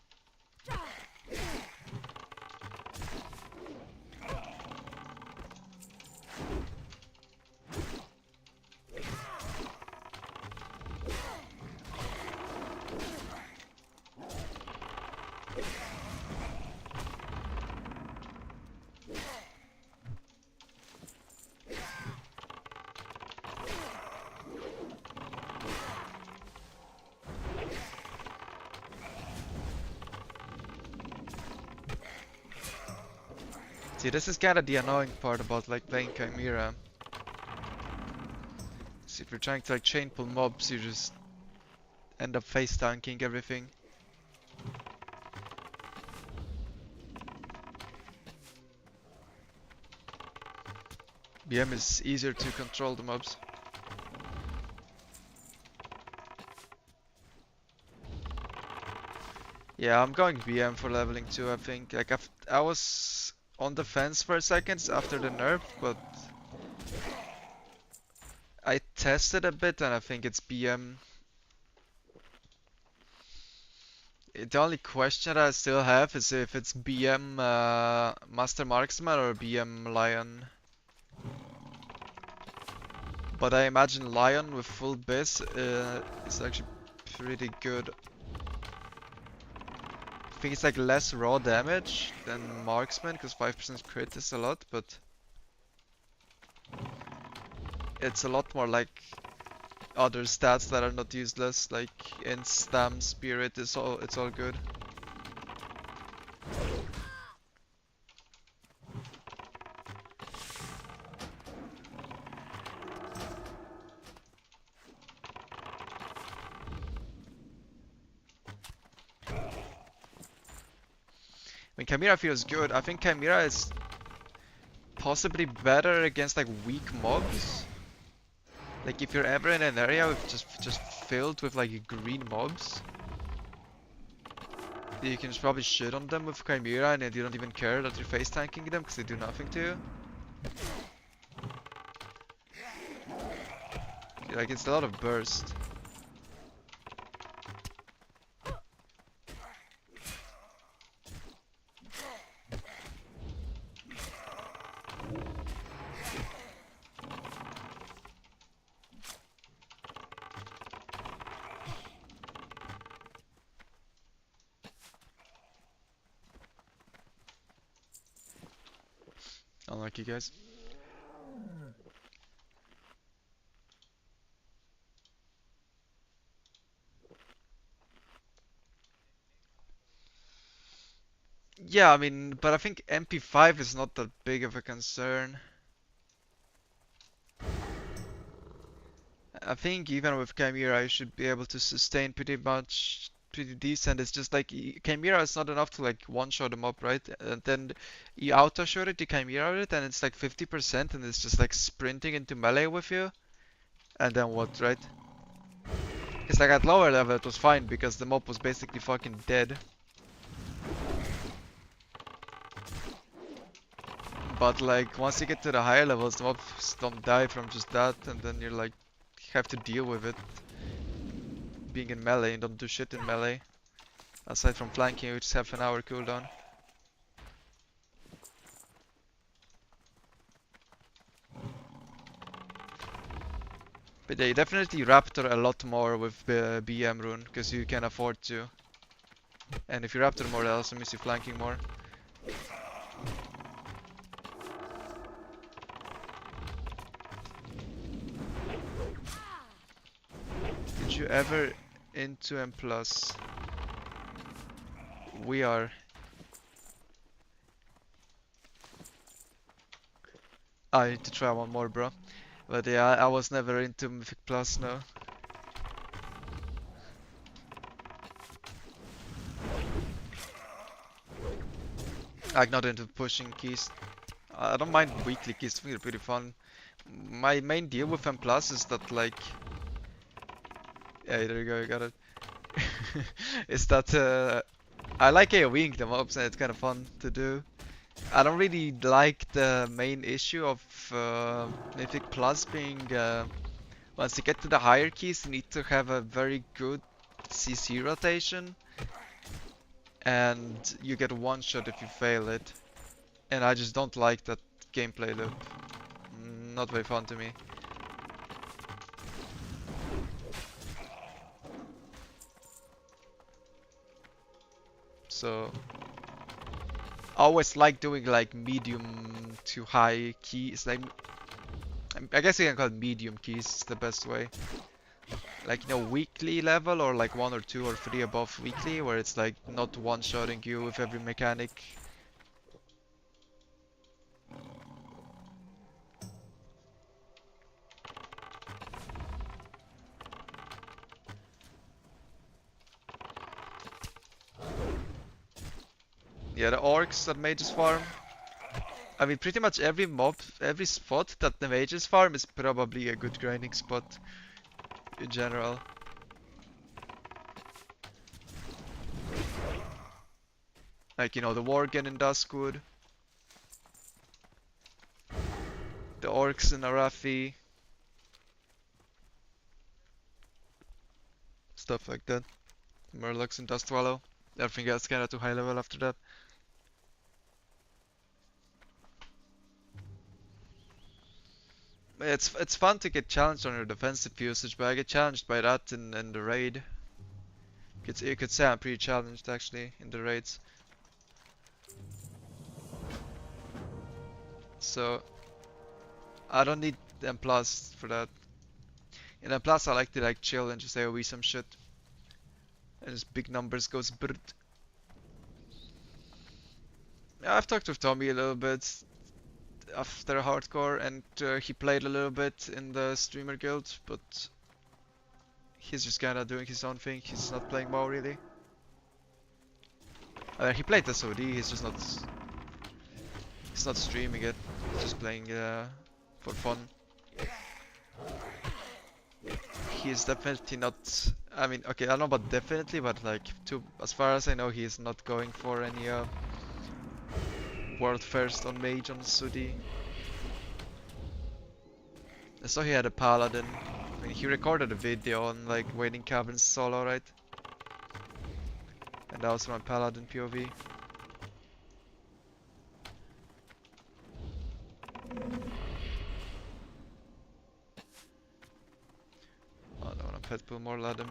See, this is kinda the annoying part about like playing Chimera. See, if you're trying to like chain pull mobs, you just end up face tanking everything. BM is easier to control the mobs. Yeah, I'm going BM for leveling 2, I think. Like, I was on the fence for a second after the nerf, but I tested a bit and I think it's BM. The only question that I still have is if it's BM Master Marksman or BM Lion. But I imagine Lion with full biz is actually pretty good. I think it's like less raw damage than Marksman, because 5% crit is a lot, but it's a lot more like other stats that are not useless, like in Stam, Spirit, it's all good. I mean, Chimera feels good. I think Chimera is possibly better against like weak mobs. Like if you're ever in an area with just filled with like green mobs, you can just probably shit on them with Chimera and you don't even care that you're face tanking them because they do nothing to you. Like it's a lot of burst. Unlucky guys. Yeah, I mean, but I think MP5 is not that big of a concern. I think even with Chimera, you should be able to sustain pretty decent. It's just like Chimera is not enough to like one-shot them up, right? And then you auto-shot it, you Chimera it, and it's like 50%, and it's just like sprinting into melee with you. And then what, right? It's like at lower level it was fine because the mob was basically fucking dead. But like once you get to the higher levels, the mobs don't die from just that, and then you're like have to deal with it being in melee and don't do shit in melee. Aside from flanking, which is half an hour cooldown. But yeah, you definitely Raptor a lot more with the BM rune, because you can afford to. And if you Raptor more, that also means you flanking more. Did you ever into M+? We are. I need to try one more, bro. But yeah, I was never into Mythic Plus, no. I'm not into pushing keys. I don't mind weekly keys, I think they're pretty fun. My main deal with M Plus is that like... Yeah, there you go, you got it. Is that I like AoEing them up and it's kind of fun to do. I don't really like the main issue of Mythic Plus being once you get to the higher keys you need to have a very good CC rotation. and you get one shot if you fail it. And I just don't like that gameplay loop. Not very fun to me. So I always like doing like medium to high keys. Like I guess you can call it medium keys. It's the best way. Like weekly level or like 1 or 2 or 3 above weekly, where it's like not one-shotting you with every mechanic. Yeah, the orcs that mages farm. I mean, pretty much every mob, every spot that the mages farm is probably a good grinding spot in general. Like, the Worgen in Duskwood, the orcs in Arathi, stuff like that. Murlocs in Dustwallow. Everything else kinda too high level after that. It's fun to get challenged on your defensive usage, but I get challenged by that in the raid. You could say I'm pretty challenged actually in the raids. So I don't need M plus for that. In M plus I like to like chill and just AoE some shit. And just big numbers goes brrrt. Yeah, I've talked with Tommy a little bit after hardcore, and he played a little bit in the streamer guild, but he's just kinda doing his own thing. He's not playing WoW really. He played the SoD, he's not streaming it. He's just playing for fun. He's definitely not. I mean, okay, I don't know about definitely, but like, as far as I know, he is not going for any world first on mage on SoD. I saw he had a paladin. I mean, he recorded a video on like Waiting Caverns solo, right? And that was my paladin POV. Oh, I don't wanna pet pull more Ladum.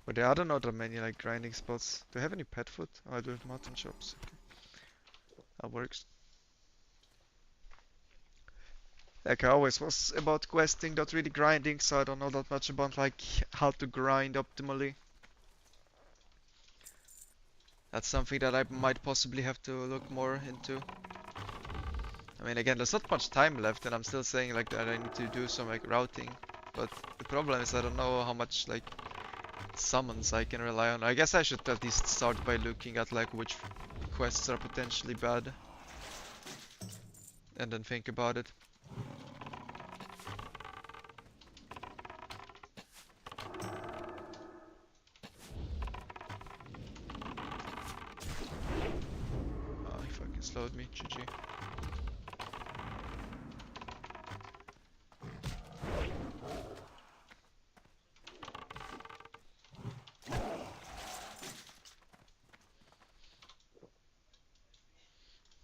But yeah, I don't know that many like grinding spots. Do I have any pet food? Oh, I do have mutton chops. Okay. That works. Like I always was about questing, not really grinding, so I don't know that much about like how to grind optimally. That's something that I might possibly have to look more into. I mean, again, there's not much time left, and I'm still saying like that I need to do some like routing. But the problem is I don't know how much like summons I can rely on. I guess I should at least start by looking at like which quests are potentially bad, and then think about it. Oh, he fucking slowed me. GG.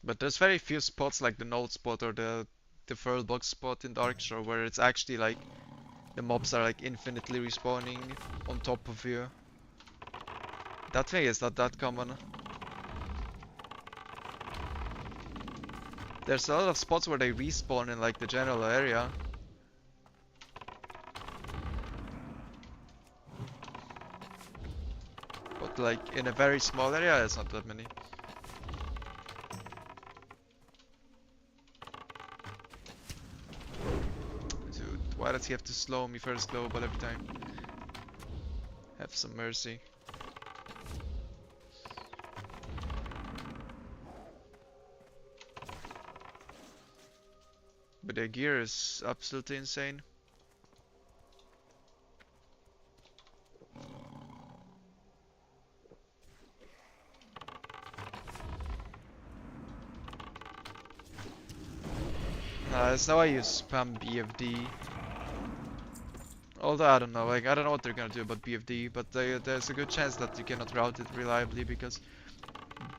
But there's very few spots like the Null spot or the Furl box spot in Dark Shore where it's actually like the mobs are like infinitely respawning on top of you. That thing is not that common. There's a lot of spots where they respawn in like the general area. But like in a very small area, there's not that many. Dude, why does he have to slow me first global every time? Have some mercy. But their gear is absolutely insane. That's how I use spam BFD. Although I don't know, like I don't know what they're gonna do about BFD, but there's a good chance that you cannot route it reliably because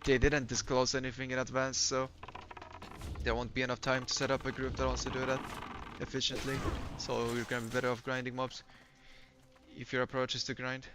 they didn't disclose anything in advance, so there won't be enough time to set up a group that wants to do that efficiently. So you're gonna be better off grinding mobs if your approach is to grind.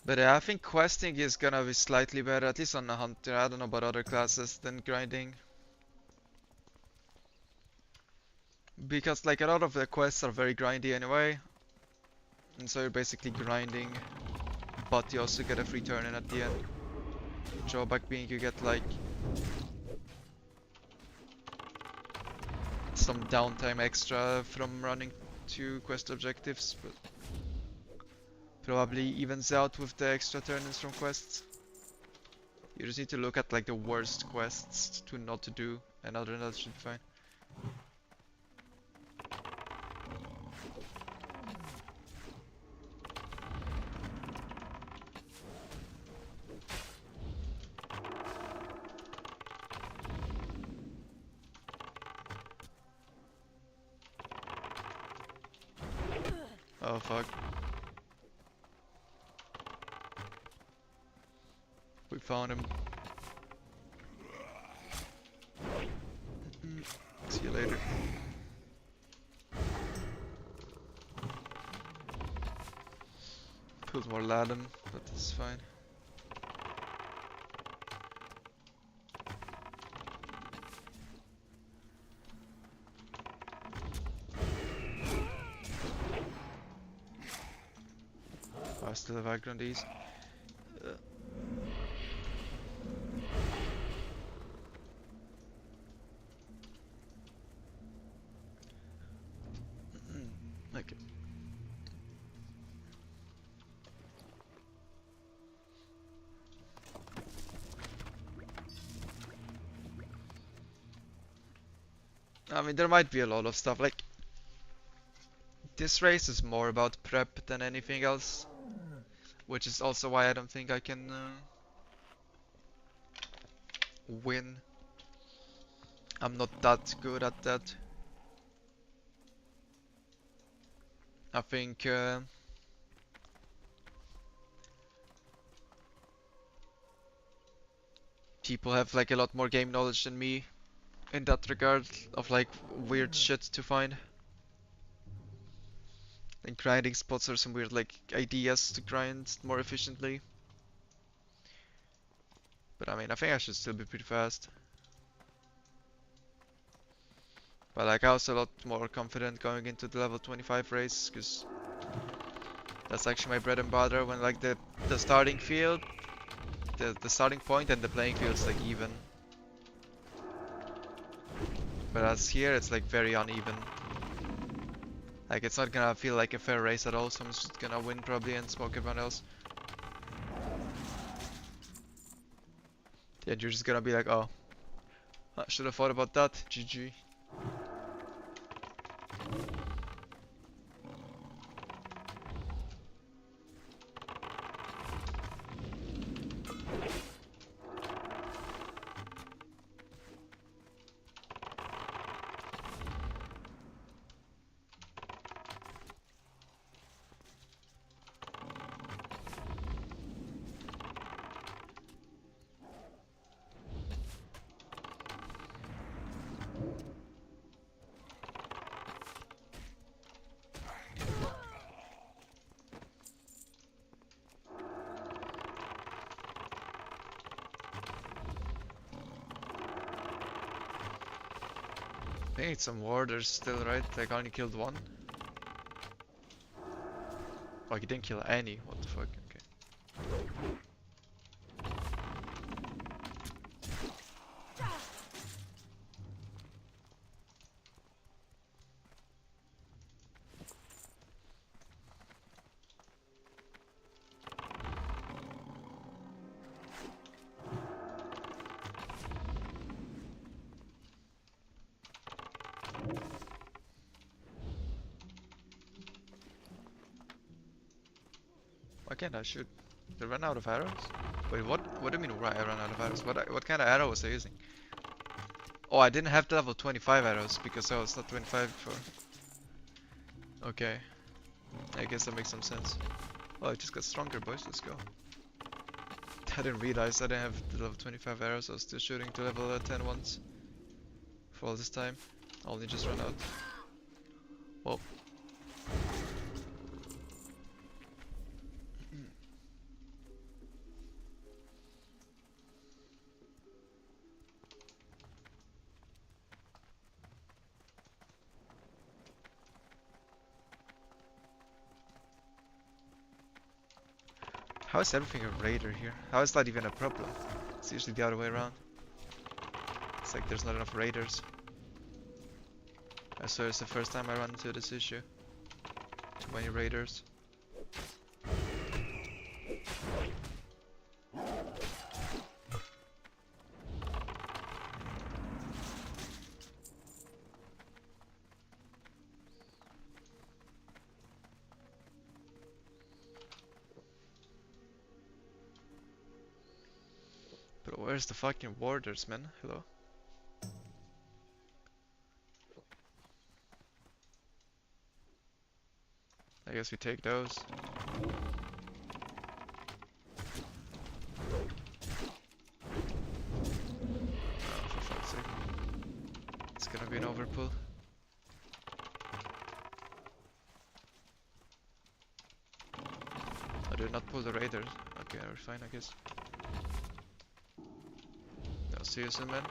But I think questing is gonna be slightly better, at least on the hunter. I don't know about other classes than grinding. Because like a lot of the quests are very grindy anyway. And so you're basically grinding, but you also get a free turn in at the end. Drawback being you get like some downtime extra from running 2 quest objectives, but probably evens out with the extra turn-ins from quests. You just need to look at like the worst quests to not to do, and other than that should be fine. Oh fuck. We found him. See you later. Put more Laden, but it's fine. I still have aggro on these. Okay. I mean, there might be a lot of stuff, like this race is more about prep than anything else, which is also why I don't think I can win. I'm not that good at that. I think people have like a lot more game knowledge than me in that regard of like weird shit to find. And grinding spots are some weird like ideas to grind more efficiently. But I mean, I think I should still be pretty fast. But like I was a lot more confident going into the level 25 race, because that's actually my bread and butter when like the starting field, the starting point and the playing field's like even. But as here it's like very uneven. Like it's not gonna feel like a fair race at all, so I'm just gonna win probably and smoke everyone else. Yeah, you're just gonna be like, oh, I should have thought about that. GG. They need some warders still, right? Like, I only killed one. Oh, he didn't kill any. What the fuck? Okay. Why can't I shoot? They run out of arrows? Wait, what? What do you mean I run out of arrows? What kind of arrow was I using? Oh, I didn't have the level 25 arrows because I was not 25 before. Okay, I guess that makes some sense. Oh, I just got stronger, boys. Let's go. I didn't realize I didn't have the level 25 arrows. I was still shooting to level 10 ones for all this time. I only just run out. Whoa. How is everything a raider here? How is that even a problem? It's usually the other way around. It's like there's not enough raiders. I swear it's the first time I run into this issue. Too many raiders. But where's the fucking warders, man? Hello? I guess we take those. Oh, for fuck's sake. It's gonna be an overpull. I did not pull the raiders. Okay, we're fine, I guess. I'll see you soon, man.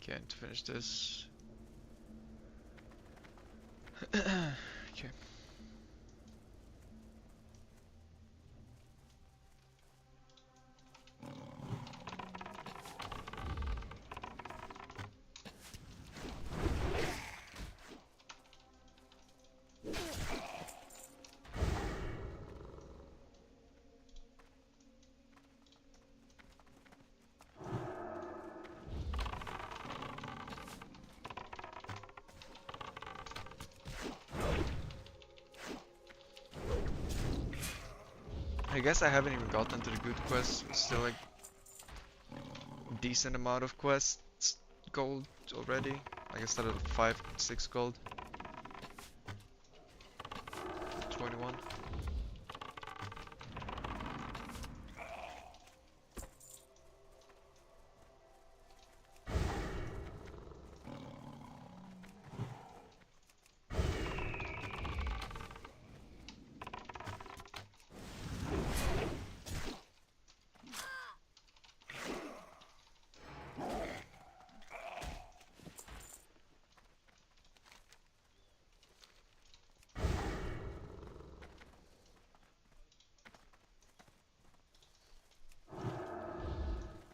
Okay, I need to finish this. Okay. I guess I haven't even gotten to the good quests. Still like decent amount of quests gold already. Like I started at 5, 6 gold. 21.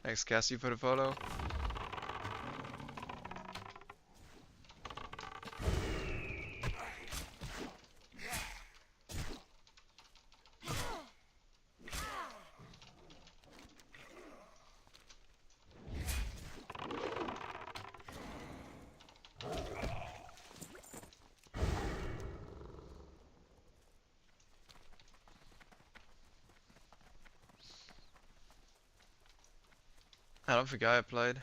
Thanks Cassie for the follow. I don't think I applied.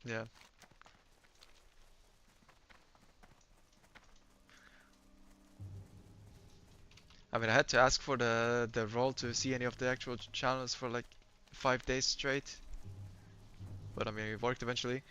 Yeah. I mean, I had to ask for the role to see any of the actual channels for like 5 days straight. But I mean, it worked eventually.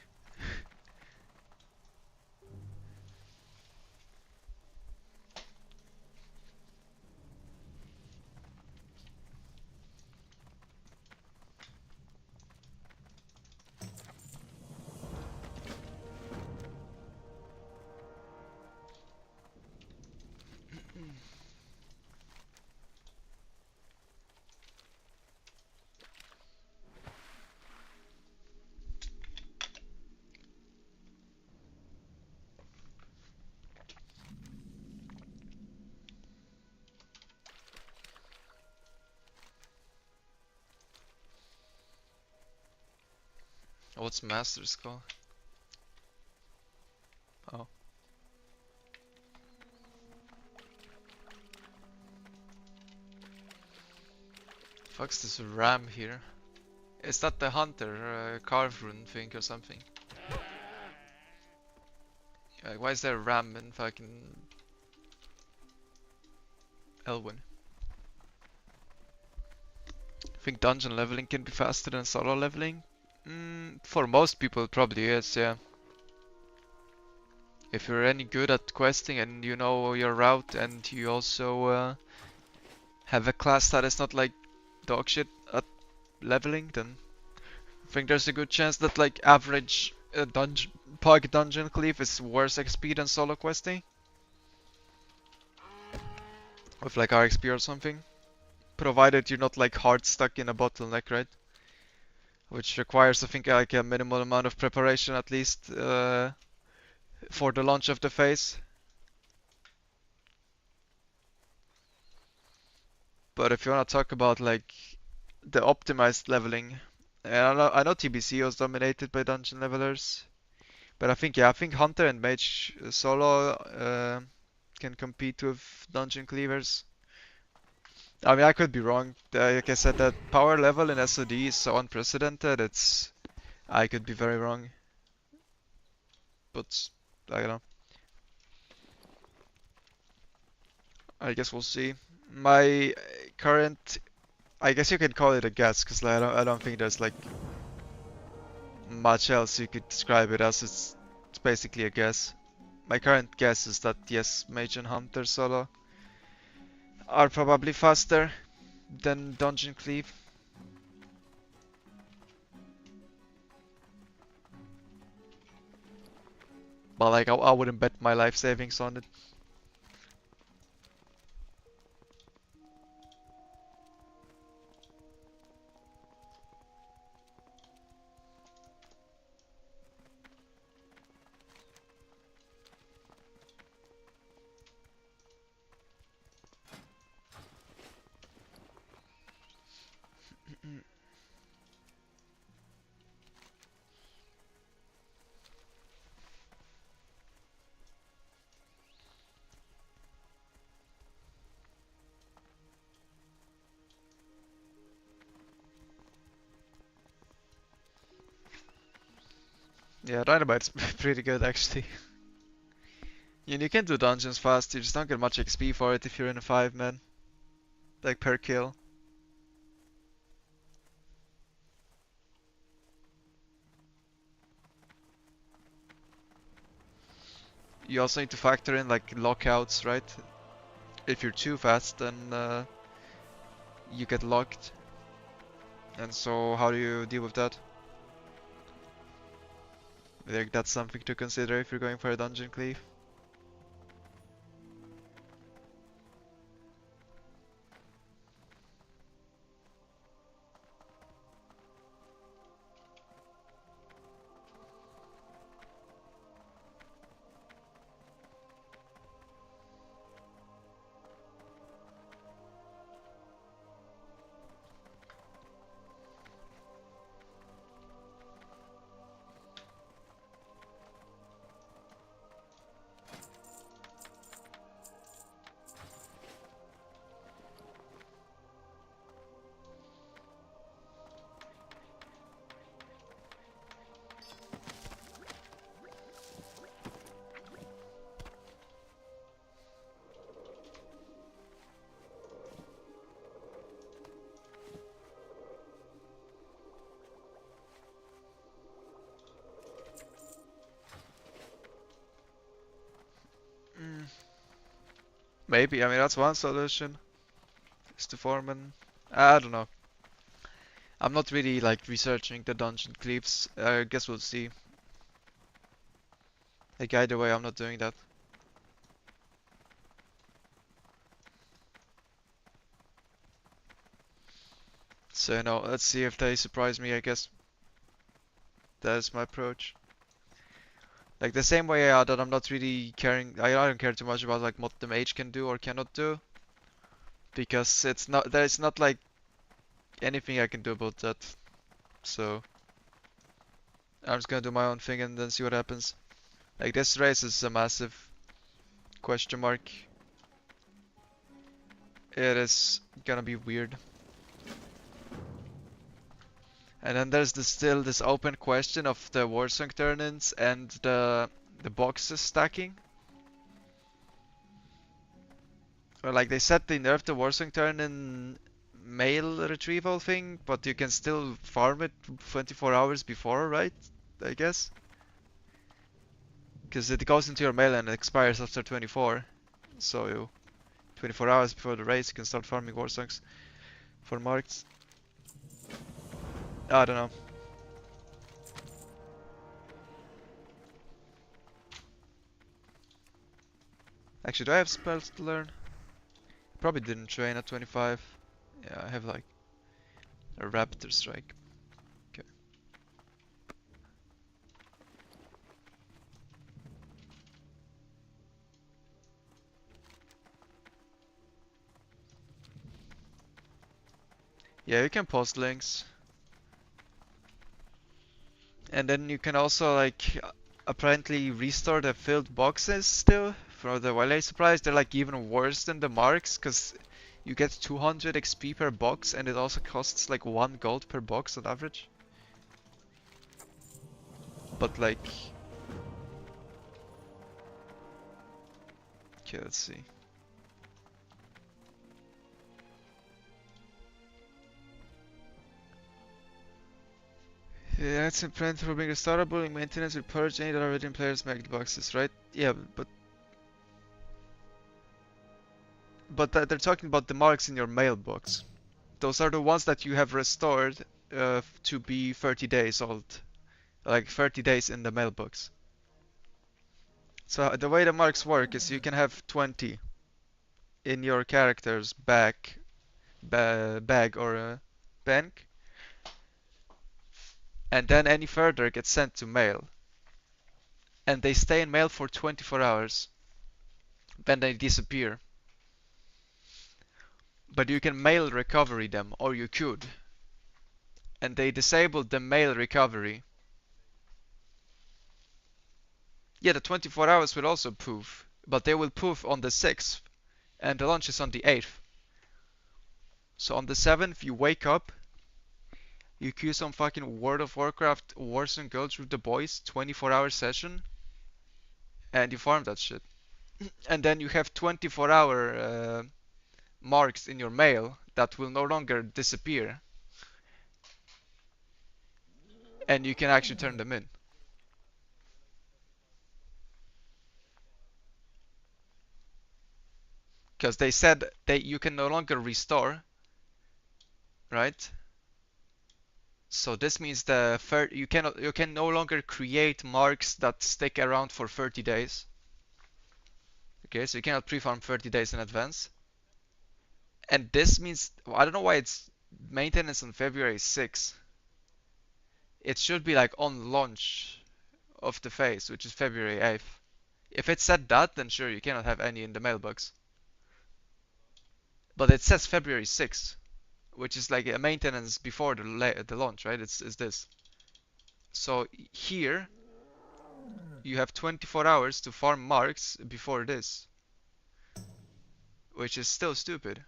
What's Master's called? Oh. Fuck's this ram here? Is that the hunter carve rune thing or something? Why is there a ram in fucking Elwyn? I think dungeon leveling can be faster than solo leveling. For most people it probably is, yeah. If you're any good at questing and you know your route and you also have a class that is not like dog shit at leveling, then I think there's a good chance that like average pug dungeon cleave is worse XP than solo questing. With like RXP or something. Provided you're not like hard stuck in a bottleneck, right? Which requires I think like a minimal amount of preparation at least for the launch of the phase. But if you wanna talk about like the optimized leveling, and I know TBC was dominated by dungeon levelers, but I think yeah, I think Hunter and Mage solo can compete with dungeon cleavers. I mean, I could be wrong. Like I said, that power level in SoD is so unprecedented. I could be very wrong, but I don't know. I guess we'll see. My current, I guess you could call it a guess, because I don't think there's like much else you could describe it as. It's basically a guess. My current guess is that yes, Mage and Hunter solo are probably faster than Dungeon Cleave. But like, I wouldn't bet my life savings on it. Yeah, Dynamite's pretty good actually. You can do dungeons fast, you just don't get much XP for it if you're in a 5-man. Like per kill. You also need to factor in like lockouts, right? If you're too fast, then you get locked. And so how do you deal with that? Like that's something to consider if you're going for a dungeon cleave. Mm, maybe, I mean that's one solution. Is to form an... I don't know. I'm not really like researching the dungeon cleaves. I guess we'll see. Like either way, I'm not doing that. So no, let's see if they surprise me, I guess. That is my approach. Like the same way that I'm not really caring, I don't care too much about like what the mage can do or cannot do. Because there's not like anything I can do about that. So I'm just gonna do my own thing and then see what happens. Like this race is a massive question mark. It is gonna be weird. And then there's still this open question of the Warsong turn-ins and the boxes stacking. Or like they said they nerfed the Warsong turn-in mail retrieval thing, but you can still farm it 24 hours before, right? I guess. Because it goes into your mail and expires after 24. So you 24 hours before the race you can start farming Warsongs for marks. I don't know. Actually, do I have spells to learn? Probably didn't train at 25. Yeah, I have like a Raptor Strike. Okay. Yeah, you can post links. And then you can also like apparently restore the filled boxes still for the Wildlife supplies. They're like even worse than the marks because you get 200 XP per box and it also costs like 1 gold per box on average. But like... Okay, let's see. Yeah, it's implemented for being restartable. Maintenance will purge any that are already in players' mag boxes, right? Yeah, but they're talking about the marks in your mailbox. Those are the ones that you have restored to be 30 days old. Like 30 days in the mailbox. So the way the marks work is you can have 20 in your character's bag or bank, and then any further gets sent to mail, and they stay in mail for 24 hours. Then they disappear. But you can mail recovery them, or you could, and they disabled the mail recovery. Yeah, the 24 hours will also poof, but they will poof on the 6th, and the launch is on the 8th. So on the 7th, you wake up, you queue some fucking World of Warcraft Warzone Gulch with the boys, 24-hour session, and you farm that shit. And then you have 24-hour marks in your mail that will no longer disappear, and you can actually turn them in. Because they said that you can no longer restore, right? So this means you can no longer create marks that stick around for 30 days. Okay, so you cannot pre-farm 30 days in advance. And this means, well, I don't know why it's maintenance on February 6th. It should be like on launch of the phase, which is February 8th. If it said that, then sure, you cannot have any in the mailbox. But it says February 6th, which is like a maintenance before the launch, right? It's this. So here, you have 24 hours to farm marks before this, which is still stupid.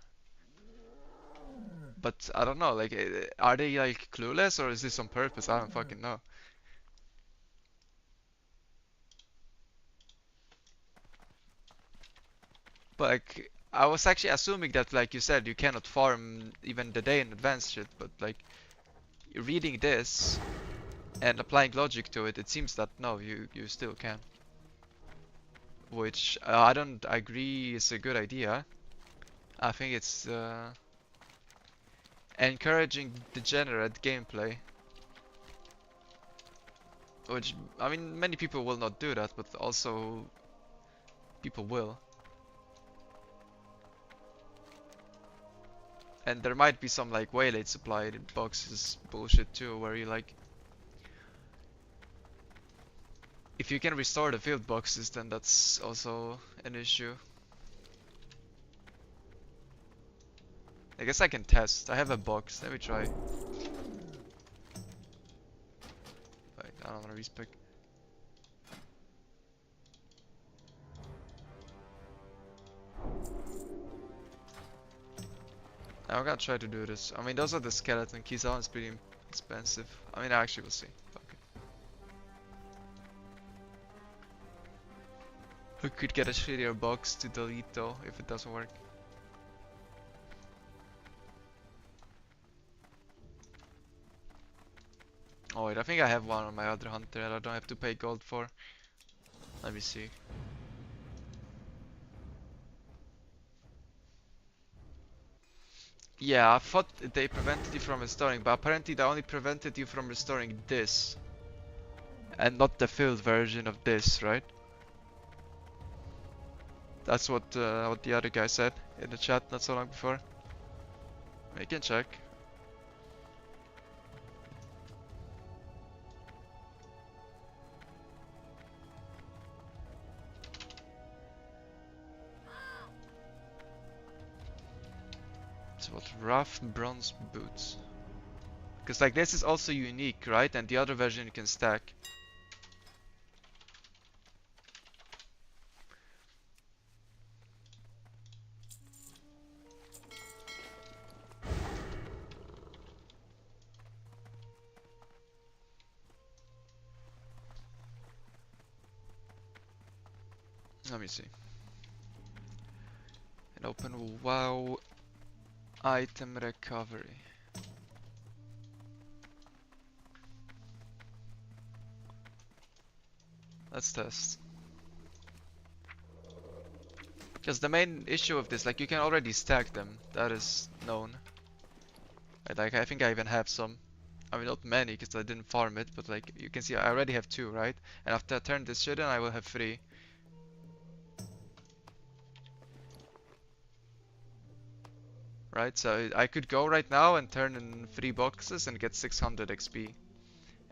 But I don't know, like, are they like clueless or is this on purpose? I don't fucking know. But like, I was actually assuming that, like you said, you cannot farm even the day in advance shit, but like, reading this and applying logic to it, it seems that no, you still can. Which I don't agree is a good idea. I think it's encouraging degenerate gameplay. Which, I mean, many people will not do that, but also people will. And there might be some like way late supply boxes bullshit too, where you like, if you can restore the field boxes, then that's also an issue. I guess I can test. I have a box. Let me try. Wait, I don't want to respec. I'm gonna try to do this. I mean, those are the skeleton keys. That one's pretty expensive. I mean, actually, we'll see. Okay. We could get a shittier box to delete though, if it doesn't work. Oh wait, I think I have one on my other hunter that I don't have to pay gold for. Let me see. Yeah, I thought they prevented you from restoring, but apparently they only prevented you from restoring this. And not the filled version of this, right? That's what the other guy said in the chat not so long before. We can check. So what, rough bronze boots? Because like this is also unique, right? And the other version you can stack. Let me see. And open WoW item recovery. Let's test. Because the main issue of this, like you can already stack them, that is known. Right, like I think I even have some. I mean not many because I didn't farm it, but like you can see I already have 2, right? And after I turn this shit in I will have 3. right? So I could go right now and turn in 3 boxes and get 600 XP.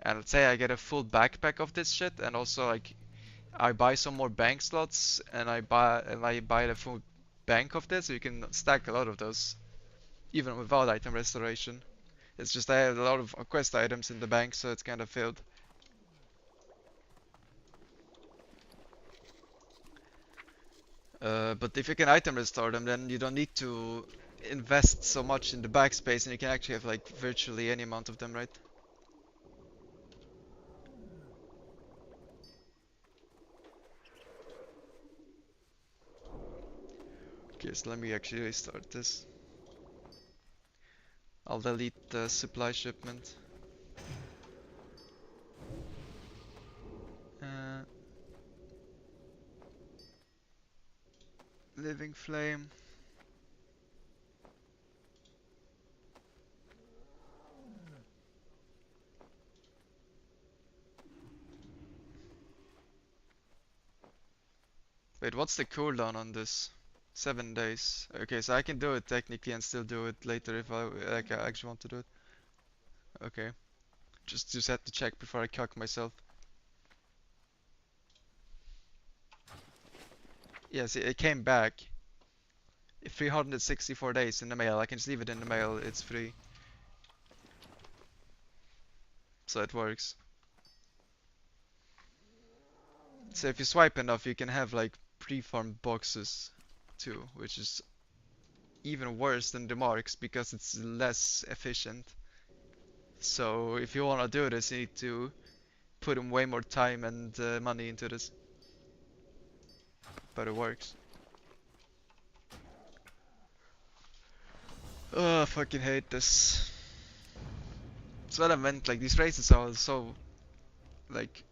And let's say I get a full backpack of this shit, and also like I buy some more bank slots, and I buy the full bank of this, so you can stack a lot of those, even without item restoration. It's just I have a lot of quest items in the bank, so it's kind of filled. But if you can item restore them, then you don't need to invest so much in the backspace, and you can actually have like virtually any amount of them, right? Okay, so let me actually restart this. I'll delete the supply shipment. Uh, Living Flame. Wait, what's the cooldown on this? 7 days. Okay, so I can do it technically and still do it later if I actually want to do it. Okay, just had to check before I cuck myself. Yes, it came back. 364 days in the mail. I can just leave it in the mail. It's free, so it works. So if you swipe enough, you can have like pre-farmed boxes too, which is even worse than the marks because it's less efficient. So if you want to do this, you need to put in way more time and money into this, but it works. Oh, I fucking hate this. That's what I meant, like these races are so like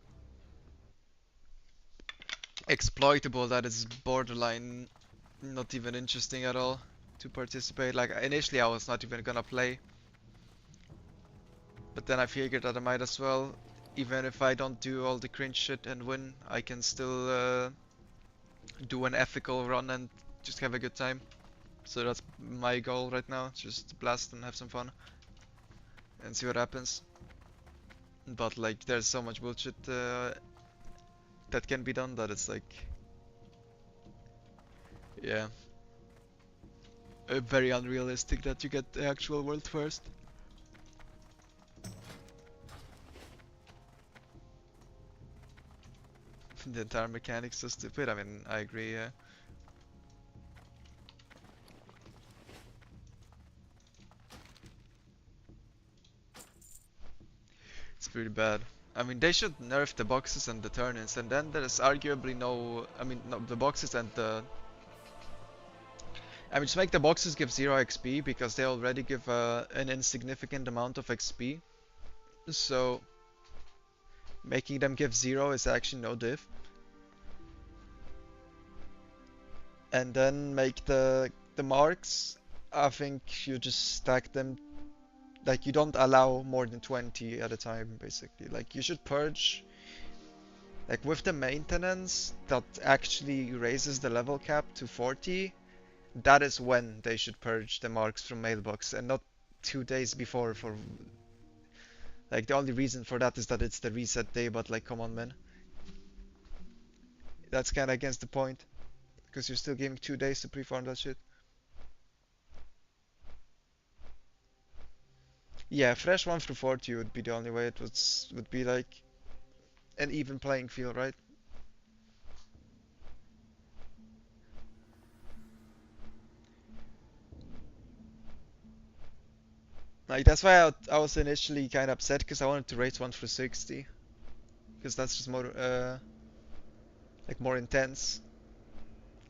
exploitable that it's borderline not even interesting at all to participate. Like initially I was not even gonna play, but then I figured that I might as well. Even if I don't do all the cringe shit and win, I can still do an ethical run and just have a good time. So that's my goal right now, just blast and have some fun and see what happens. But like there's so much bullshit that can be done that it's like, yeah, very unrealistic that you get the actual world first. The entire mechanic's so stupid. I mean, I agree, yeah. It's pretty bad. I mean, they should nerf the boxes and the turn-ins, and then there's arguably no... I mean, no, the boxes and the... I mean, just make the boxes give 0 XP, because they already give an insignificant amount of XP. So, making them give 0 is actually no diff. And then make the marks, I think you just stack them. Like, you don't allow more than 20 at a time, basically. Like, you should purge, like, with the maintenance that actually raises the level cap to 40, that is when they should purge the marks from mailbox, and not 2 days before. For like, the only reason for that is that it's the reset day, but like, come on, man. That's kinda against the point, because you're still giving 2 days to pre-farm that shit. Yeah, fresh 1 through 40 would be the only way. Would be like an even playing field, right? Like, that's why I was initially kind of upset, because I wanted to race 1 through 60, because that's just more like more intense.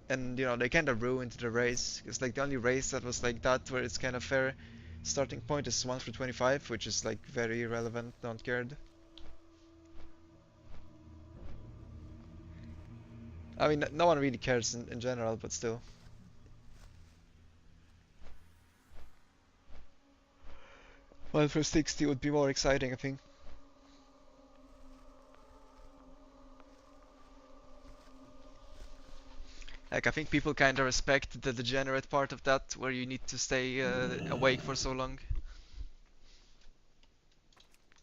And you know, they kind of ruined the race, because like the only race that was like that where it's kind of fair starting point is 1 through 25, which is like very irrelevant, don't cared. I mean, no one really cares in general, but still. 1 through 60 would be more exciting, I think. Like I think people kind of respect the degenerate part of that, where you need to stay awake for so long.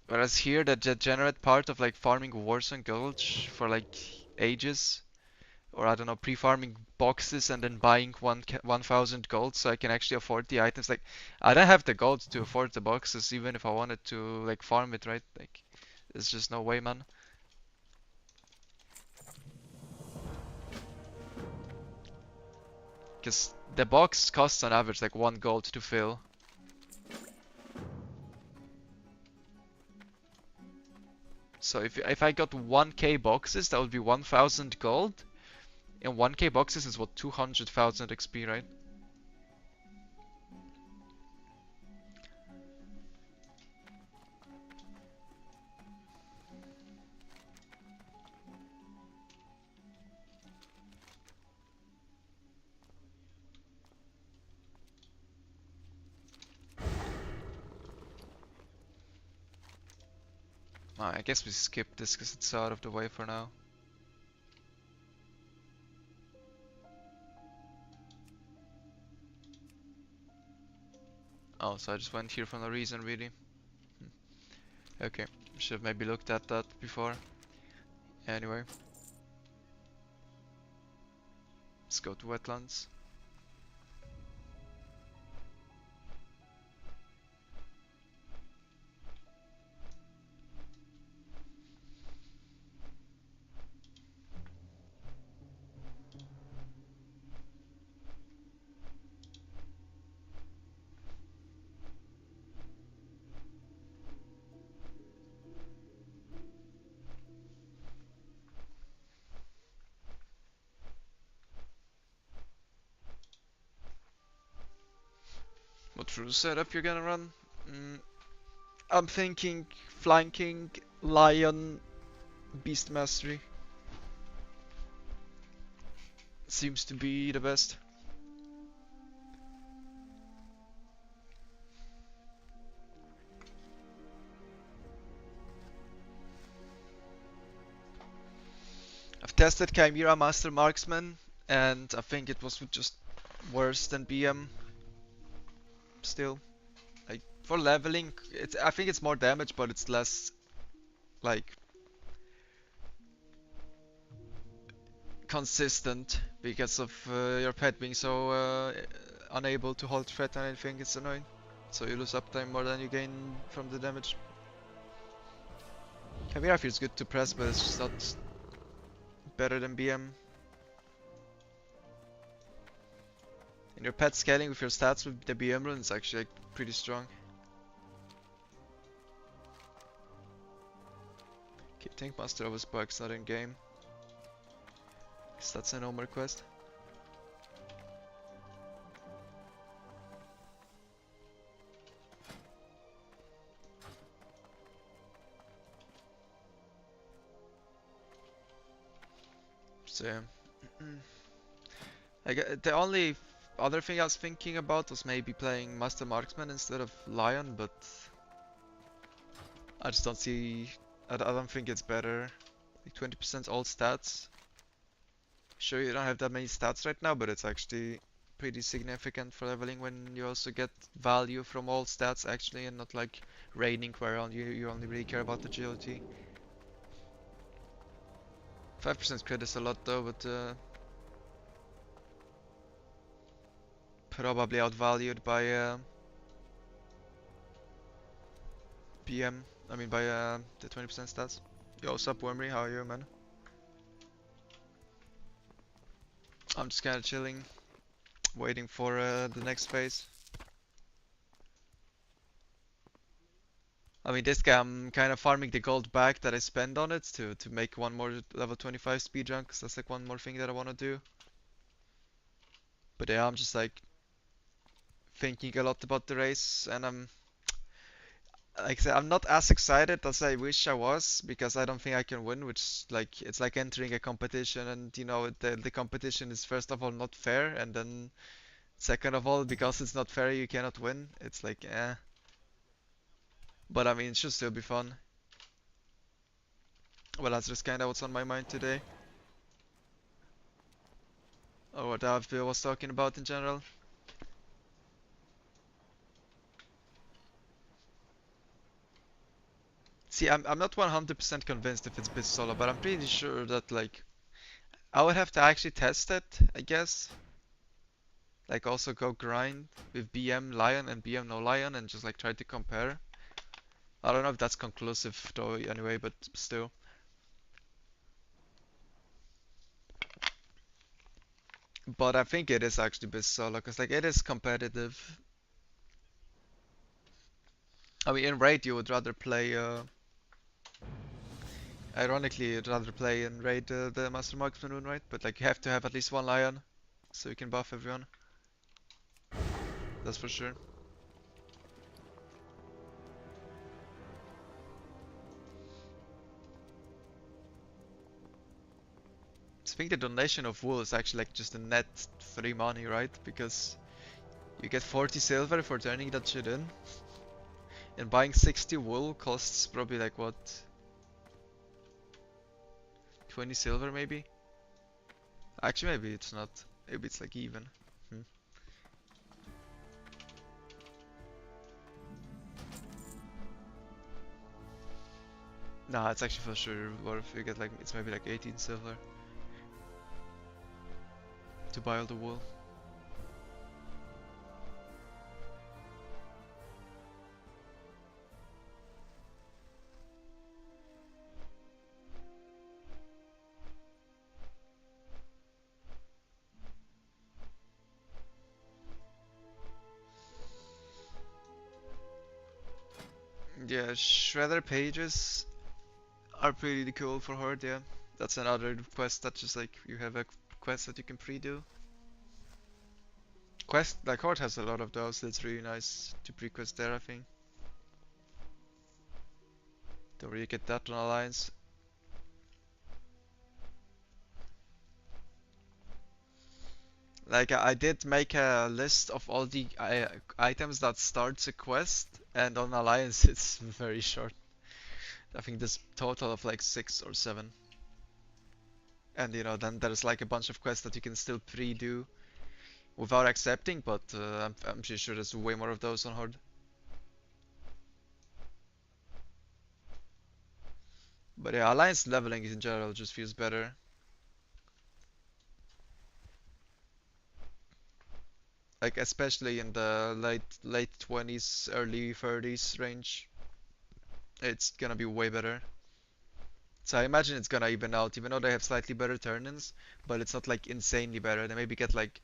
Whereas here, the degenerate part of like farming Warzone Gulch for like ages, or I don't know, pre-farming boxes and then buying 1,000 gold so I can actually afford the items. Like I don't have the gold to afford the boxes, even if I wanted to like farm it, right? Like there's just no way, man. Because the box costs on average like 1 gold to fill. So if I got 1k boxes, that would be 1,000 gold. And 1k boxes is what, 200,000 XP, right? I guess we skip this because it's out of the way for now. Oh, so I just went here for no reason, really. Okay, should have maybe looked at that before. Anyway, let's go to wetlands. What true setup you're gonna run? I'm thinking flanking, lion, beast mastery. Seems to be the best. I've tested Chimera Master Marksman, and I think it was just worse than BM still. Like for leveling, I think it's more damage, but it's less like consistent because of your pet being so unable to hold threat and anything. It's annoying. So you lose uptime more than you gain from the damage. Chimera feels good to press, but it's just not better than BM. And your pet scaling with your stats with the BM rune is actually like, pretty strong. Okay, Tank Master always bugs not in game. Cause that's a normal quest. So yeah. The only other thing I was thinking about was maybe playing Master Marksman instead of Lion, but I just don't see. I don't think it's better. Like 20% all stats. Sure, you don't have that many stats right now, but it's actually pretty significant for leveling when you also get value from all stats actually, and not like raining where you only really care about agility. 5% crit is a lot though, but probably outvalued by PM. I mean by the 20% stats. Yo, sup Wormery, how are you, man? I'm just kinda chilling, waiting for the next phase. I mean, this guy, I'm kind of farming the gold back that I spend on it to make one more level 25 speedrun, because that's like one more thing that I want to do. But yeah, I'm just like thinking a lot about the race, and like I said, I'm not as excited as I wish I was, because I don't think I can win, which like it's like entering a competition, and you know the competition is first of all not fair, and then second of all, because it's not fair you cannot win. It's like eh. But I mean, it should still be fun. Well, that's just kind of what's on my mind today. or what AFB was talking about in general. See, I'm not 100% convinced if it's bit solo, but I'm pretty sure that like I would have to actually test it, I guess. Like also go grind with BM Lion and BM no Lion and just like try to compare. I don't know if that's conclusive though anyway, but still. But I think it is actually bit solo because like it is competitive. I mean in raid you would rather play ironically you'd rather play in raid the Master Marksman, right? But like you have to have at least one Lion so you can buff everyone. That's for sure. I think the donation of wool is actually like just a net free money, right? Because you get 40 silver for turning that shit in. And buying 60 wool costs probably like what? 20 silver maybe? Actually maybe it's not. Maybe it's like even. Hmm. Nah, it's actually for sure worth. You get like, it's maybe like 18 silver to buy all the wool. Yeah, shredder pages are pretty cool for Horde, yeah. That's another quest that just like, you have a quest that you can pre-do. Quest, like Horde has a lot of those, it's really nice to pre-quest there I think. Don't really get that on Alliance. Like I did make a list of all the items that starts a quest, and on Alliance it's very short. I think there's total of like 6 or 7. And you know, then there's like a bunch of quests that you can still pre-do without accepting, but I'm pretty sure there's way more of those on Horde. But yeah, Alliance leveling in general just feels better. Like especially in the late 20s, early 30s range, it's gonna be way better. So I imagine it's gonna even out, even though they have slightly better turn-ins, but it's not like insanely better. They maybe get like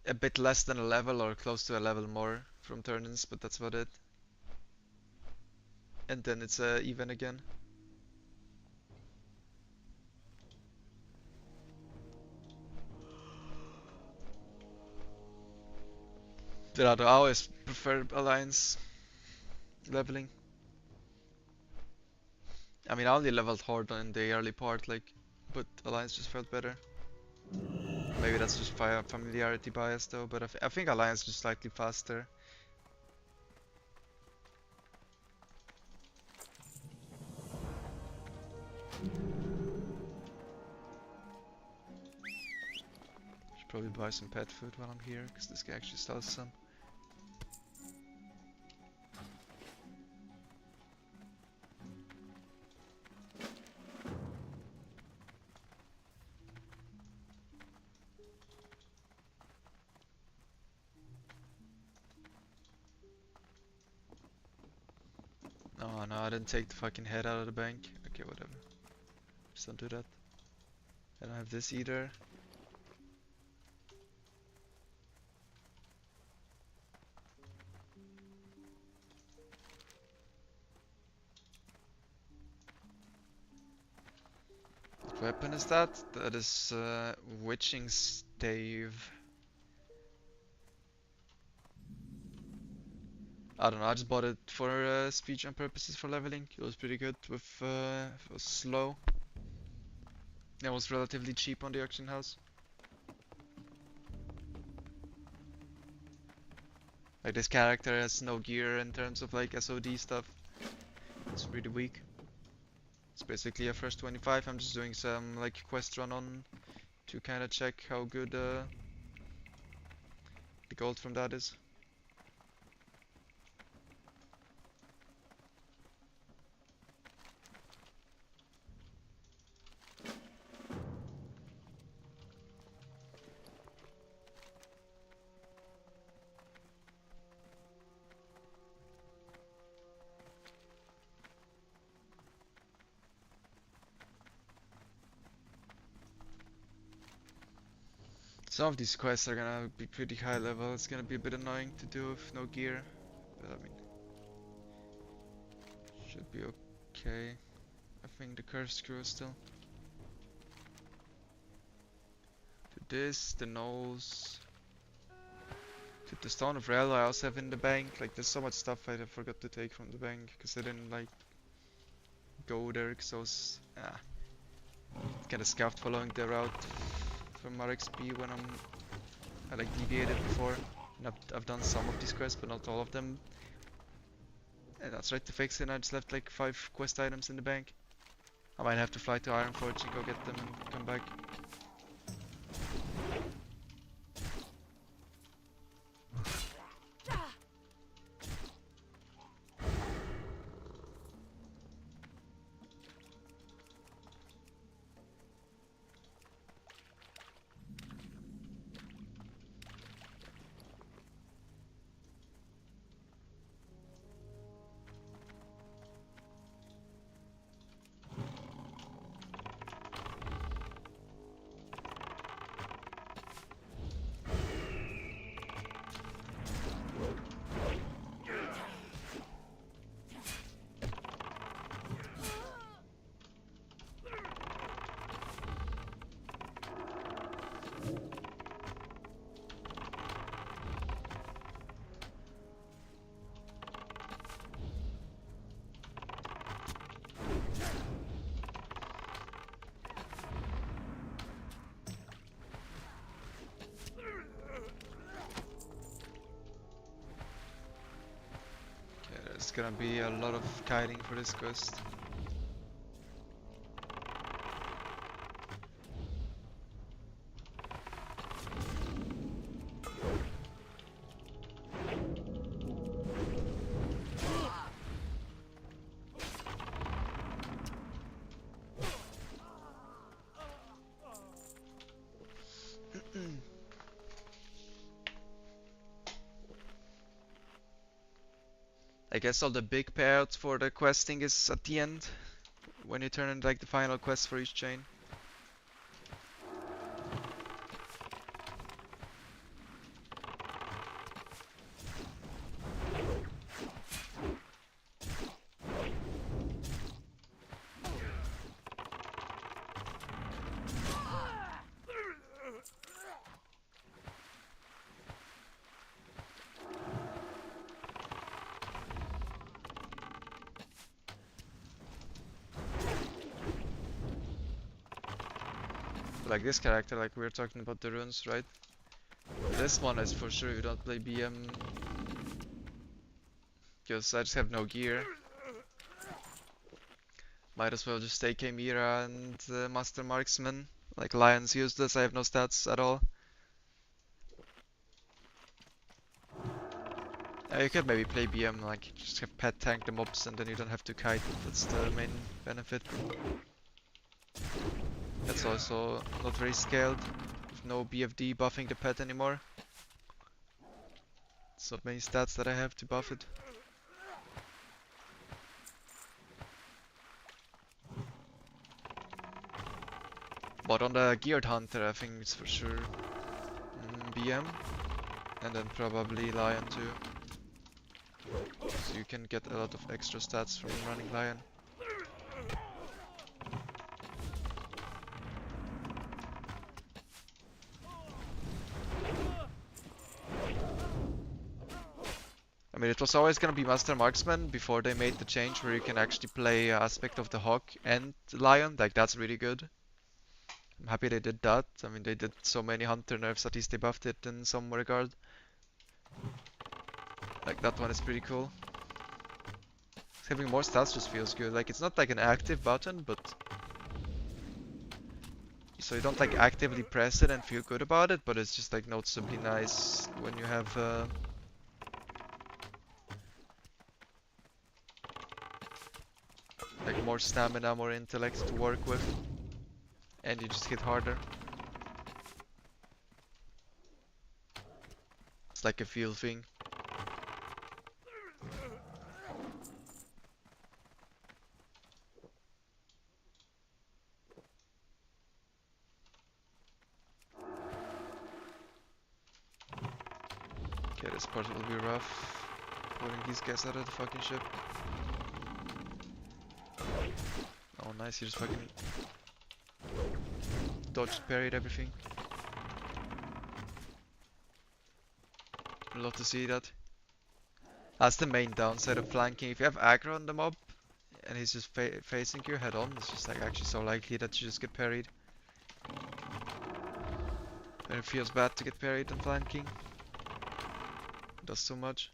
a bit less than a level or close to a level more from turn-ins, but that's about it. And then it's even again. But I always prefer Alliance leveling. I mean, I only leveled Horde in the early part, like, but Alliance just felt better. Maybe that's just familiarity bias though, but I think Alliance is just slightly faster. Should probably buy some pet food while I'm here, because this guy actually sells some. Oh no, I didn't take the fucking head out of the bank. Okay, whatever. Just don't do that. I don't have this either. What weapon is that? That is Witching Stave. I don't know, I just bought it for speedrun purposes for leveling. It was pretty good with it was slow. It was relatively cheap on the auction house. Like this character has no gear in terms of like SoD stuff. It's really weak. It's basically a first 25. I'm just doing some like quest run on to kind of check how good the gold from that is. Some of these quests are gonna be pretty high level. It's gonna be a bit annoying to do with no gear, but I mean, should be okay. I think the curve screw is still. To this, the nose. To the stone of rail I also have in the bank. Like, there's so much stuff I forgot to take from the bank because I didn't like go there because I was kind of scuffed following the route from RXP when I like deviated before. And I've done some of these quests, but not all of them. And I tried to fix it and I just left like 5 quest items in the bank. I might have to fly to Ironforge and go get them and come back. There's gonna be a lot of kiting for this quest. I guess all the big payouts for the questing is at the end, when you turn in like the final quest for each chain. Like this character, like we were talking about the runes, right? This one is for sure you don't play BM, because I just have no gear. Might as well just take Mira and Master Marksman. Like Lion's useless, I have no stats at all. You could maybe play BM, like just have pet tank the mobs and then you don't have to kite. That's the main benefit. That's also not very scaled, with no BFD buffing the pet anymore. It's not many stats that I have to buff it. But on the geared hunter I think it's for sure BM, and then probably Lion too. So you can get a lot of extra stats from running Lion. I mean, it was always gonna be Master Marksman before they made the change where you can actually play aspect of the Hawk and Lion. Like, that's really good. I'm happy they did that. I mean, they did so many hunter nerfs, at least they buffed it in some regard. Like, that one is pretty cool. Having more stats just feels good. Like, it's not like an active button, but you So you don't like actively press it and feel good about it, but it's just like noticeably nice when you have like more stamina, more intellect to work with, and you just hit harder. It's like a feel thing. Okay, this part will be rough. Pulling these guys out of the fucking ship. Oh nice, he just fucking dodged, parried everything. I'd love to see that. That's the main downside of flanking. If you have aggro on the mob and he's just facing you head on, it's just like actually so likely that you just get parried. And it feels bad to get parried in flanking. It does so much.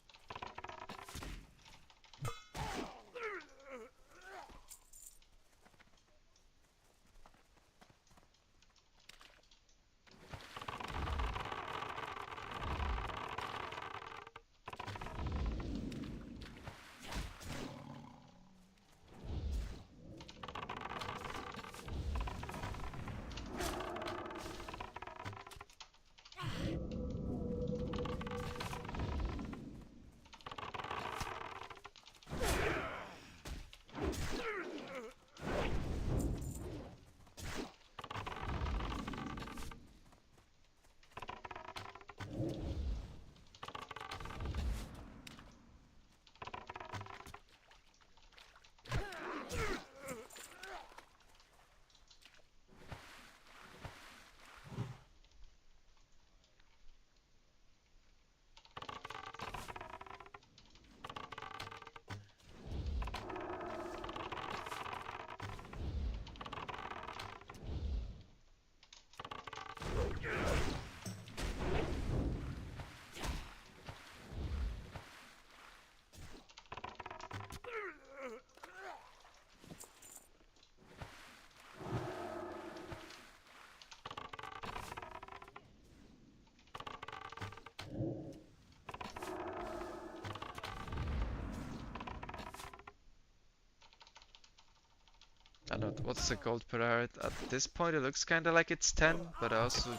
I don't know, what's the gold per hour? At this point it looks kinda like it's 10, but I also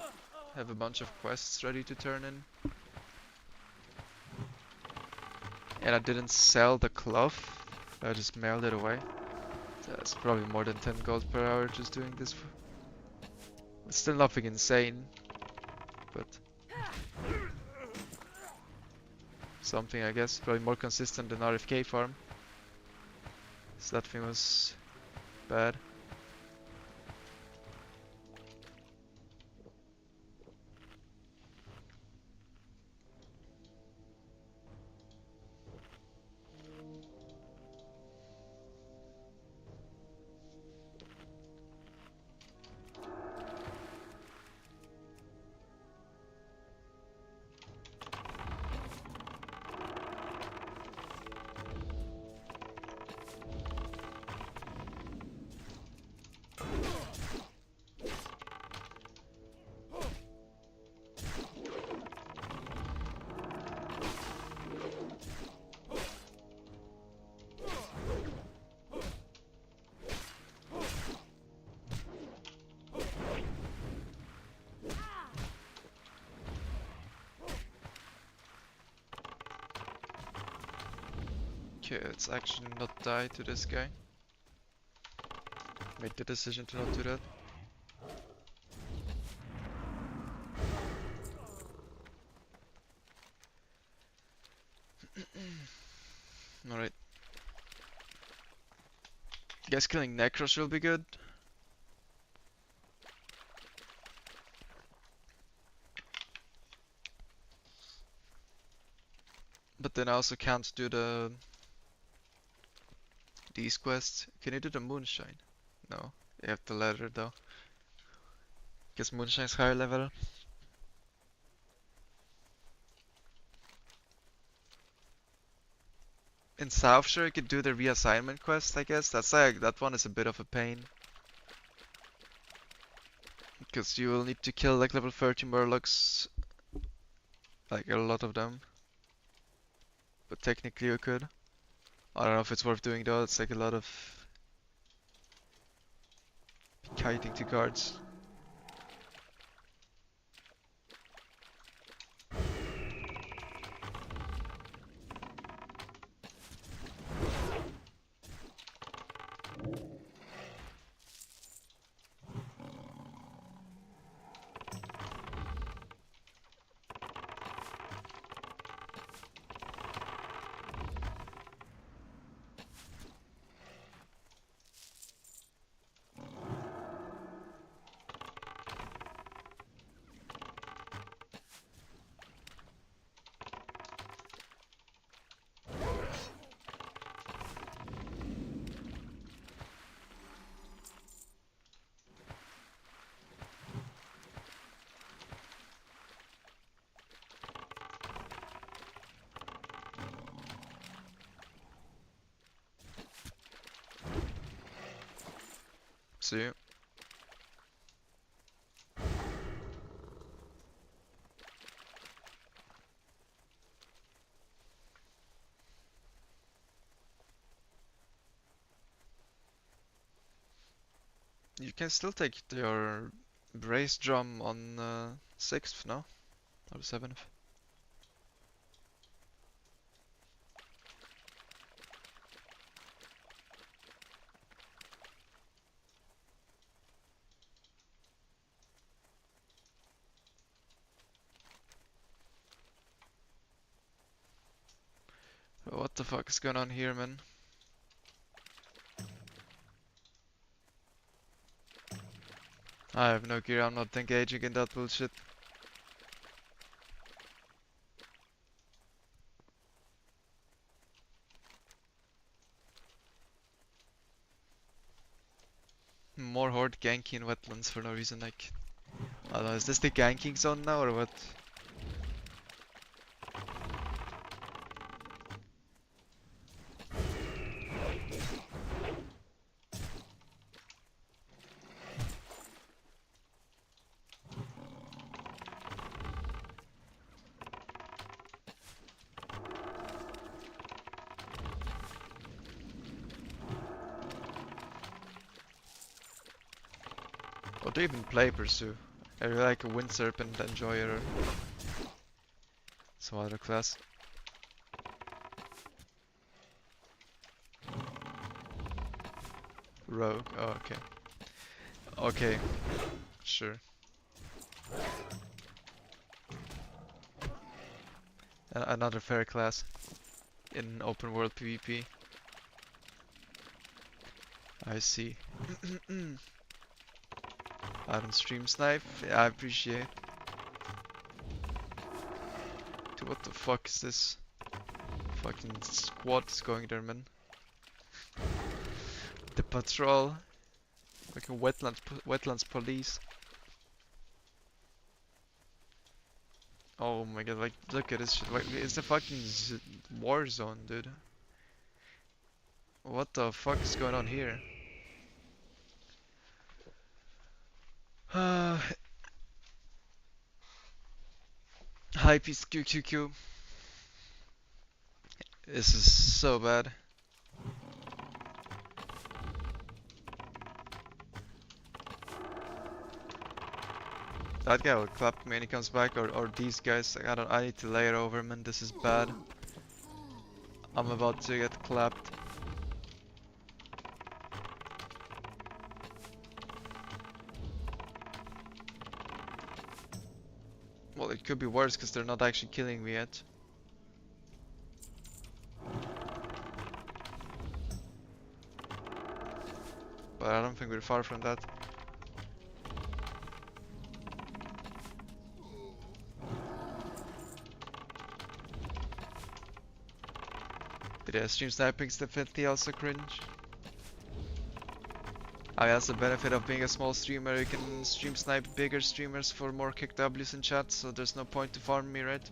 have a bunch of quests ready to turn in. And I didn't sell the cloth, I just mailed it away. That's probably more than 10 gold per hour just doing this. It's still nothing insane, but something I guess. Probably more consistent than RFK farm. So that thing was bad. Okay, let's actually not die to this guy. Made the decision to not do that. Alright. Guess killing Necros will be good. But then I also can't do these quests. Can you do the Moonshine? No. You have the ladder though. Guess Moonshine's higher level. In Southshire you could do the reassignment quest, I guess. That's like that one is a bit of a pain. Because you will need to kill like level 30 murlocs, like a lot of them. But technically you could. I don't know if it's worth doing though, it's like a lot of kiting to guards. See? You can still take your brace drum on 6th, no? Or 7th? What the fuck is going on here, man? I have no gear, I'm not engaging in that bullshit. More horde ganking wetlands for no reason, like... I don't know, is this the ganking zone now or what? What do you even play Pursue? Are you like a Wind Serpent enjoyer or some other class? Rogue, oh okay. Okay, sure. Another fair class in open world PvP. I see. I don't stream snipe, yeah, I appreciate. Dude, what the fuck is this? Fucking squad is going there, man. The patrol. Fucking wetlands police. Oh my god, like, look at this shit. Like, it's a fucking war zone, dude. What the fuck is going on here? Hi, peace QQQ. This is so bad. That guy will clap me when he comes back, or these guys. I need to layer over, man. This is bad. I'm about to get clapped. Well, it could be worse because they're not actually killing me yet. But I don't think we're far from that. But yeah, stream sniping's definitely also cringe. I guess the benefit of being a small streamer, you can stream snipe bigger streamers for more kick W's in chat, so there's no point to farm me, right?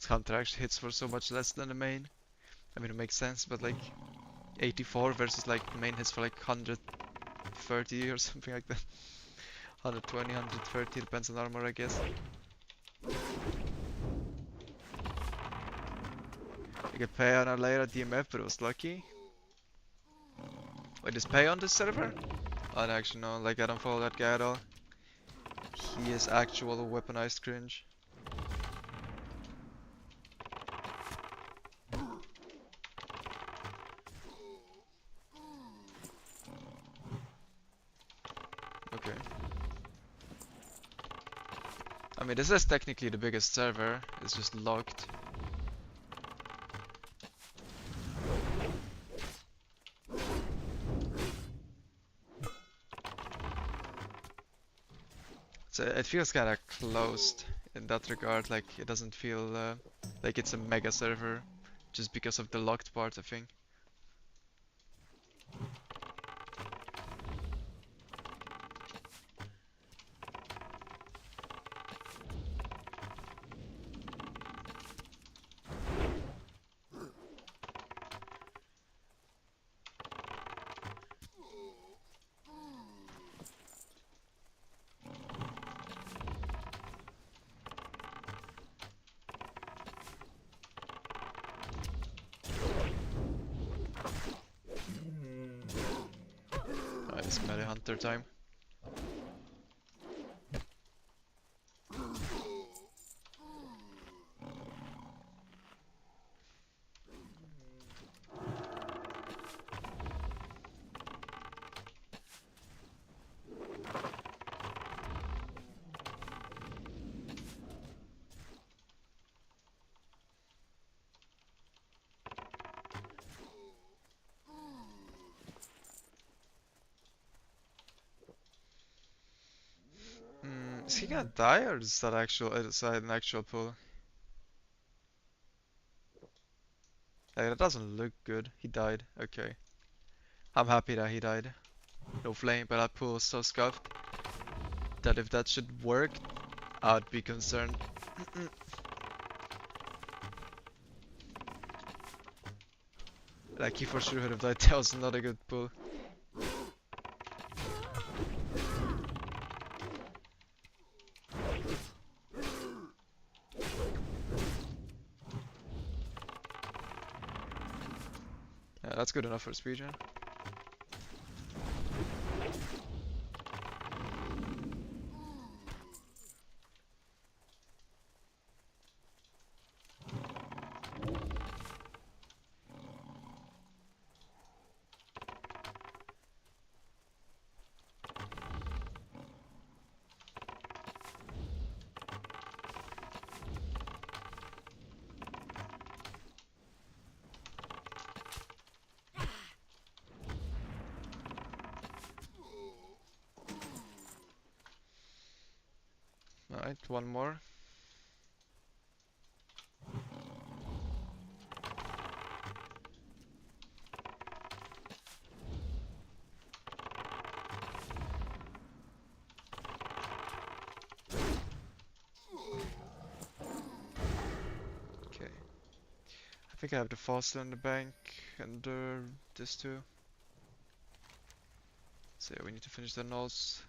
counter actually hits for so much less than the main. I mean, it makes sense, but like 84 versus like the main hits for like 130 or something like that. 120, 130, depends on armor, I guess. You could pay on a later DMF, but it was lucky. Wait, is pay on this server? I don't actually know, like I don't follow that guy at all. He is actual weaponized cringe. Okay. I mean, this is technically the biggest server, it's just locked. So it feels kind of closed in that regard, like it doesn't feel like it's a mega server just because of the locked part, I think. Nice melee hunter time. Is he gonna die or is that an actual pull? Like, that doesn't look good. He died. Okay. I'm happy that he died. No flame, but that pull was so scuffed that if that should work, I'd be concerned. Like, he for sure would have died. That was not a good pull. Yeah, that's good enough for speedrun. Alright, one more. Okay. I think I have the fossil in the bank and this too. So yeah, we need to finish the nulls.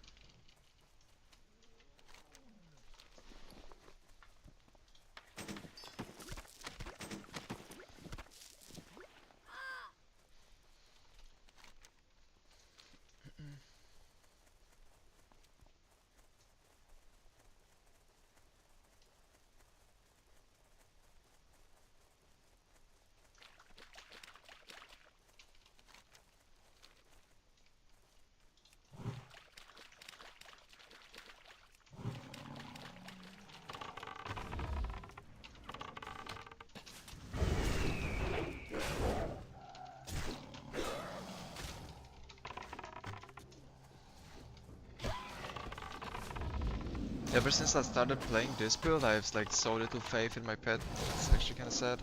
Ever since I started playing this build, I have like so little faith in my pet. It's actually kinda sad.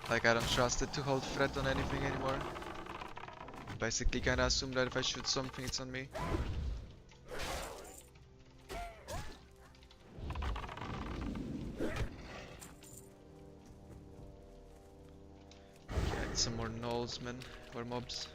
Like I don't trust it to hold threat on anything anymore. Basically kinda assume that if I shoot something, it's on me. some more gnolls, man, or mobs.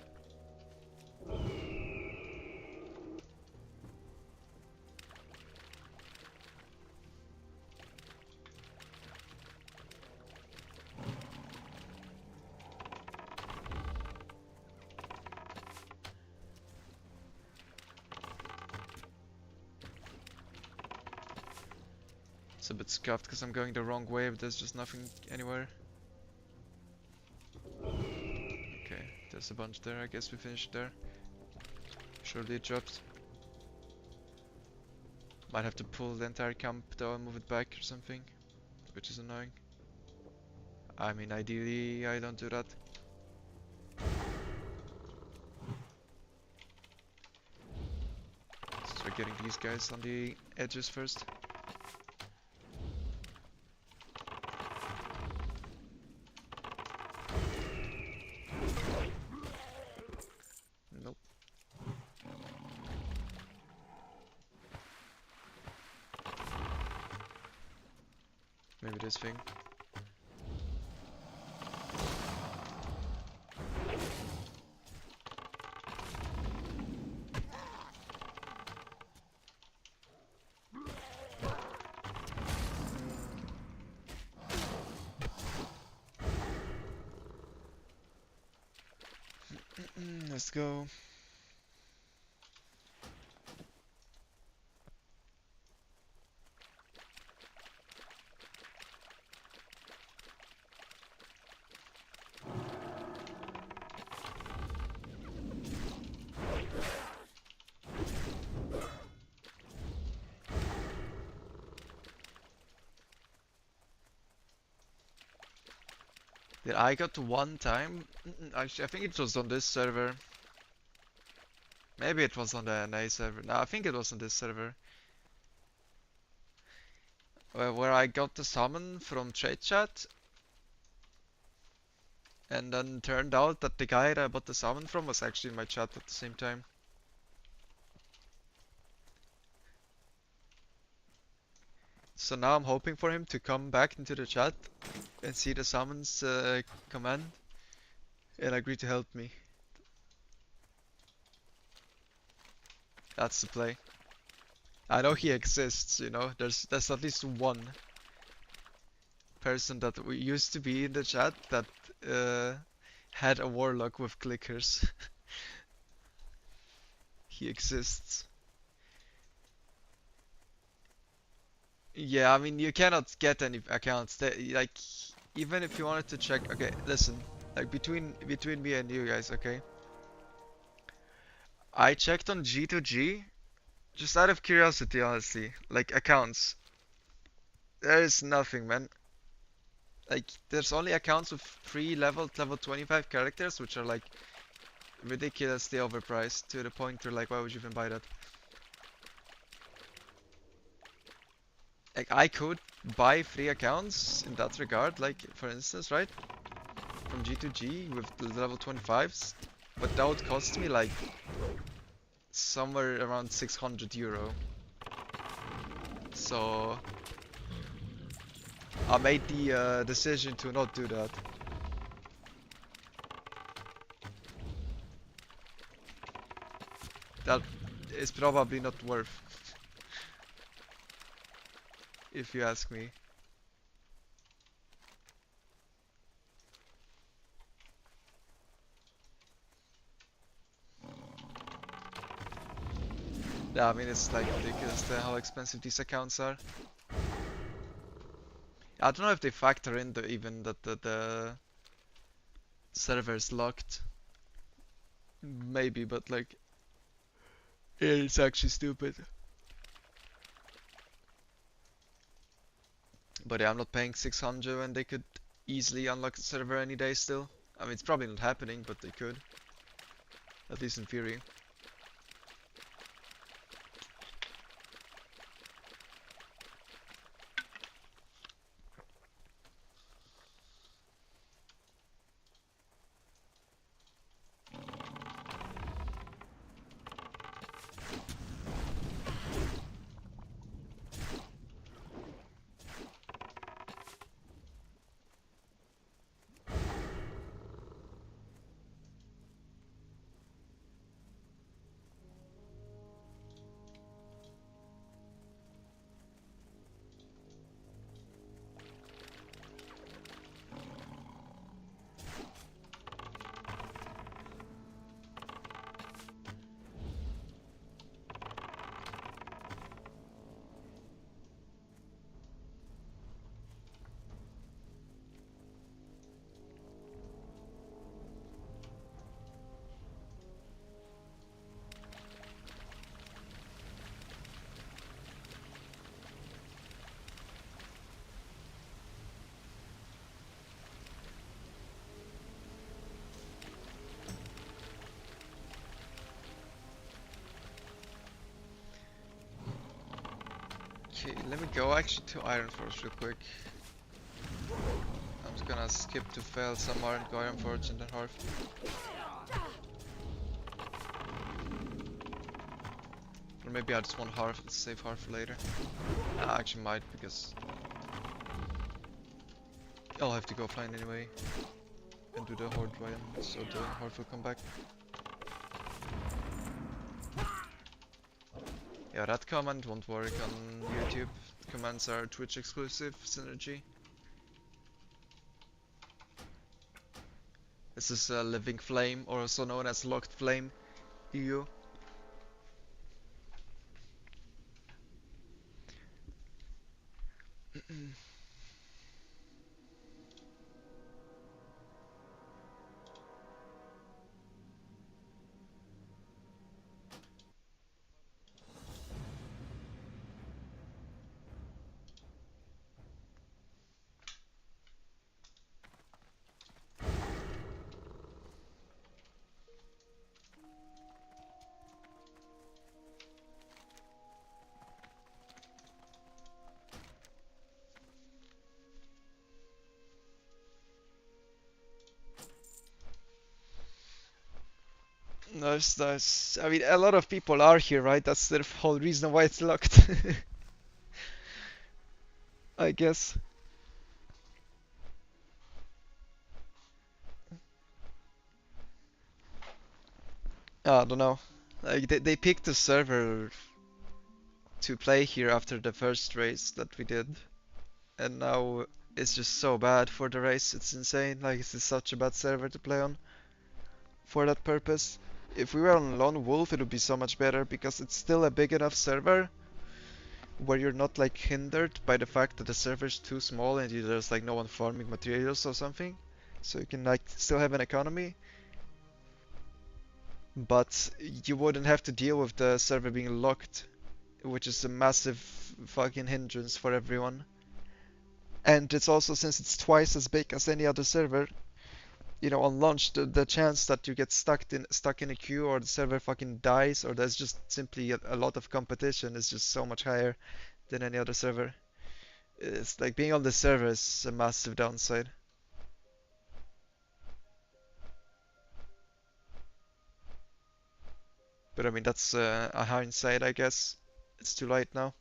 It's a bit scuffed because I'm going the wrong way, but there's just nothing anywhere. Okay, there's a bunch there. I guess we finished there. Surely it dropped. Might have to pull the entire camp though and move it back or something, which is annoying. I mean, ideally I don't do that. Let's try getting these guys on the edges first. Nope. Maybe this thing. Let's go. Did I got to one time? Actually, I think it was on this server. Maybe it was on the NA server. No, I think it was on this server. Where I got the summon from trade chat. And then turned out that the guy that I bought the summon from was actually in my chat at the same time. So now I'm hoping for him to come back into the chat and see the summons command and agree to help me. That's the play. I know he exists, you know. There's at least one person that we used to be in the chat that had a warlock with clickers. He exists. Yeah, I mean you cannot get any accounts. Like even if you wanted to check. Okay, listen. Like between me and you guys, okay? I checked on G2G just out of curiosity, honestly. Like accounts. There is nothing, man. Like there's only accounts with level 25 characters, which are like ridiculously overpriced to the point where like why would you even buy that? Like I could buy free accounts in that regard, like for instance, right? From G2G with the level 25s, but that would cost me like somewhere around 600 euro. So I made the decision to not do that. That is probably not worth, if you ask me. Yeah, I mean it's like ridiculous how expensive these accounts are. I don't know if they factor in even that the server is locked. Maybe, but like it's actually stupid. But yeah, I'm not paying 600 when they could easily unlock the server any day still. I mean, it's probably not happening, but they could. At least in theory. Okay, let me go actually to Iron Forge real quick. I'm just gonna skip to fail some Iron go Iron Forge and then Hearth. Or maybe I just want Hearth and save Hearth for later. I actually might because I'll have to go flying anyway and do the Horde Ryan, so the Hearth will come back. Yeah, that command won't work on YouTube. Commands are Twitch exclusive, Synergy. This is a Living Flame, or also known as Locked Flame EU. Nice, nice. I mean, a lot of people are here, right? That's the whole reason why it's locked. I guess. I don't know. Like they picked the server to play here after the first race that we did, and now it's just so bad for the race. It's insane. Like it's such a bad server to play on for that purpose. If we were on Lone Wolf, it would be so much better because it's still a big enough server where you're not like hindered by the fact that the server is too small and there's like no one farming materials or something. So you can like still have an economy, but you wouldn't have to deal with the server being locked, which is a massive fucking hindrance for everyone. And it's also, since it's twice as big as any other server, you know, on launch, the chance that you get stuck in a queue or the server fucking dies or there's just simply a lot of competition is just so much higher than any other server. It's like being on the server is a massive downside. But I mean, that's a hindsight, I guess. It's too late now.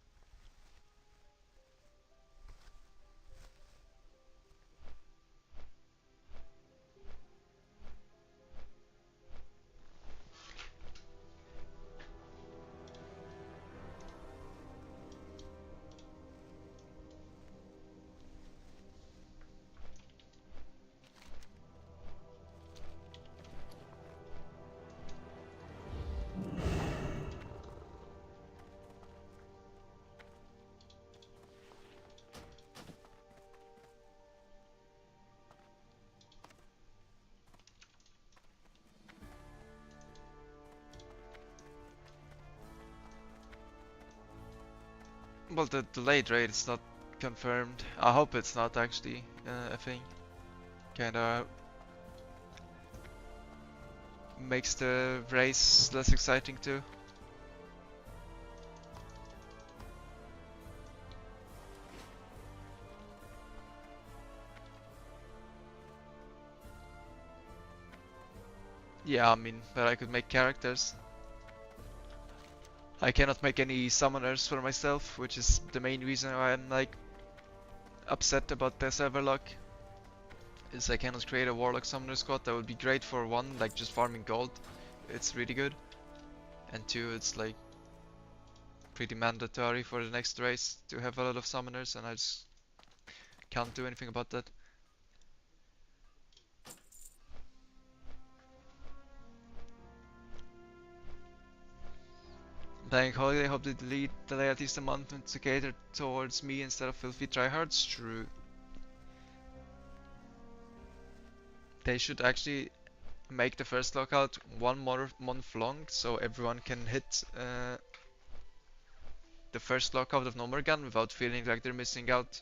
Well, the delayed rate is not confirmed. I hope it's not actually a thing. Kinda makes the race less exciting too. Yeah, I mean, but I could make characters. I cannot make any summoners for myself, which is the main reason why I'm like upset about the server lock. Is I cannot create a warlock summoner squad. That would be great for one, like just farming gold. It's really good. And two, it's like pretty mandatory for the next race to have a lot of summoners, and I just can't do anything about that. Bank holiday, hope they delay at least a month to cater towards me instead of filthy tryhards. True. They should actually make the first lockout one more month long, so everyone can hit the first lockout of Nomergan without feeling like they're missing out.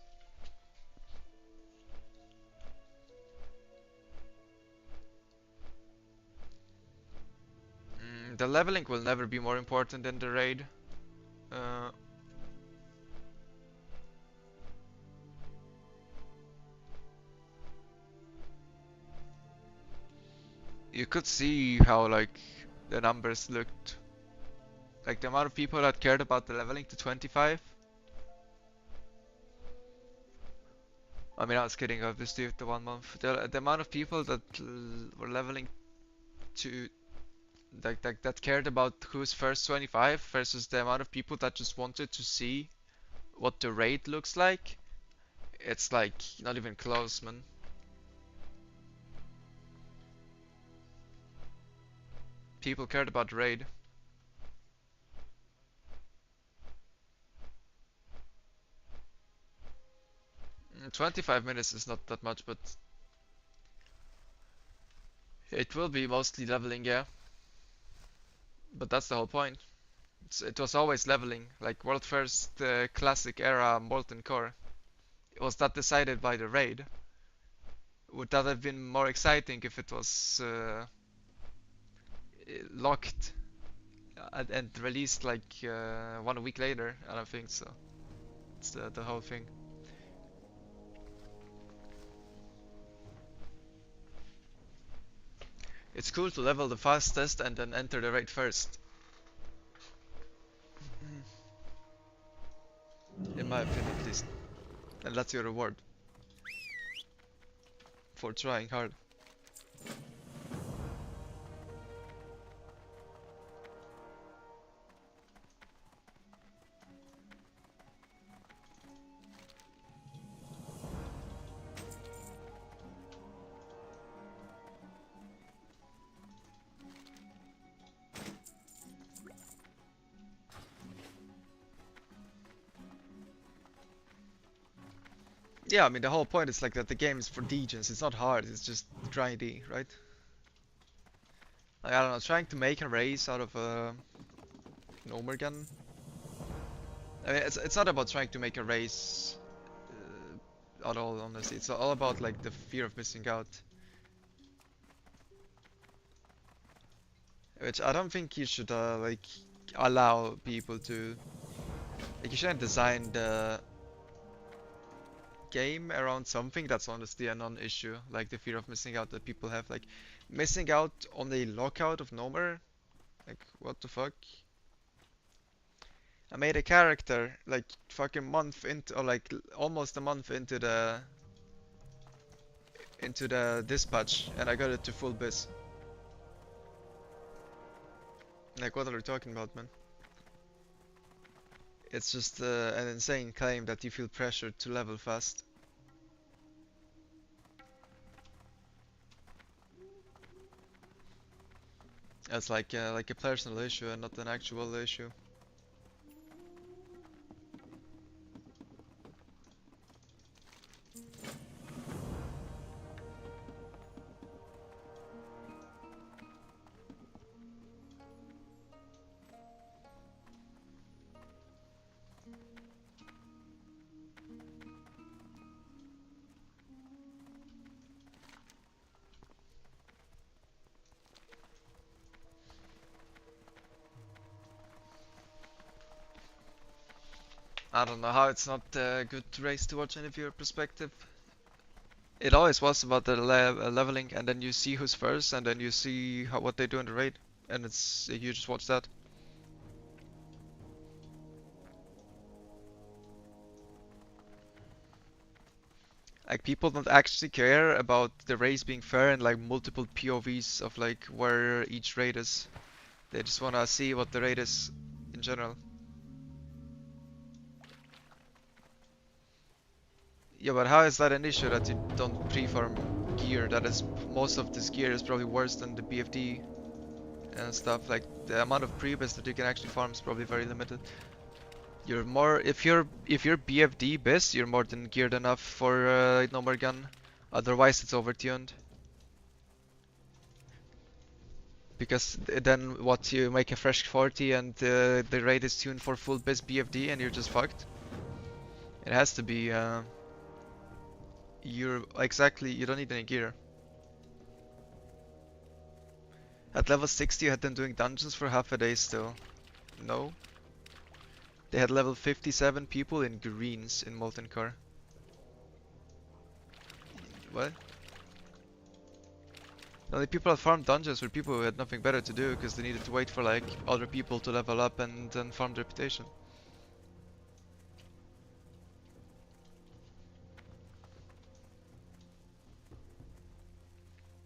The leveling will never be more important than the raid. Uh, you could see how like the numbers looked. Like the amount of people that cared about the leveling to 25. I mean, I was kidding, obviously, with the 1 month. The amount of people that were leveling to that cared about who's first 25 versus the amount of people that just wanted to see what the raid looks like. It's like not even close, man. People cared about the raid. 25 minutes is not that much, but it will be mostly leveling, yeah. But that's the whole point. It was always leveling, like world first classic era molten core. Was that decided by the raid? Would that have been more exciting if it was locked and released like 1 week later? I don't think so. It's the whole thing. It's cool to level the fastest and then enter the raid first. In my opinion, at least. And that's your reward for trying hard. Yeah, I mean the whole point is like that the game is for degens. It's not hard. It's just grindy, right? Like, I don't know, trying to make a race out of an Omergan. I mean, it's not about trying to make a race at all, honestly. It's all about like the fear of missing out, which I don't think you should like allow people to. Like, you shouldn't design the game around something that's honestly a non-issue, like the fear of missing out that people have. Like, missing out on the lockout of Nomer. Like, what the fuck? I made a character like fucking month into, or like almost a month into the dispatch, and I got it to full biz. Like, what are we talking about, man? It's just an insane claim that you feel pressured to level fast. It's like a personal issue and not an actual issue. I don't know how it's not a good race to watch any viewer perspective. It always was about the leveling, and then you see who's first, and then you see what they do in the raid, and it's you just watch that. Like, people don't actually care about the race being fair and like multiple POVs of like where each raid is. They just wanna see what the raid is in general. Yeah, but how is that an issue that you don't pre-farm gear? That is, most of this gear is probably worse than the BFD and stuff. Like, the amount of pre-bus that you can actually farm is probably very limited. You're more, if you're BFD best, you're more than geared enough for no more gun. Otherwise, it's overtuned. Because then what, you make a fresh 40 and the raid is tuned for full best BFD and you're just fucked. It has to be you're exactly, you don't need any gear. At level 60 you had them doing dungeons for half a day still. No. They had level 57 people in greens in Molten Core. What? The only people that farmed dungeons were people who had nothing better to do because they needed to wait for like other people to level up and then farm the reputation.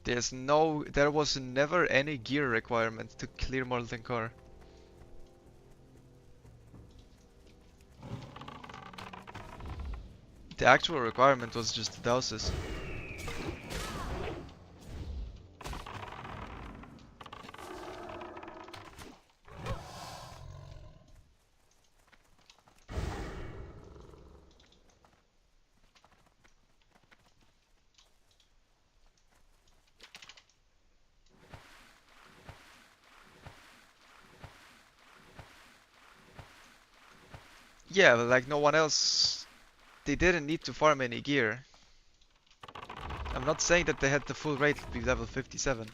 There was never any gear requirement to clear Molten Core. The actual requirement was just the doses. Yeah, but like no one else, they didn't need to farm any gear. I'm not saying that they had the full rate to be level 57.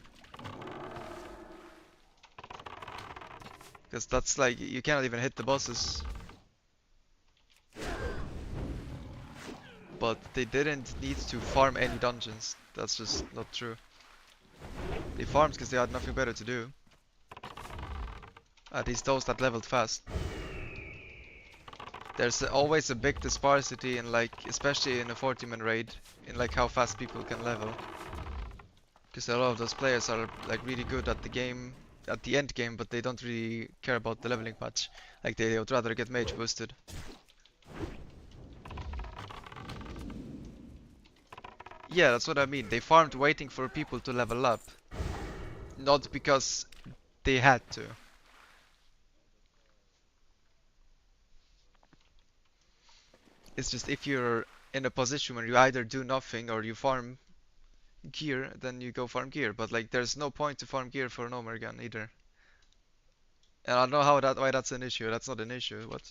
Because that's like, you cannot even hit the bosses. But they didn't need to farm any dungeons. That's just not true. They farmed because they had nothing better to do. At least those that leveled fast. There's always a big disparity in like, especially in a 40-man raid, in like how fast people can level. Because a lot of those players are like really good at the game, at the end game, but they don't really care about the leveling much. Like they would rather get mage boosted. Yeah, that's what I mean. They farmed waiting for people to level up. Not because they had to. It's just if you're in a position where you either do nothing or you farm gear, then you go farm gear. But like there's no point to farm gear for an Omer gun either. And I don't know why that's an issue. That's not an issue. What?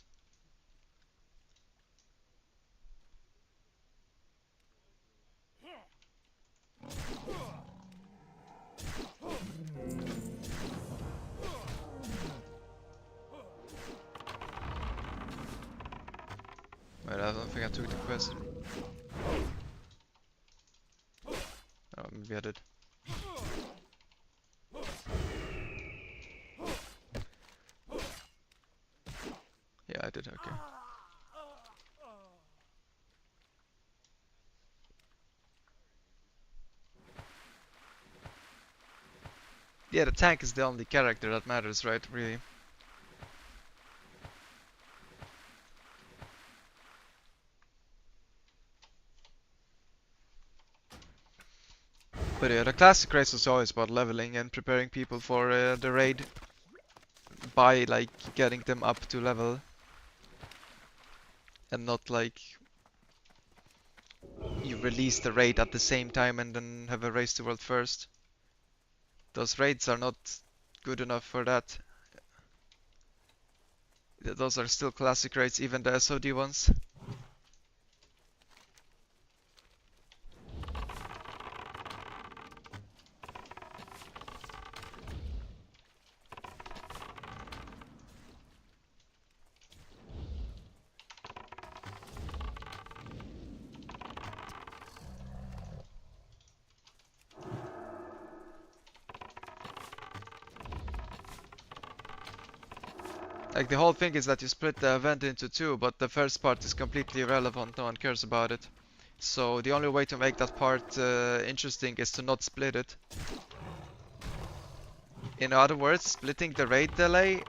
Wait, I don't think I took the quest. Oh, maybe I did. Yeah, I did. Okay. Yeah, the tank is the only character that matters, right? Really. But yeah, the classic race was always about leveling and preparing people for the raid by like getting them up to level and not like you release the raid at the same time and then have a race to world first. Those raids are not good enough for that. Those are still classic raids, even the SoD ones. Like the whole thing is that you split the event into two, but the first part is completely irrelevant, no one cares about it. So the only way to make that part interesting is to not split it. In other words, splitting the raid delay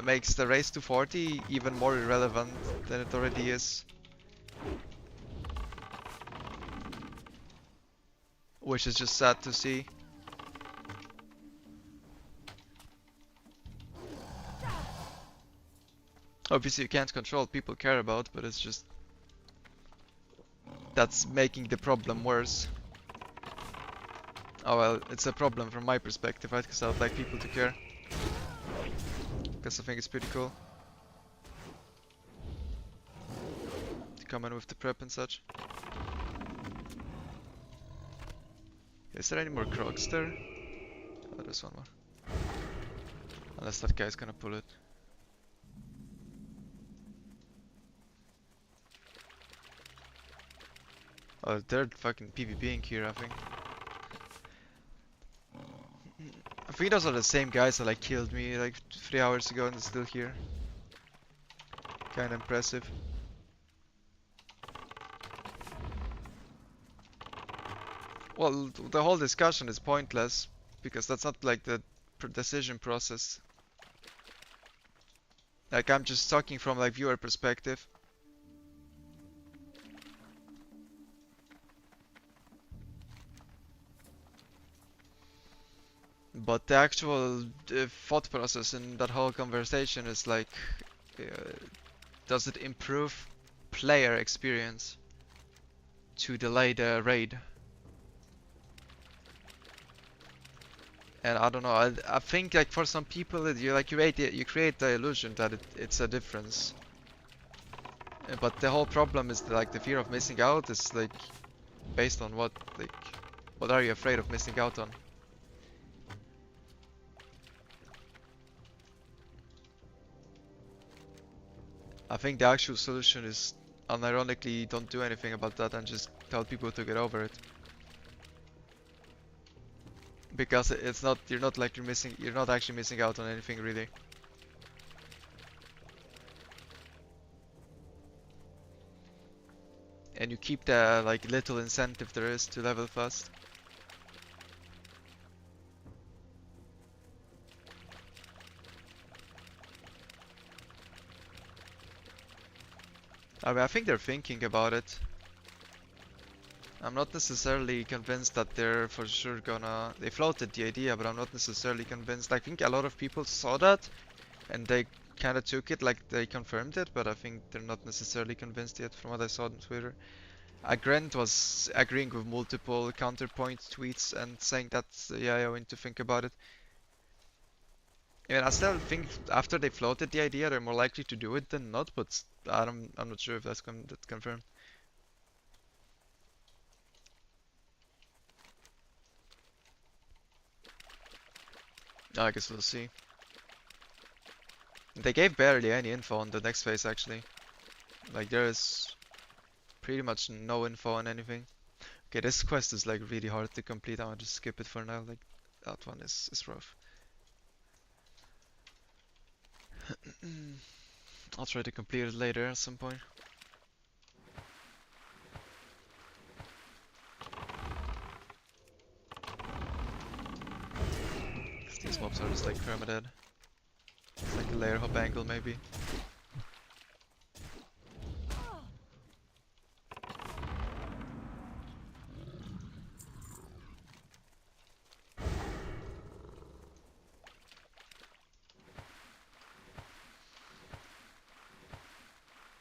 makes the race to 40 even more irrelevant than it already is. Which is just sad to see. Obviously you can't control what people care about, but it's just... that's making the problem worse. Oh well, it's a problem from my perspective, right? Because I would like people to care. Because I think it's pretty cool. To come in with the prep and such. Is there any more crocs there? Oh, there's one more. Unless that guy's gonna pull it. Oh, they're fucking PvPing here, I think. think those are the same guys that like killed me like 3 hours ago and they're still here. Kinda impressive. Well, the whole discussion is pointless because that's not like the decision process. Like I'm just talking from like viewer perspective. But the actual thought process in that whole conversation is like, uh, does it improve player experience to delay the raid? And I don't know. I think like for some people, you create the illusion that it's a difference. But the whole problem is like the fear of missing out is like based on what, like what are you afraid of missing out on? I think the actual solution is unironically don't do anything about that and just tell people to get over it. Because it's not, you're not actually missing out on anything really. And you keep the like little incentive there is to level fast. I mean, I think they're thinking about it. I'm not necessarily convinced that they're for sure gonna... They floated the idea, but I'm not necessarily convinced. I think a lot of people saw that, and they kind of took it like they confirmed it, but I think they're not necessarily convinced yet from what I saw on Twitter. Grant was agreeing with multiple counterpoint tweets and saying that, yeah, I want to think about it. I mean, I still think after they floated the idea, they're more likely to do it than not, but I'm not sure if that's confirmed. I guess we'll see. They gave barely any info on the next phase actually. Like there is pretty much no info on anything. Okay, this quest is like really hard to complete. I'll just skip it for now. Like that one is rough. I'll try to complete it later at some point. These mobs are just like permadead. It's like a layer hop angle maybe.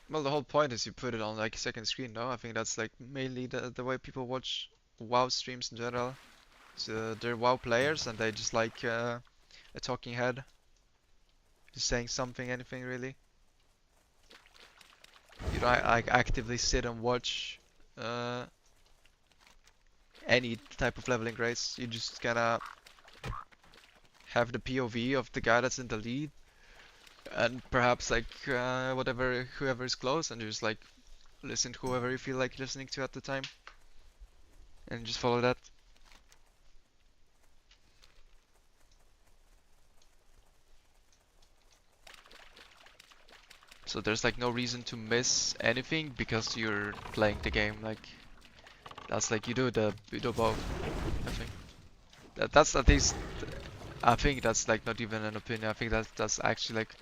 Well, the whole point is you put it on like second screen, no? I think that's like mainly the way people watch WoW streams in general. So they're WoW players and they just like a talking head, just saying something, anything really. You don't like actively sit and watch uh, any type of leveling race. You just kinda have the POV of the guy that's in the lead, and perhaps like whoever is close, and you just like listen to whoever you feel like listening to at the time, and just follow that. So there's like no reason to miss anything because you're playing the game. Like that's like you do both. I think that's at least. I think that's like not even an opinion. I think that's actually like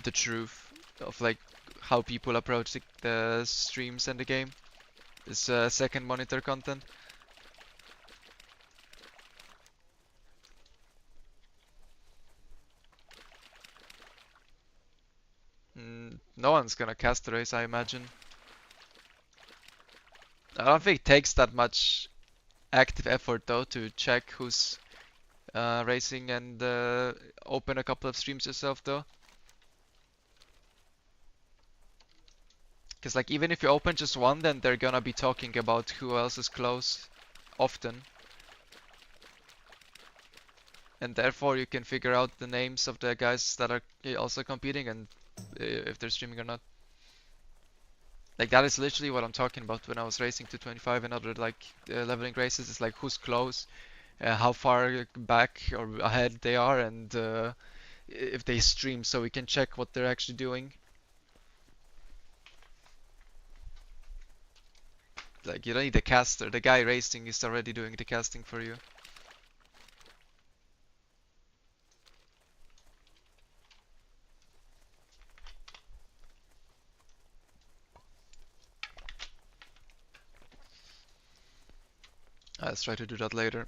the truth of like how people approach the streams and the game. It's second monitor content. No one's gonna cast the race, I imagine. I don't think it takes that much active effort though to check who's racing and open a couple of streams yourself though. Because like even if you open just one, then they're gonna be talking about who else is close often. And therefore you can figure out the names of the guys that are also competing and if they're streaming or not. Like that is literally what I'm talking about when I was racing to 25 and other like leveling races. It's like who's close how far back or ahead they are, and if they stream, so we can check what they're actually doing. Like, you don't need a caster. The guy racing is already doing the casting for you. Let's try to do that later.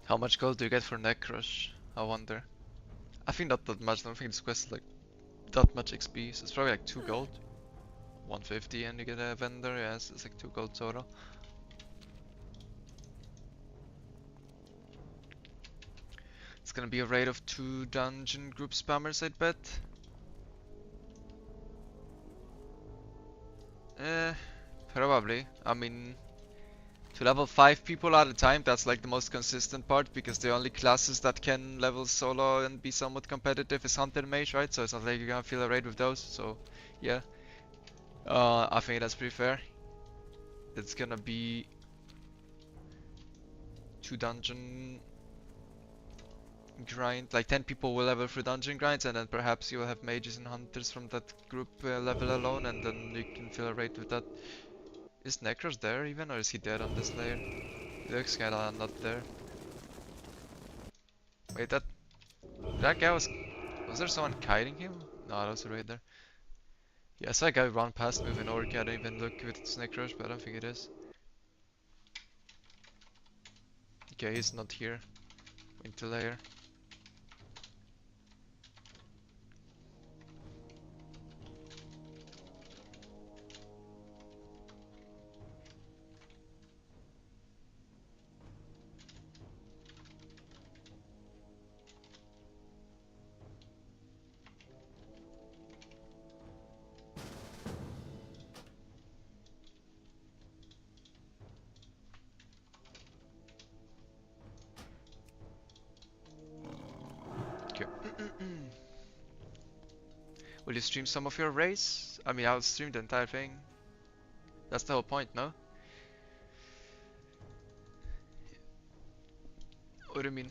How much gold do you get for neck rush? I wonder. I think not that much. I don't think this quest is like that much XP. So it's probably like 2 gold. 150 and you get a vendor. Yes, it's like 2 gold total. It's gonna be a raid of 2 dungeon group spammers, I'd bet. Probably. I mean, to level 5 people at a time, that's like the most consistent part, because the only classes that can level solo and be somewhat competitive is Hunter and Mage, right? So it's not like you're gonna feel a raid with those, so yeah. I think that's pretty fair. It's gonna be 2 dungeon grind, like 10 people will level through dungeon grinds, and then perhaps you will have mages and hunters from that group level alone, and then you can fill a raid with that. Is Necros there even, or is he dead on this layer? He looks kinda not there. Wait, that guy was there someone kiting him? No, that was a raid there. Yeah, I saw a guy run past moving orc. I didn't even look if it's Necros, but I don't think it is. Okay, he's not here. Into layer. Okay. Will you stream some of your race? I mean, I'll stream the entire thing. That's the whole point, no? What do you mean?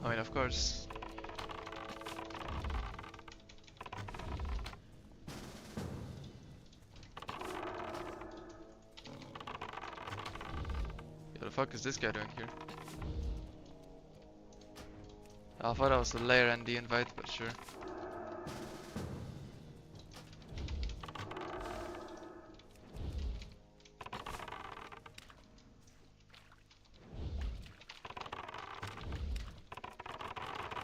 I mean, of course. What the fuck is this guy doing here? I thought that was the layer and the invite, but sure.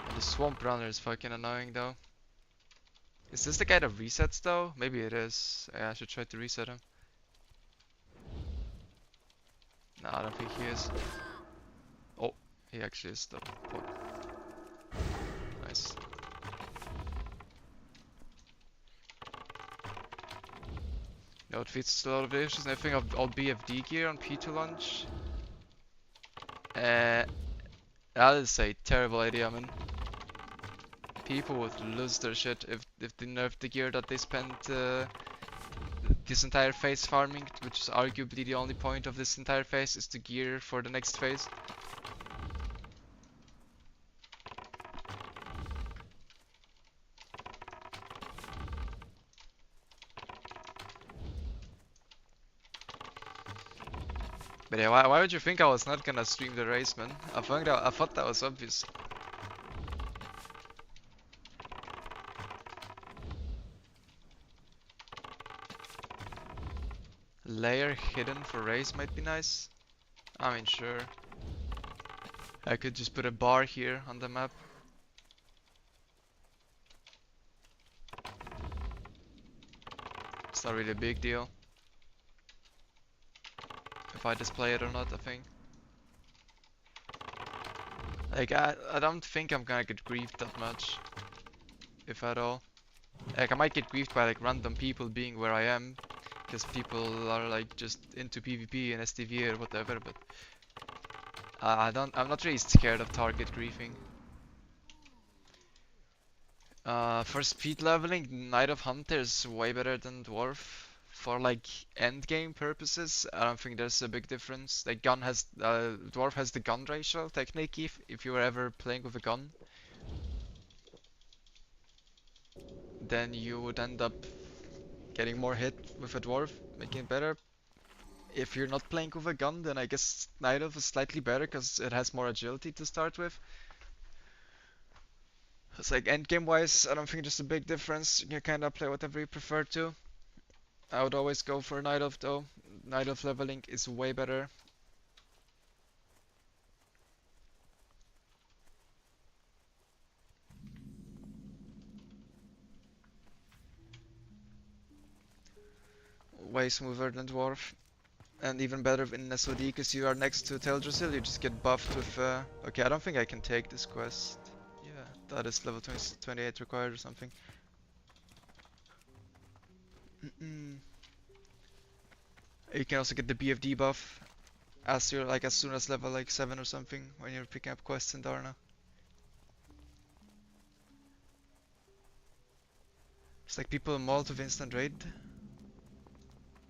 And the swamp runner is fucking annoying though. Is this the guy that resets though? Maybe it is. Yeah, I should try to reset him. No, I don't think he is. Oh, he actually is though. Oh. Nice. No, it fits a lot of the issues, and I think I'll BFD gear on P2 launch. That is a terrible idea, man. People would lose their shit if they nerfed the gear that they spent this entire phase farming, which is arguably the only point of this entire phase, is the gear for the next phase. But yeah, why would you think I was not gonna stream the race, man? I thought that was obvious. Layer hidden for race might be nice. I mean, sure. I could just put a bar here on the map. It's not really a big deal if I display it or not, I think. Like I don't think I'm gonna get griefed that much, if at all. Like I might get griefed by like random people being where I am, because people are like just into PvP and STV or whatever. But I'm not really scared of target griefing. For speed leveling, Knight of Hunter is way better than Dwarf. For like end game purposes, I don't think there's a big difference. Like Dwarf has the gun ratio technique if you were ever playing with a gun, then you would end up getting more hit with a Dwarf, making it better. If you're not playing with a gun, then I guess Knight of is slightly better because it has more agility to start with. It's like end game wise, I don't think there's a big difference. You can kinda play whatever you prefer to. I would always go for Night of though. Night of leveling is way better. Way smoother than Dwarf. And even better in SoD because you are next to Teldrassil, you just get buffed with... Okay, I don't think I can take this quest. Yeah, that is level 20, 28 required or something. You can also get the BFD buff as you're like as soon as level like 7 or something when you're picking up quests in Darna. It's like people mauled with instant raid.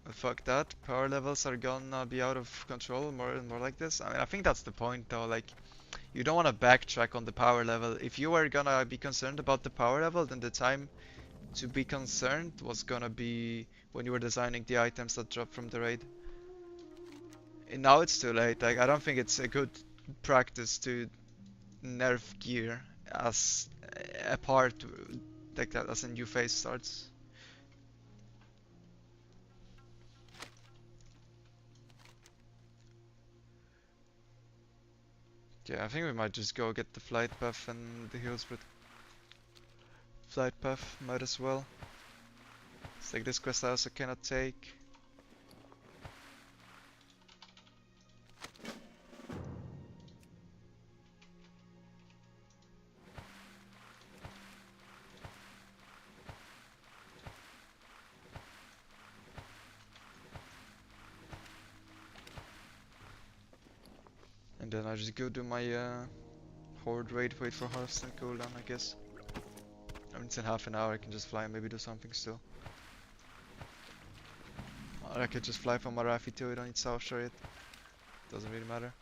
But fuck that. Power levels are gonna be out of control more and more like this. I mean, I think that's the point though. Like, you don't want to backtrack on the power level. If you were gonna be concerned about the power level, then the time to be concerned was gonna be when you were designing the items that drop from the raid. And now it's too late. Like, I don't think it's a good practice to nerf gear as a part like that as a new phase starts. Yeah, I think we might just go get the flight buff and the heals with flight buff, might as well. It's like this quest I also cannot take. And then I just go do my horde raid, wait for Hearthstone cooldown, I guess. I mean, it's in half an hour, I can just fly and maybe do something still. Or I could just fly from Marathi too, I don't need South Chariot. Doesn't really matter.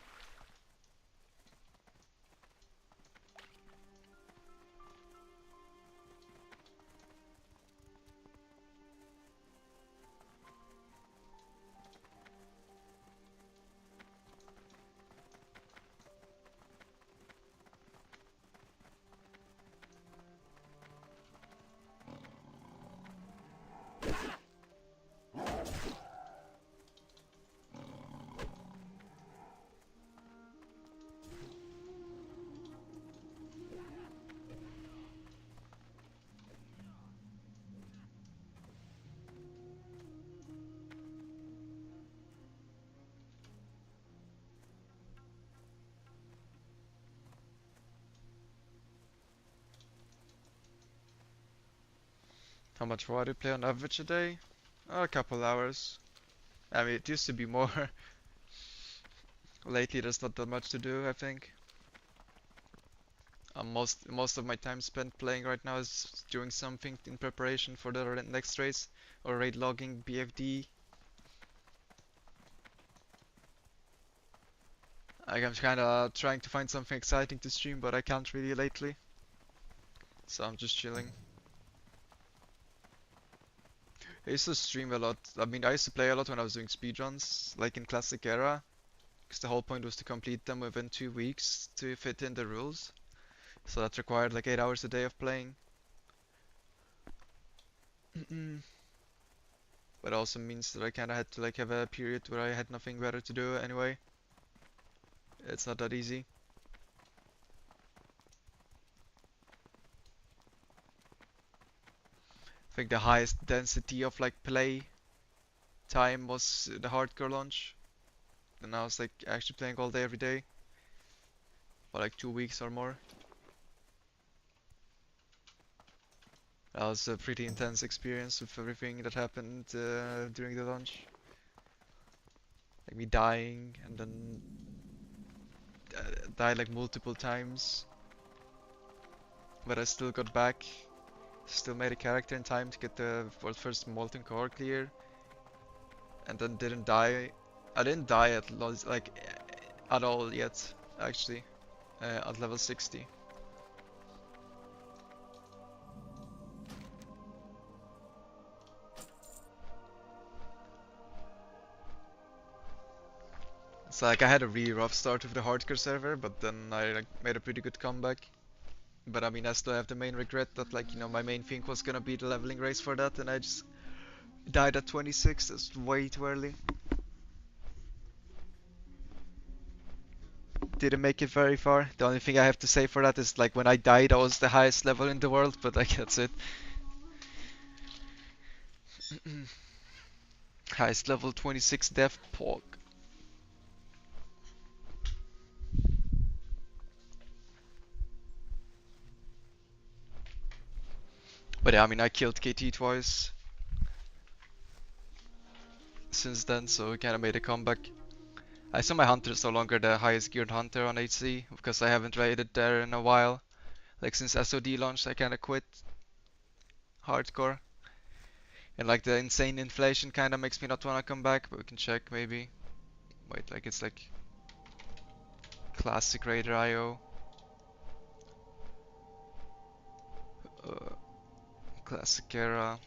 How much do I play on average a day? A couple hours. I mean, it used to be more. Lately, there's not that much to do, I think. Most of my time spent playing right now is doing something in preparation for the next race or raid logging BFD. Like I'm kinda trying to find something exciting to stream, but I can't really lately. So I'm just chilling. I used to stream a lot. I mean, I used to play a lot when I was doing speedruns, like in Classic Era, because the whole point was to complete them within 2 weeks to fit in the rules. So that required like 8 hours a day of playing. But also means that I kinda had to like have a period where I had nothing better to do anyway. It's not that easy. I think the highest density of like play time was the hardcore launch. And I was like actually playing all day every day. for like 2 weeks or more. That was a pretty intense experience with everything that happened during the launch. Like me dying and then died like multiple times. But I still got back. Still made a character in time to get the first molten core clear. And then didn't die. I didn't die at all yet, actually. At level 60. It's like I had a really rough start with the hardcore server, but then I like made a pretty good comeback. But I mean, I still have the main regret that like, you know, my main thing was gonna be the leveling race for that, and I just died at 26. That's way too early. Didn't make it very far. The only thing I have to say for that is like when I died, I was the highest level in the world, but like that's it. Highest level 26 death pork. But yeah, I mean, I killed KT twice since then, so I kind of made a comeback. I saw my hunter is no longer the highest geared hunter on HC because I haven't raided there in a while. Like since SoD launched, I kind of quit hardcore. And like the insane inflation kind of makes me not want to come back, but we can check maybe. Wait, like it's like classic raider IO. Uh, classic era.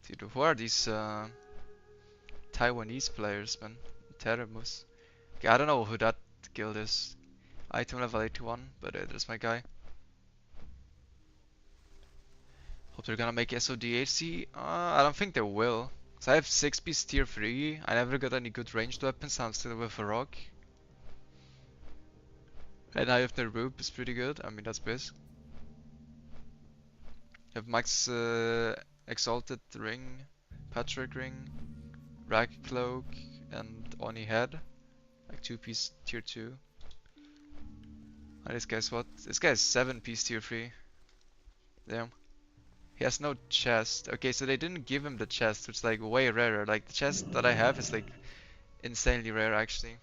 Dude, who are these Taiwanese players, man? Teremus. Okay, I don't know who that guild is. Item level 81, but there's my guy. Hope they're gonna make SOD I don't think they will. So I have 6-piece tier 3. I never got any good ranged weapons, so I'm still with a rock. And I have the roop is pretty good. I mean, that's biz. Have max exalted ring, Patrick ring, rag cloak, and Oni head. Like 2-piece tier 2. And this guy's what? This guy's 7-piece tier 3. Damn. He has no chest. Okay, so they didn't give him the chest, which is like way rarer. Like the chest that I have is like insanely rare actually.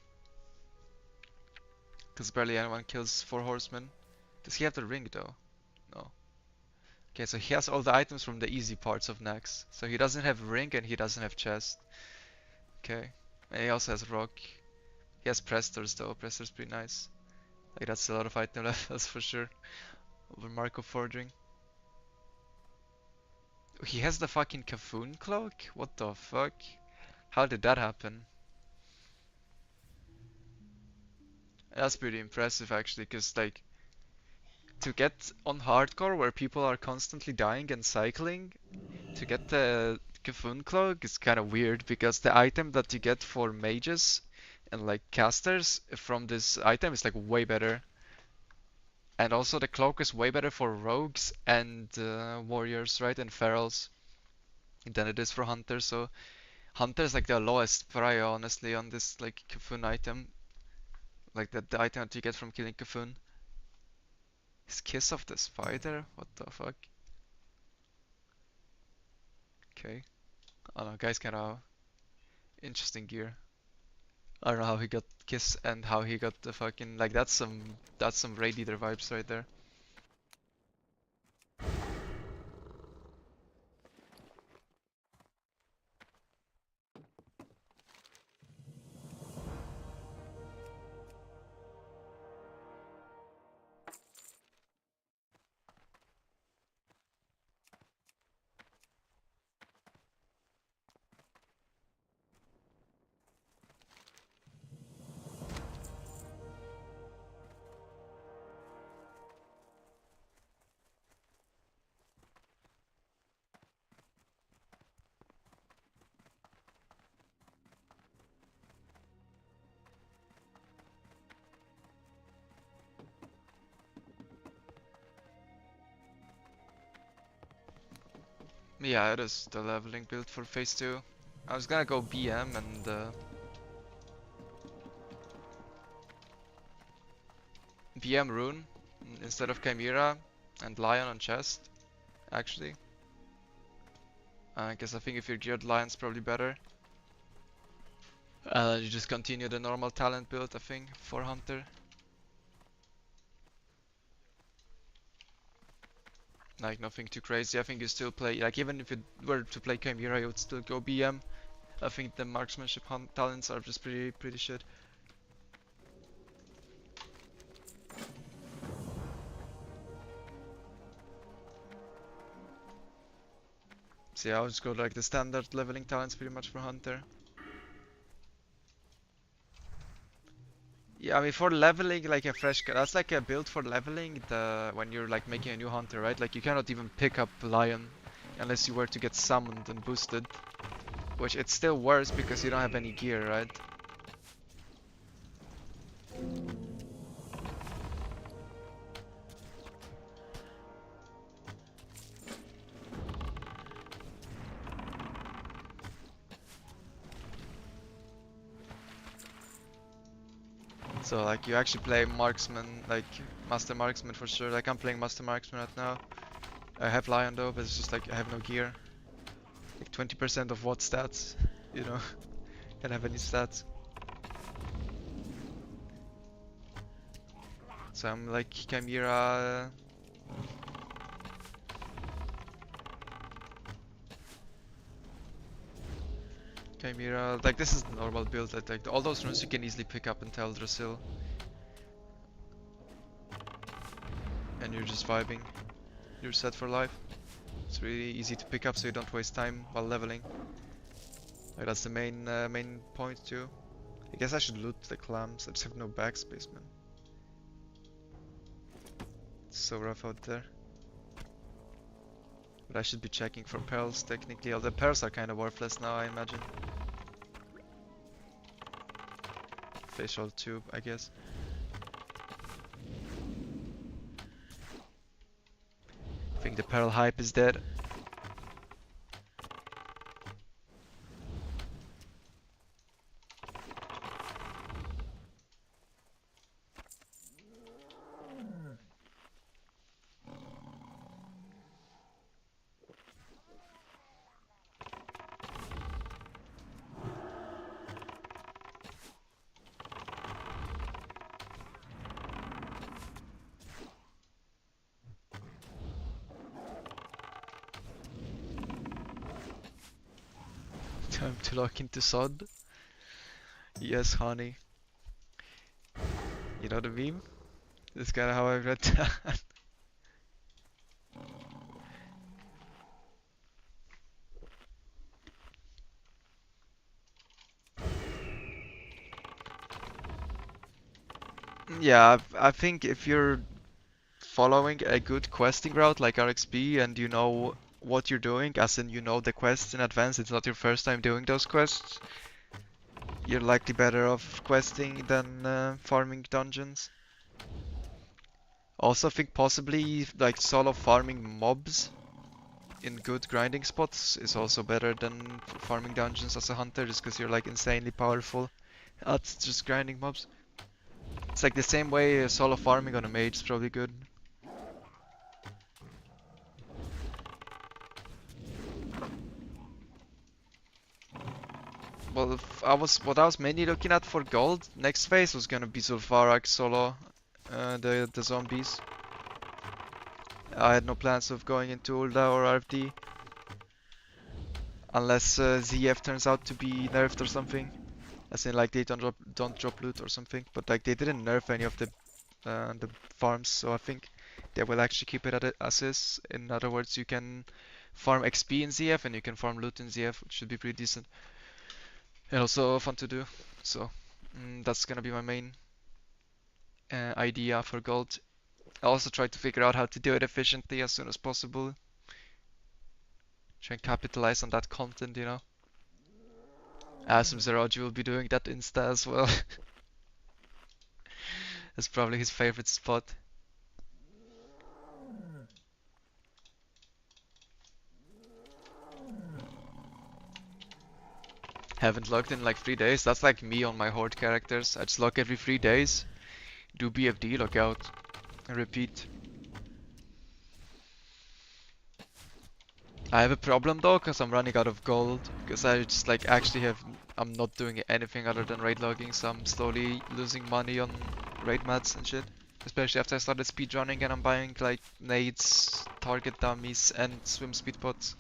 Because barely anyone kills 4 horsemen. Does he have the ring though? No. Okay, so he has all the items from the easy parts of Nax. So he doesn't have ring and he doesn't have chest. Okay. And he also has rock. He has prestors though. Prestors pretty nice. Like that's a lot of item levels for sure. Over Marco Forging. He has the fucking Cafoon cloak? What the fuck? How did that happen? That's pretty impressive actually, cause like to get on hardcore where people are constantly dying and cycling, to get the Cafoon cloak is kind of weird because the item that you get for mages and like casters from this item is like way better. And also the cloak is way better for rogues and warriors, right? And ferals than it is for hunters. So hunter is like the lowest prio honestly on this like Cafoon item. Like the item that you get from killing Cafoon. His Kiss of the Spider? What the fuck? Okay. I don't know, guy's kinda interesting gear. I don't know how he got Kiss and how he got the fucking like that's some Raid Eater vibes right there. Yeah, it is the leveling build for phase 2. I was gonna go BM and VM rune instead of Chimera and Lion on chest, actually. Because I think if you're geared Lion's probably better. You just continue the normal talent build, I think, for Hunter. Like nothing too crazy. I think you still play, like even if you were to play Chimera, you would still go BM. I think the marksmanship talents are just pretty shit. So yeah, I'll just go like the standard leveling talents pretty much for Hunter. Yeah, I mean for leveling like a fresh, that's like a build for leveling the when you're like making a new Hunter, right? Like you cannot even pick up Lion unless you were to get summoned and boosted. Which it's still worse because you don't have any gear, right? So like you actually play marksman, like master marksman for sure. Like I'm playing master marksman right now. I have Lion though, but it's just like I have no gear. Like 20% of what stats, you know? Can't have any stats. So I'm like Chimera. Chimera, like this is the normal build. Like all those runes you can easily pick up in Teldrassil. And you're just vibing. You're set for life. It's really easy to pick up so you don't waste time while leveling. Like that's the main point too. I guess I should loot the clams. I just have no backspace, man. It's so rough out there. But I should be checking for pearls technically. All the pearls are kind of worthless now, I imagine. Facial tube, I guess. I think the pearl hype is dead. Time to lock into SoD. Yes, honey. You know the meme? That's kinda how I read that. Yeah, I think if you're following a good questing route like RXB and you know what you're doing, as in you know the quests in advance, it's not your first time doing those quests, you're likely better off questing than farming dungeons. Also think possibly like solo farming mobs in good grinding spots is also better than farming dungeons as a hunter, just because you're like insanely powerful at just grinding mobs. It's like the same way solo farming on a mage is probably good. Well, what I was mainly looking at for gold next phase was gonna be Zul'Farrak solo, the zombies. I had no plans of going into Ulda or RFD unless ZF turns out to be nerfed or something. As in like they don't drop loot or something. But like they didn't nerf any of the farms, so I think they will actually keep it as is. In other words, you can farm XP in ZF and you can farm loot in ZF, which should be pretty decent. And also fun to do. So that's gonna be my main idea for gold. I also try to figure out how to do it efficiently as soon as possible. Try and capitalize on that content, you know. Asum Zeraji will be doing that Insta as well. That's probably his favorite spot. Haven't logged in like 3 days. That's like me on my horde characters. I just log every 3 days. Do BFD, log out, and repeat. I have a problem though, cause I'm running out of gold. Cause I just like actually have, I'm not doing anything other than raid logging, so I'm slowly losing money on raid mats and shit. Especially after I started speedrunning and I'm buying like nades, target dummies, and swim speed pots.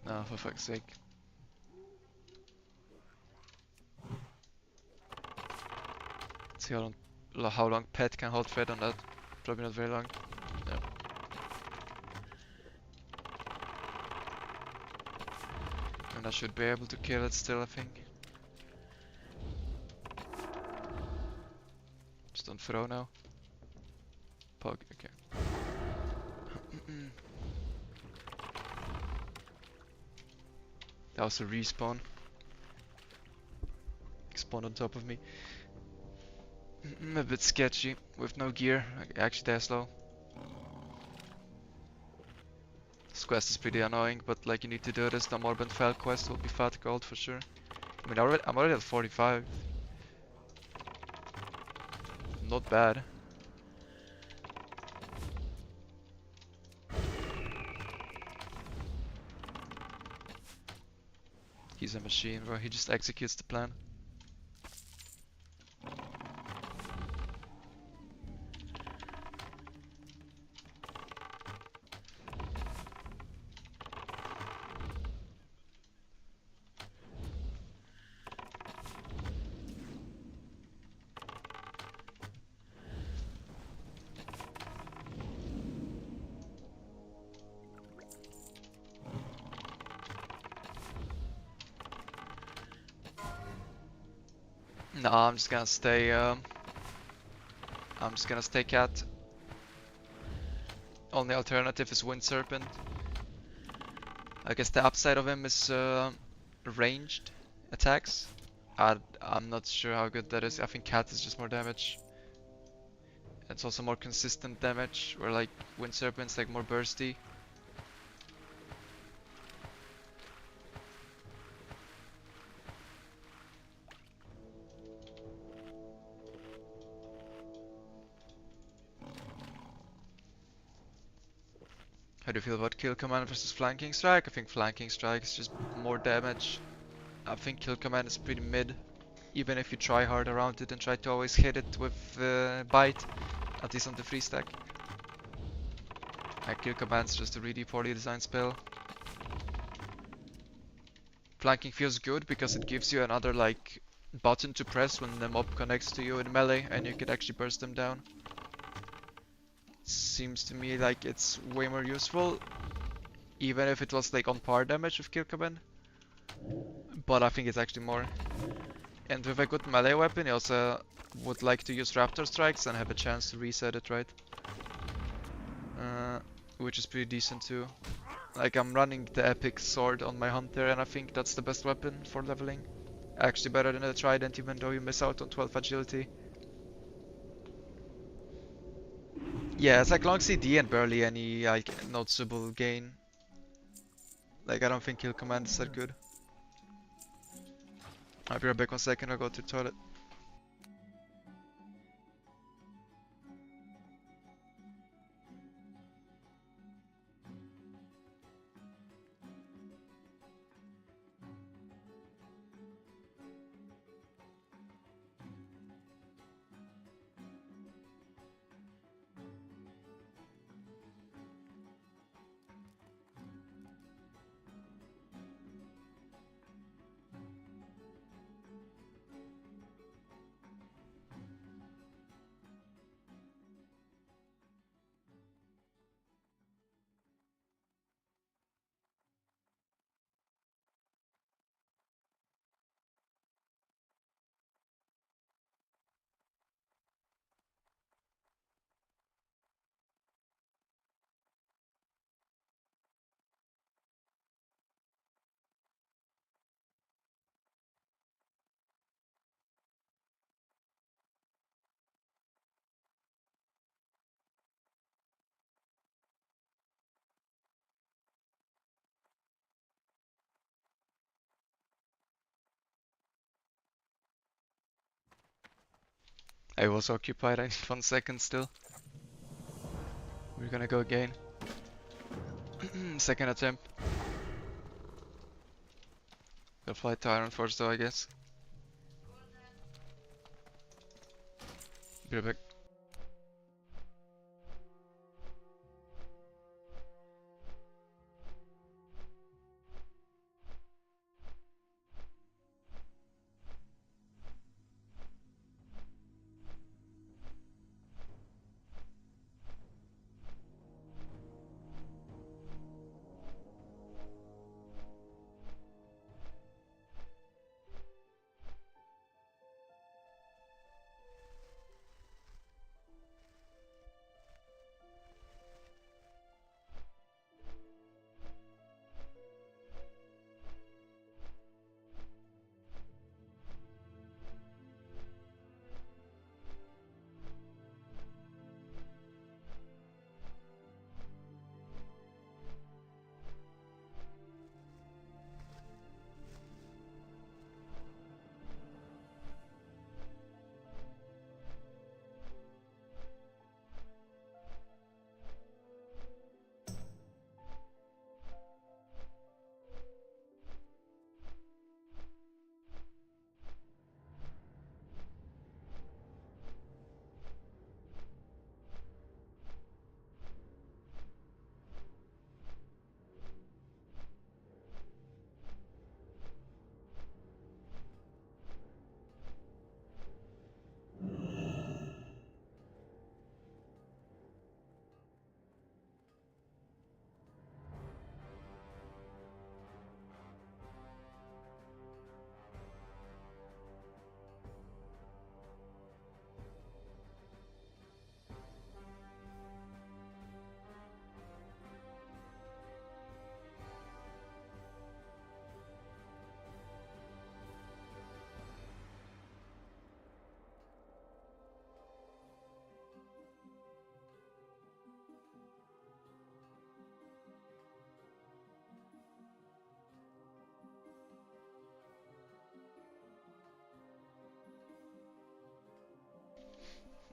No, for fuck's sake. Let's see how long Pet can hold thread on that. Probably not very long. Yeah. And I should be able to kill it still, I think. Just don't throw now. Pug, okay. That was a respawn. Spawned on top of me. A bit sketchy with no gear. Actually, they're slow. This quest is pretty annoying, but like you need to do this. The Morbid Fell quest will be fat gold for sure. I mean, I'm already at 45. Not bad. He's a machine, bro. He just executes the plan. No, I'm just gonna stay. I'm just gonna stay cat. Only alternative is Wind Serpent. I guess the upside of him is ranged attacks. I'm not sure how good that is. I think cat is just more damage. It's also more consistent damage, where like Wind Serpent's like more bursty. How do you feel about Kill Command versus Flanking Strike? I think Flanking Strike is just more damage. I think Kill Command is pretty mid. Even if you try hard around it and try to always hit it with Bite, at least on the free stack. Kill Command's just a really poorly designed spell. Flanking feels good because it gives you another like button to press when the mob connects to you in melee and you can actually burst them down. Seems to me like it's way more useful, even if it was like on par damage with Kill Command. But I think it's actually more. And with a good melee weapon, you also would like to use Raptor Strikes and have a chance to reset it, right? Which is pretty decent too. Like I'm running the Epic Sword on my Hunter and I think that's the best weapon for leveling. Actually better than a Trident even though you miss out on 12 agility. Yeah, it's like long CD and barely any like noticeable gain. Like I don't think Kill Command is that good. I'll be right back 1 second, I'll go to the toilet. I was occupied. I need 1 second still. We're gonna go again. Second attempt. Gonna fly to Iron Force though, I guess. Be right back.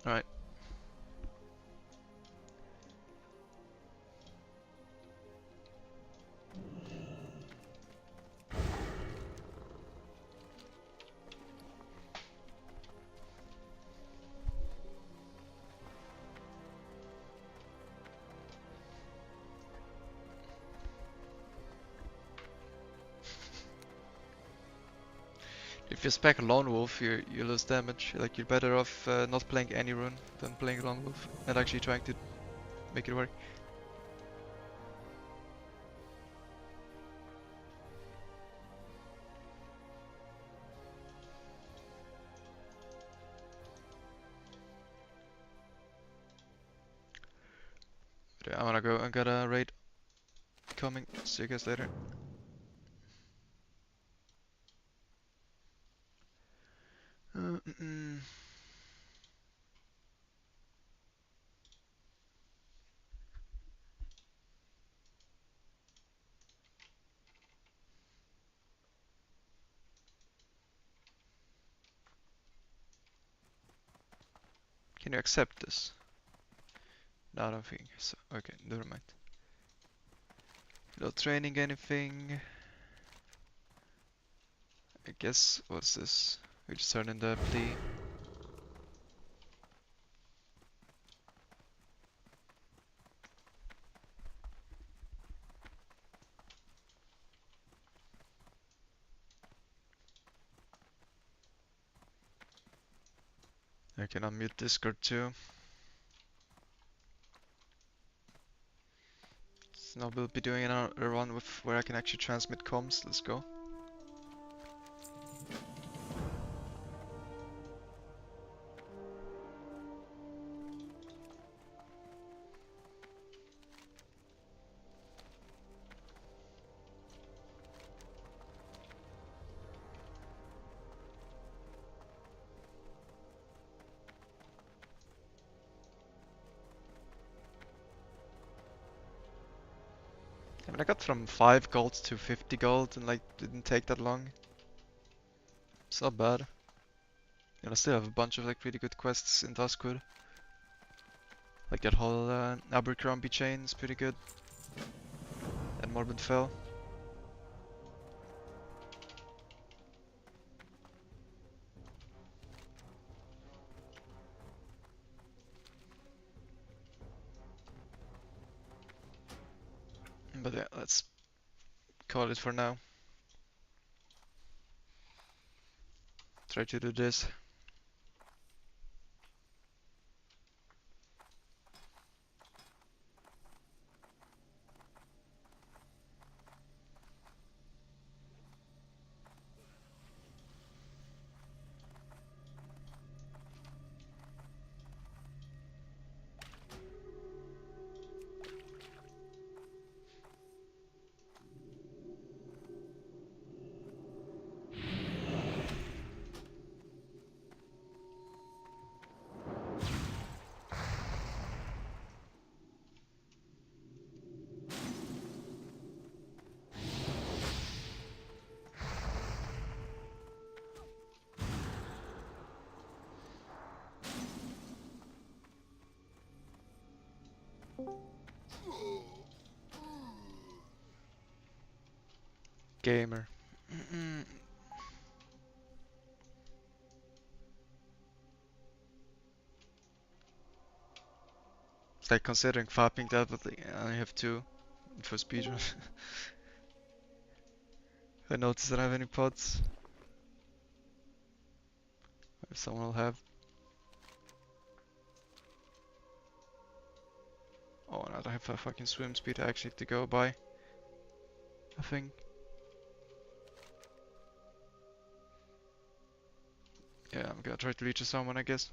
Alright. If you spec Lone Wolf, you lose damage. Like, you're better off not playing any rune than playing Lone Wolf and actually trying to make it work. But yeah, I wanna go. I got a raid coming. See you guys later. Mm-mm. Can you accept this? No, I don't think so. Okay, never mind. Not training anything. I guess, what's this? We just turned in the plea. I can unmute Discord too. So now we'll be doing another run with where I can actually transmit comms. Let's go. I mean, I got from 5 gold to 50 gold and like didn't take that long. It's not bad. And I still have a bunch of like pretty good quests in Duskwood. Like that whole Abercrombie chain is pretty good. And Morbid Fell. But yeah, let's call it for now. Try to do this. Gamer. It's like considering fapping that, but like, I only have two for speedrun. I noticed I don't have any pods. If someone will have. Oh, and I don't have a fucking swim speed actually to go by. I think. Yeah, I'm gonna try to reach someone, I guess.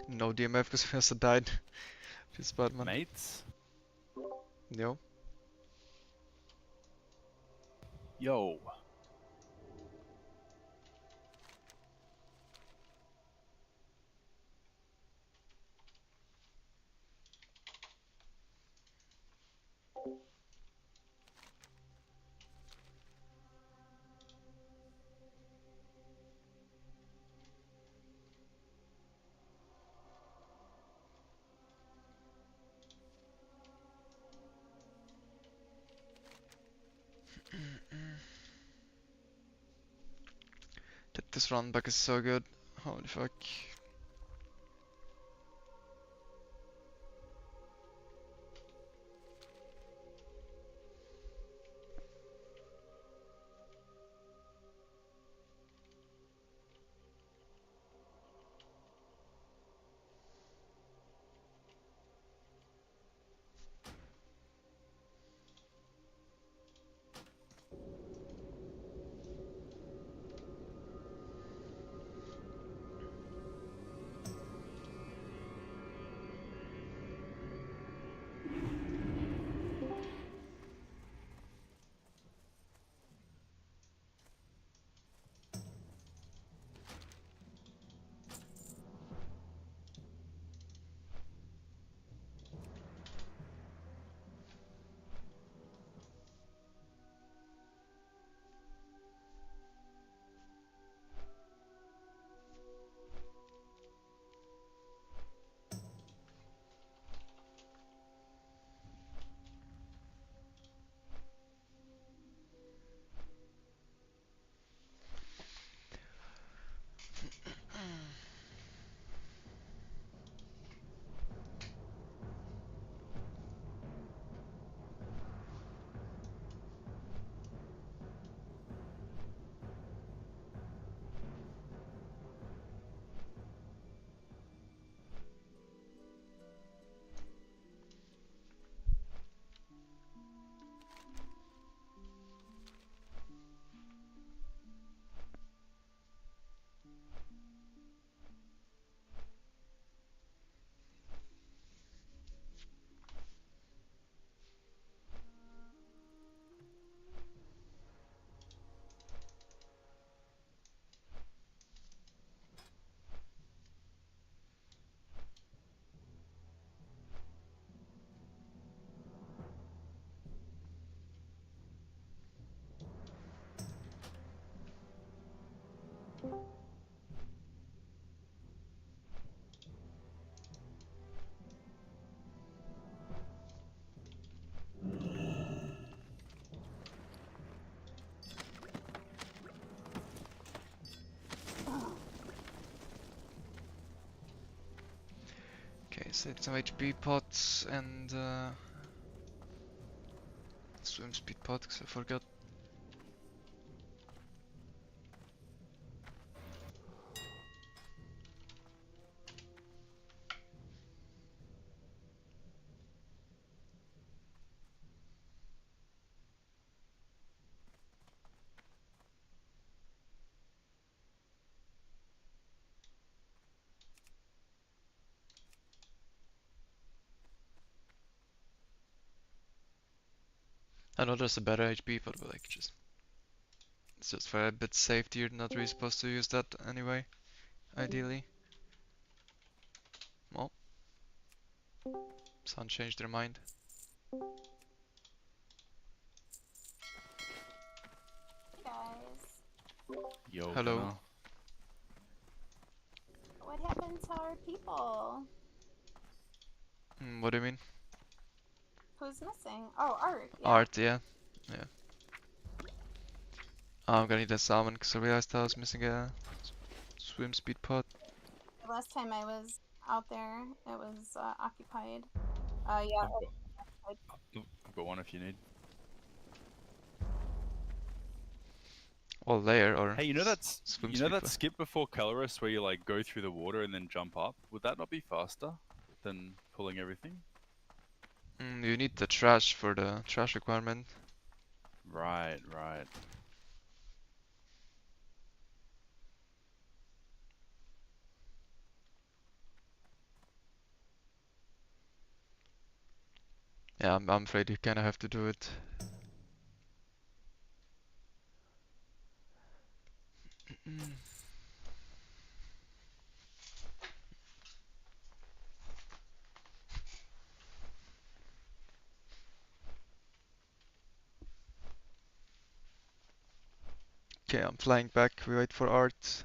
No DMF because we also died. Just bad man. Mates? Yo. Yo. This run back is so good. Holy fuck. Saved some HP pots and swim speed pot because I forgot. I know there's a better HP pot, but like it's just for a bit safety. You're not really supposed to use that anyway, ideally. Well, Sun changed their mind. Hey guys, Yo, Hello. Gunnar. what happened to our people? What do you mean? Who's missing? Oh, Art. Yeah. Art, yeah. Yeah. I'm gonna need a salmon because I realized I was missing a swim speed pot. The last time I was out there, it was occupied. Yeah. I've got one if you need. Or layer or Hey, swim you know speed that pot. skip before Colorus where you like go through the water and then jump up? Would that not be faster than pulling everything? You need the trash for the trash requirement. Right, right. Yeah, I'm afraid you kinda have to do it. Okay, I'm flying back. We wait for Art.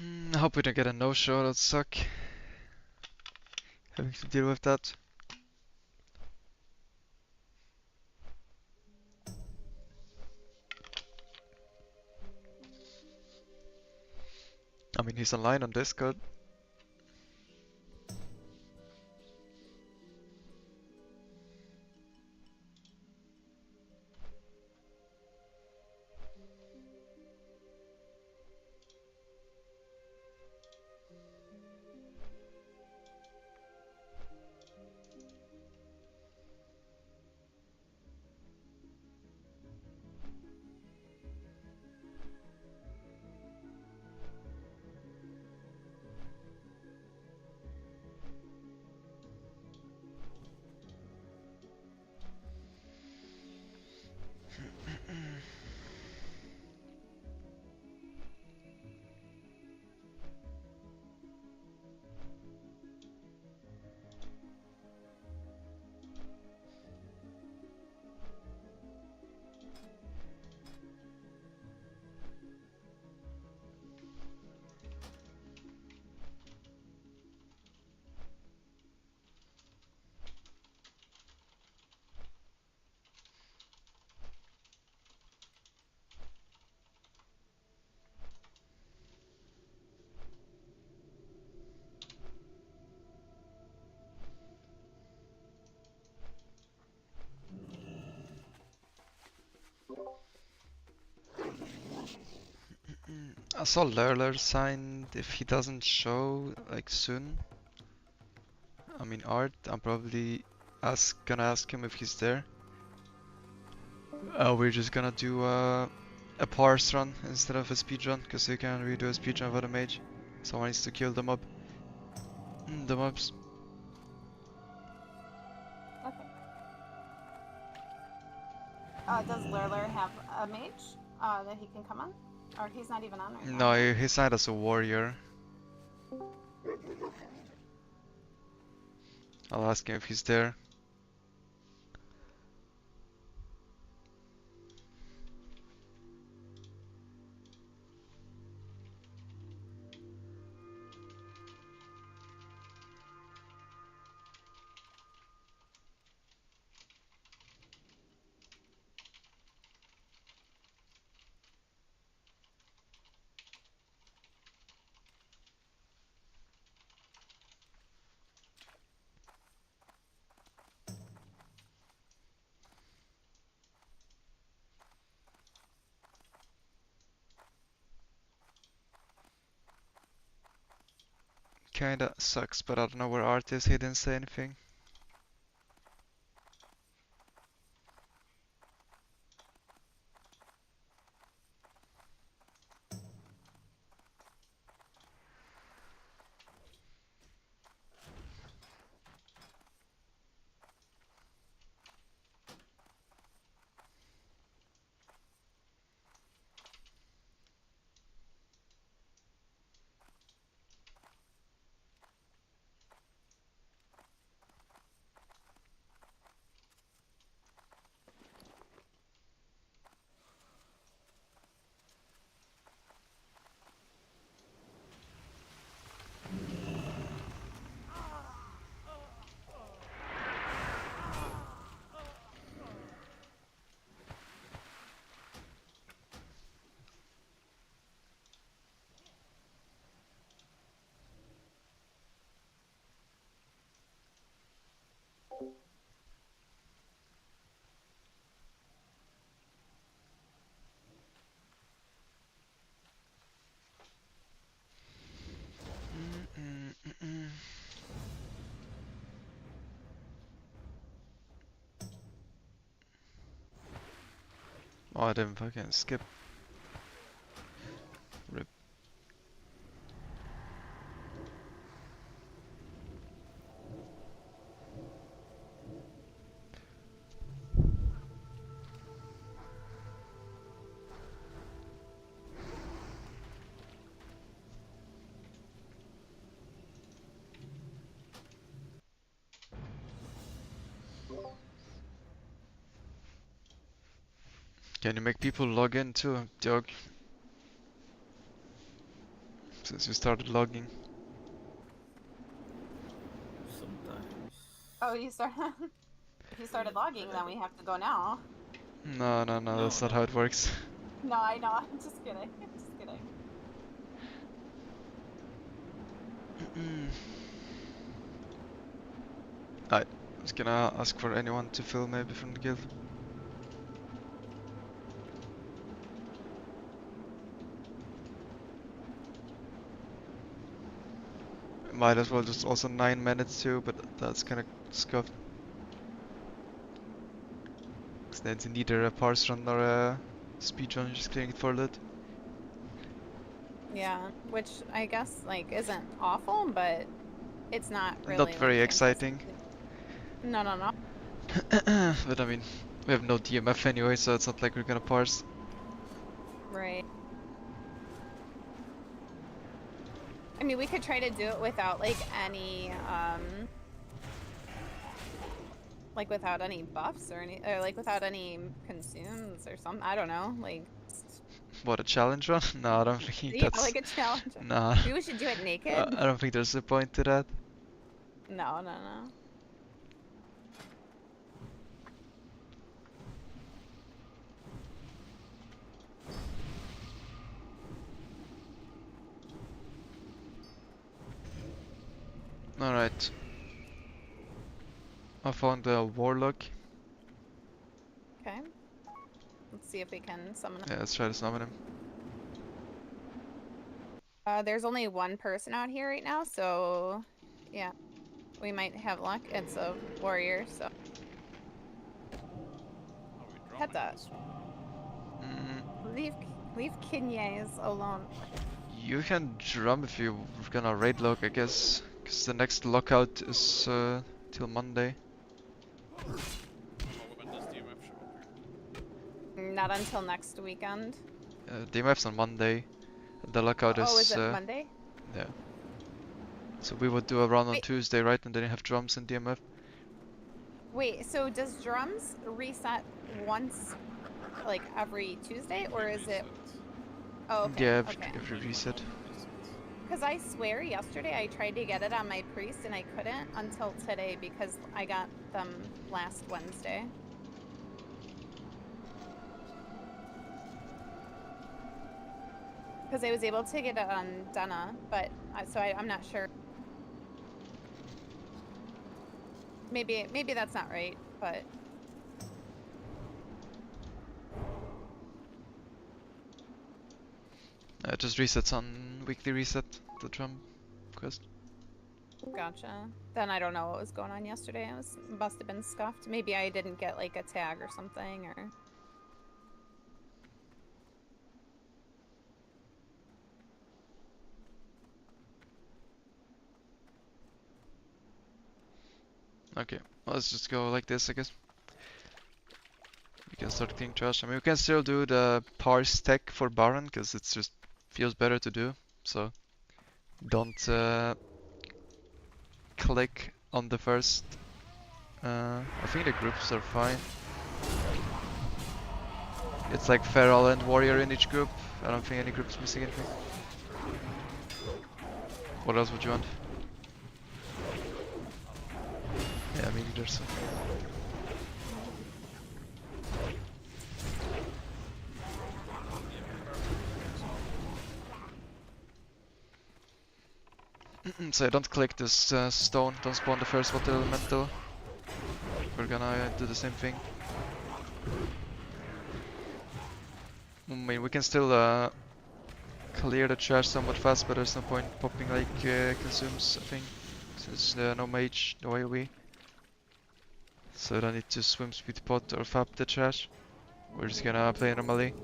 I hope we don't get a no-show. That'd suck. Having to deal with that. I mean, he's online on Discord. I saw Lerler signed. If he doesn't show like soon, I mean Art, I'm probably gonna ask him if he's there. We're just gonna do a parse run instead of a speed run, because you can't really do a speed run without a mage. Someone needs to kill the mob. The mobs. Okay. Does Lurler have a mage that he can come on? Or he's not even on right now. No, he signed as a warrior. I'll ask him if he's there. Kinda sucks, but I don't know where Art is. He didn't say anything. Oh, I didn't fucking skip. Rip. Can you make people log in too, Diog? Since you started logging. Sometimes. Oh, you started. If you started logging, then we have to go now. No, that's not how it works. No, I know. I'm just kidding. Just kidding. I was gonna ask for anyone to fill maybe from the guild. Might as well just also 9 minutes too, but that's kinda scuffed. Cause then it's neither a parse run nor a speed run, just clearing it for a lit. Yeah, which I guess like isn't awful, but it's not really Not like, very fantastic. exciting. No, no, no. But I mean, we have no DMF anyway, so it's not like we're gonna parse. Right. I mean, we could try to do it without like without any buffs or any, or like without any consumes or something. I don't know, like. What, a challenge run? No, I don't think Yeah, that's... like a challenge. Nah. Maybe we should do it naked. I don't think there's a point to that. No, no, no. Alright. I found the warlock. Okay. Let's see if we can summon him. Yeah, let's try to summon him. There's only one person out here right now, so yeah, we might have luck. It's a warrior, so Are we heads drumming up. this one? Leave Kinyays alone. You can drum if you're gonna raid log, I guess. Because the next lockout is till Monday. Well, when does DMF show up here? Not until next weekend. DMF's on Monday. The lockout Oh, is is it Monday? yeah. So we would do a round on Wait. Tuesday, right? And then you have drums in DMF. Wait, so does drums reset once, like every Tuesday, or is it? Oh, okay. Yeah, Okay. every reset. Because I swear yesterday I tried to get it on my priest and I couldn't until today because I got them last Wednesday. Because I was able to get it on Dana, but so I'm not sure. Maybe that's not right, but It just resets on weekly reset, the drum quest. gotcha. Then I don't know what was going on yesterday. Must have been scuffed. Maybe I didn't get like a tag or something, or. Okay, well, let's just go like this, I guess. We can start cleaning trash. I mean, we can still do the parse tech for Baron, because it just feels better to do. So, don't click on the first. I think the groups are fine. It's like Feral and Warrior in each group. I don't think any group's missing anything. What else would you want? Yeah, me neither, so. So yeah, don't click this stone, don't spawn the first water elemental. We're gonna do the same thing. I mean, we can still clear the trash somewhat fast, but there's no point popping like consumes, I think, since no mage, no AoE. So I don't need to swim speed pot or fab the trash. We're just gonna play normally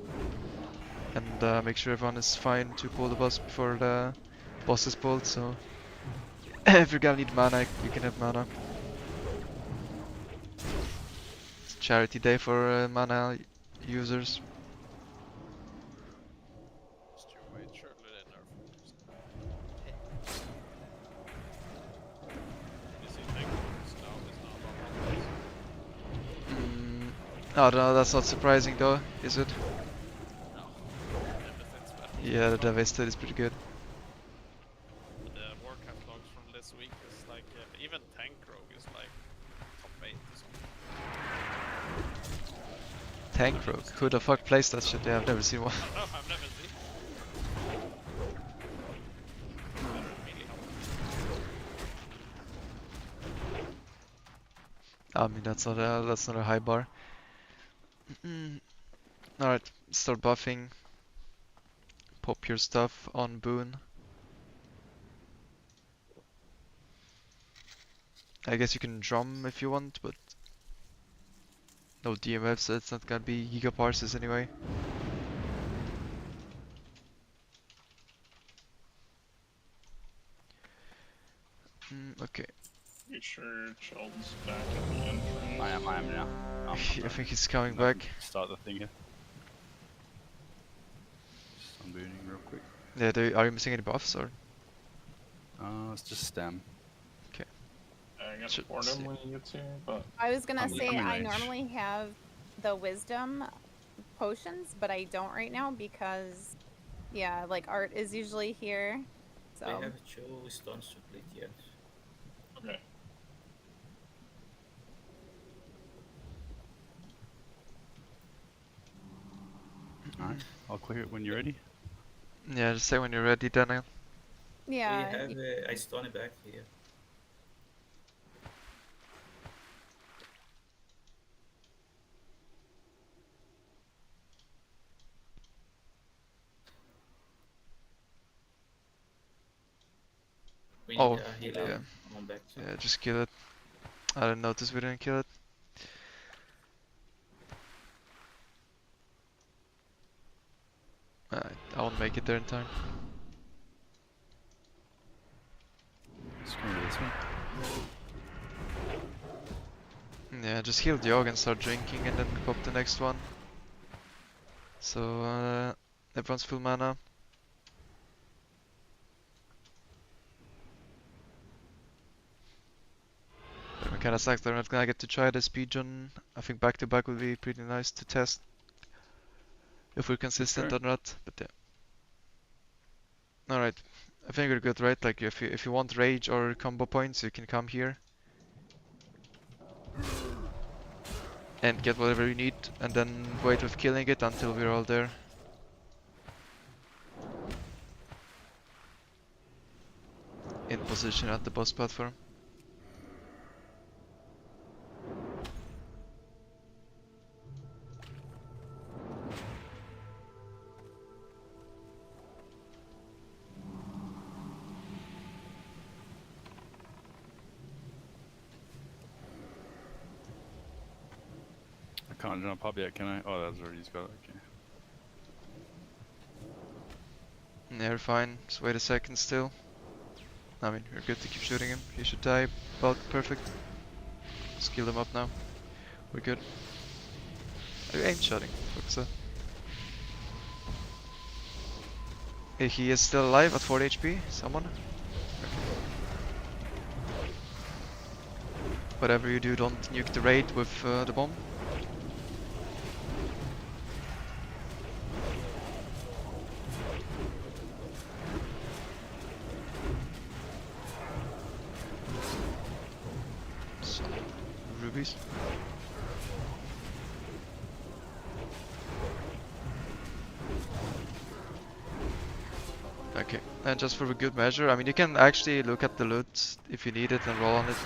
and make sure everyone is fine to pull the boss before the boss is pulled. So if you're gonna need mana, you can have mana. It's charity day for mana users. Oh no, that's not surprising though, is it? Yeah, the Devastator is pretty good. The war catalogs from this week is like even Tank Rogue is like top 8 or something. Tank Rogue, who the fuck plays that shit? Yeah, I've never seen one. No, I've never seen. Really I mean, that's not a high bar. Alright, start buffing. Pop your stuff on Boon. I guess you can drum if you want, but no DMF, so it's not gonna be gigaparses anyway. Okay. You sure Sheldon's back at the entrance? I am now. I think he's coming No, back. Start the thing here. Just unbooting real quick. Yeah, are you missing any buffs or? It's just stem. I got Should support see. him when he gets here, but I was gonna I'm say coming I range. normally have the wisdom potions, but I don't right now because, yeah, like Art is usually here. So I haven't chose stone split yet. okay. Alright, I'll clear it when you're ready. Yeah, just say when you're ready, Daniel. yeah, We have I stone it back here. We Oh, need a healer yeah. on back too. Yeah, just kill it. I didn't notice we didn't kill it. I won't make it there in time. Just going to this one. Yeah, just heal the Yogg and start drinking and then pop the next one. So, everyone's full mana. But it kinda sucks that we're not gonna get to try the speed run. I think back to back would be pretty nice to test if we're consistent Sure. or not, but yeah. Alright, I think we're good, right? Like if you want rage or combo points, you can come here and get whatever you need, and then wait with killing it until we're all there. In position at the boss platform. I can't jump up yet, can I? Oh, that's already got it. Okay. Yeah, we're fine. Just wait a second still. I mean, we're good to keep shooting him. He should die about perfect. Just kill him up now. We're good. I aim shotting. Fuck's that? He is still alive at 40 HP. Someone? Whatever you do, don't nuke the raid with the bomb. Some rubies. Okay, and just for a good measure, I mean, you can actually look at the loot if you need it and roll on it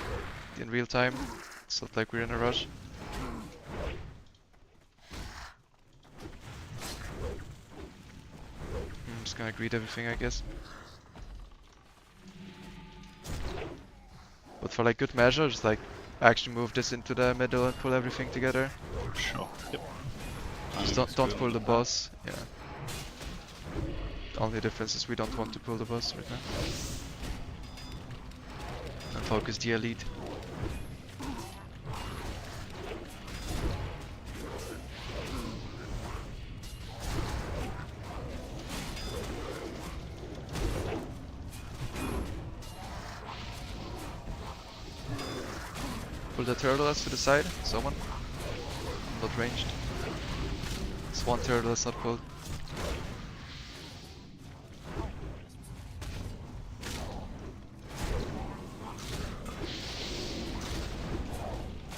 in real time. It's not like we're in a rush. I'm just gonna greet everything, I guess. But for like good measure, just like actually move this into the middle and pull everything together. Sure. Yep. Just don't pull the boss. Yeah. The only difference is we don't want to pull the boss right now. And focus the elite. Pull the turtles to the side. Someone. Not ranged. It's one turtle that's not pulled.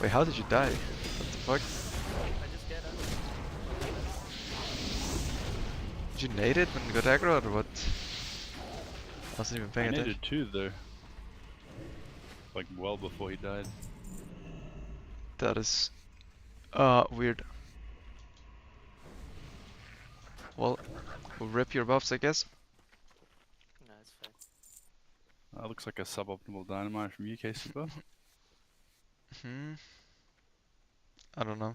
Wait, how did you die? What the fuck? I just get it. Did you nade it when you got aggro or what? I wasn't even I paying attention. needed two though. Like well before he died. That is weird. Well, we'll rip your buffs, I guess. No, it's fine. That looks like a suboptimal dynamite from UK Super. I don't know.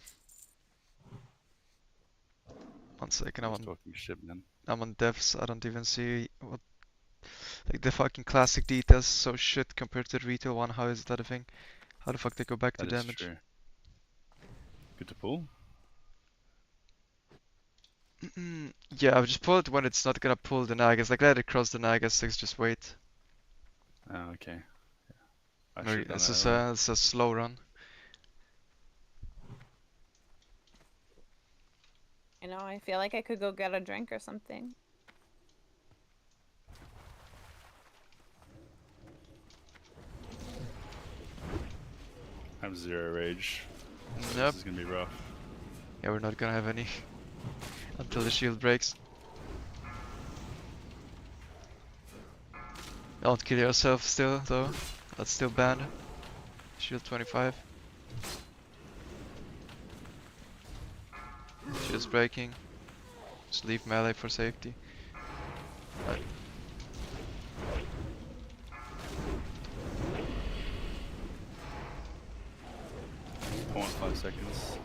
One second, Just talking shit, man. I'm on devs. I don't even see what, like the fucking classic details. So shit compared to the retail one. How is that a thing? How the fuck they go back to That is damage? true. Good to pull. Yeah, I'll just pull it when it's not gonna pull the Nagas. Like let it cross the Nagas. Just wait. Oh, okay. Yeah. I No, should have done it's that just earlier. it's a slow run. I know, I feel like I could go get a drink or something. I have zero rage. So Nope. This is gonna be rough. Yeah, we're not gonna have any until the shield breaks. Don't kill yourself still, though. That's still banned. Shield 25. Shield's breaking. Just leave melee for safety. Right. 5 seconds.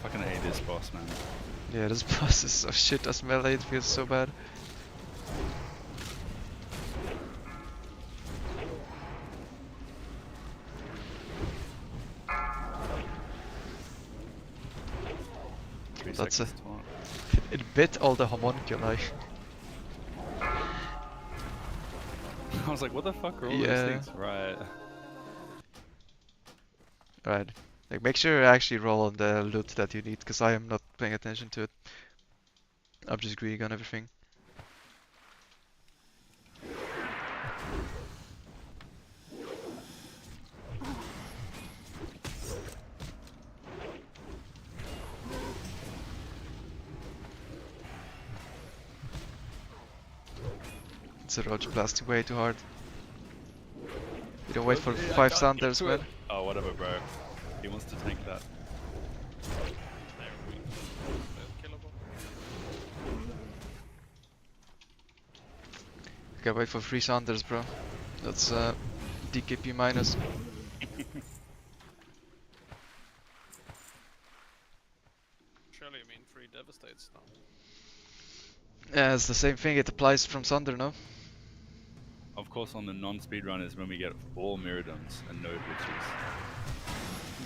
Fucking hate this boss, man. Yeah, this boss is so shit as melee, it feels so bad. That's seconds to one. It bit all the homunculi. I was like, what the fuck are all Yeah. these things? Right. Right. Like, make sure you actually roll on the loot that you need, because I am not paying attention to it. I'm just greedy on everything. It's a Roger blasting way too hard. You don't wait for Yeah, I 5 can't get Sanders, to man. it. Oh, whatever, bro. He wants to tank that. There we go. Killable. You gotta wait for 3 Sanders, bro. That's DKP minus. Surely you mean 3 devastates now. Yeah, it's the same thing, it applies from Sunder, no? Of course, on the non-speedrun is when we get all Myrmidons and no glitches.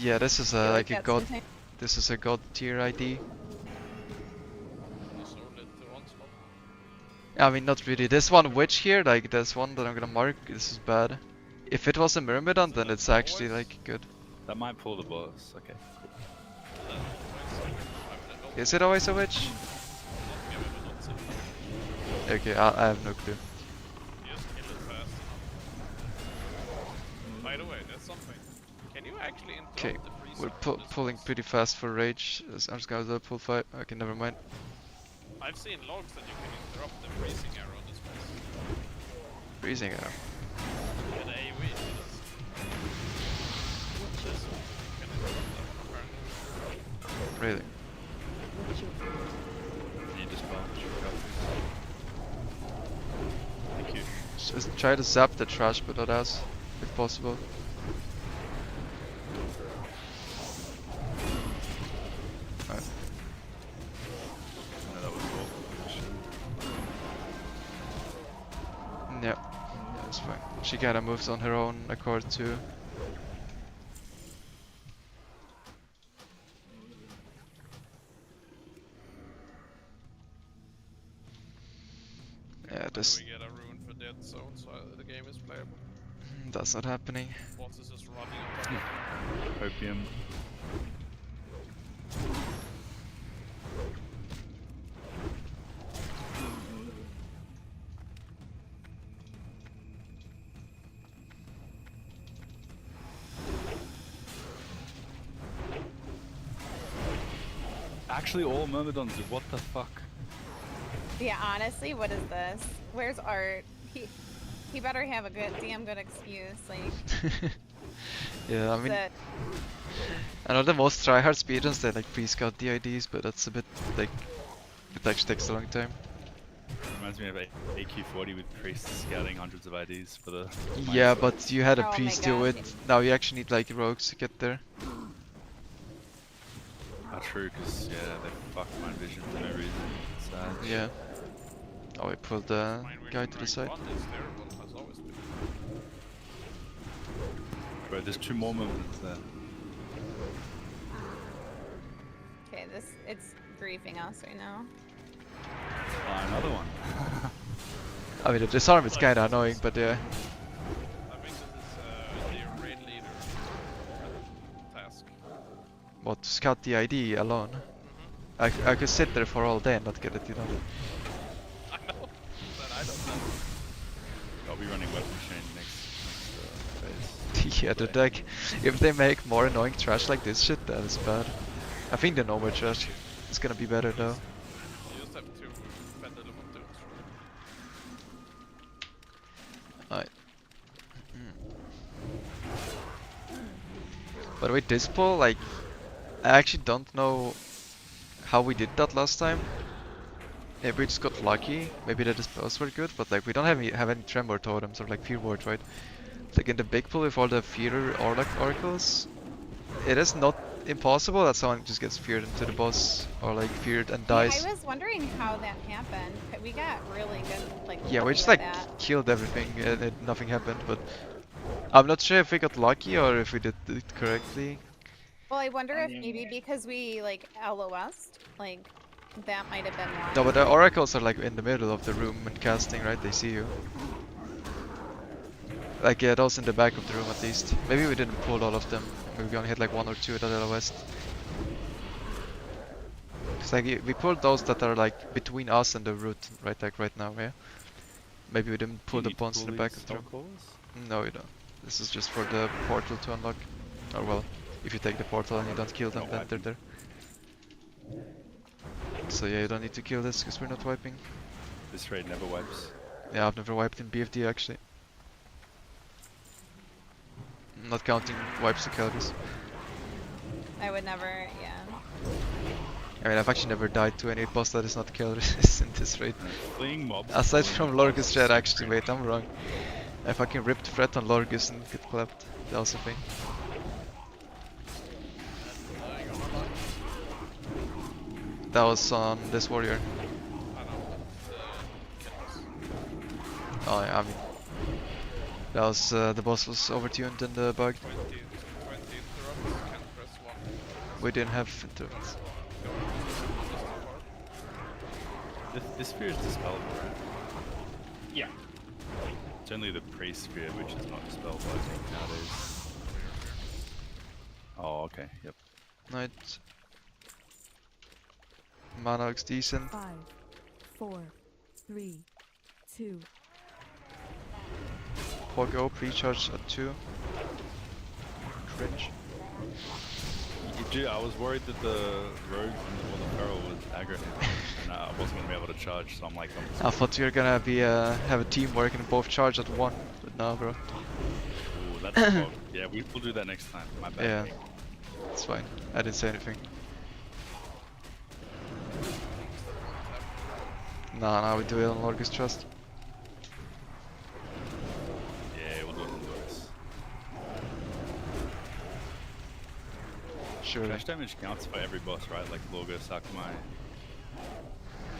Yeah, this is feel like a that's god. something- This is a god tier ID. You sold it to one spot. I mean, not really. This one witch here, like this one that I'm gonna mark, this is bad. If it was a Myrmidon, then it's actually like good. That might pull the boss. Okay. Is it always a witch? Okay, I have no clue. Just kill it fast enough. By the way, there's something. Can you actually interrupt Okay, the freeze we're on this pulling boss? pretty fast for rage. I'm just gonna do a pull fight. Okay, never mind. I've seen logs that you can interrupt the freezing arrow on this boss. Freezing arrow. With AoE, it does. This one, you can interrupt that one apparently. Really? Watch your front. Can you just bounce? Thank you. Just try to zap the trash, but not us, if possible. Alright. No, that was cool. Yeah, that's fine. She kinda moves on her own accord too. Yeah, How do this we get a rune for dead zone so the game is playable? that's not happening. Boss is just running on top. Opium. Actually, all Myrmidons do. What the fuck? Yeah, honestly, what is this? Where's Art? He better have a damn good excuse. Like, Yeah, I mean, that I know the most tryhard speedruns they like pre-scout the IDs, but that's a bit like it actually takes a long time. Reminds me of AQ40 with priests scouting hundreds of IDs for the. Yeah, but you had a Oh my priest do God. it. Now you actually need like rogues to get there. Not true, because yeah, they fucked my vision for no reason. Sad. Yeah. Oh, we pulled the Mind reading guy to the rank side. 1 is terrible, has always been. Bro, there's 2 more Myrmidons there. okay, it's griefing us right now. Oh, another one. I mean, the disarm is kinda annoying, but yeah. I think this is the raid leader task. What, to scout the ID alone? I could sit there for all day and not get it, you know. I know, but I don't know. I'll be running weapon chain next phase. Yeah, the deck. If they make more annoying trash like this shit, that is bad. I think the normal trash is gonna be better though. You just have 2 pendulum of dudes. Alright. By the way, this pull, like, I actually don't know how we did that last time. Maybe we just got lucky. Maybe the dispels were good, but like we don't have any tremor totems or like fear ward, right? Like in the big pool with all the fear or like oracles, it is not impossible that someone just gets feared into the boss or like feared and Yeah, dies. I was wondering how that happened. We got really good, like, Yeah, we lucky just with like that. killed everything and nothing happened, but I'm not sure if we got lucky or if we did it correctly. Well, I wonder I if maybe mean, because we, like, LOS'd, like, that might have been why. No, but the oracles are like in the middle of the room and casting, right? They see you. Like, yeah, those in the back of the room at least. Maybe we didn't pull all of them. Maybe we only had like 1 or 2 that are west. Cause like we pulled those that are like between us and the root, right? Like right now, yeah. Maybe we didn't pull You the need to ones in the pull back these of the room. oracles? No, you don't. This is just for the portal to unlock. Or well, if you take the portal and you don't kill them, Not then they're wiping. there. So yeah, you don't need to kill this because we're not wiping. This raid never wipes. Yeah, I've never wiped in BFD actually. Not counting wipes to calories. I would never, yeah. I mean, I've actually never died to any boss that is not calories in this raid. Fleeing mobs. Aside fleeing from mobs Lorgus is chat, so actually, cringe. wait, I'm wrong. I fucking ripped threat on Lorgus and get clapped. That was a thing. That was on this warrior. I know, but Oh yeah, I mean, that was the boss was overtuned in the bug. 20 interrupts, can't press 1. We didn't have interrupts. This sphere is dispellable, right? yeah. It's only the priest sphere which is not dispellable, I think, nowadays. Oh, okay, yep. Night. Mana looks decent. 5, 4, 3, 2. Pogo pre-charge at 2. Cringe. I was worried that the rogue or the feral would aggro him, and I wasn't gonna be able to charge, so I'm like, I'm just I thought you were gonna be have a teamwork and both charge at 1, but no, bro. ooh, that's wrong. Yeah, we'll do that next time. My bad. Yeah, it's fine. I didn't say anything. Nah, we do it on Lorgus Trust. Yeah, we'll do it on Lewis. Sure. Flash damage counts for every boss, right? Like Lorgo, Sakamai.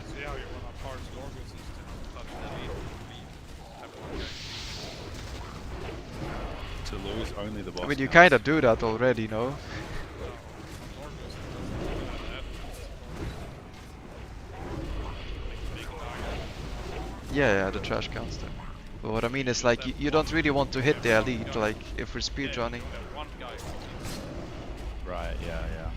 See how you wanna parse Lorgus is to touch the lead. Have one guy. To lose only the boss. I mean, you counts. kinda do that already, no? Lorgus doesn't even have that. Big target. Yeah, the trash counts there. But what I mean is like, you don't really want to hit the elite, like, if we're speedrunning. Yeah, one guy. Right, yeah.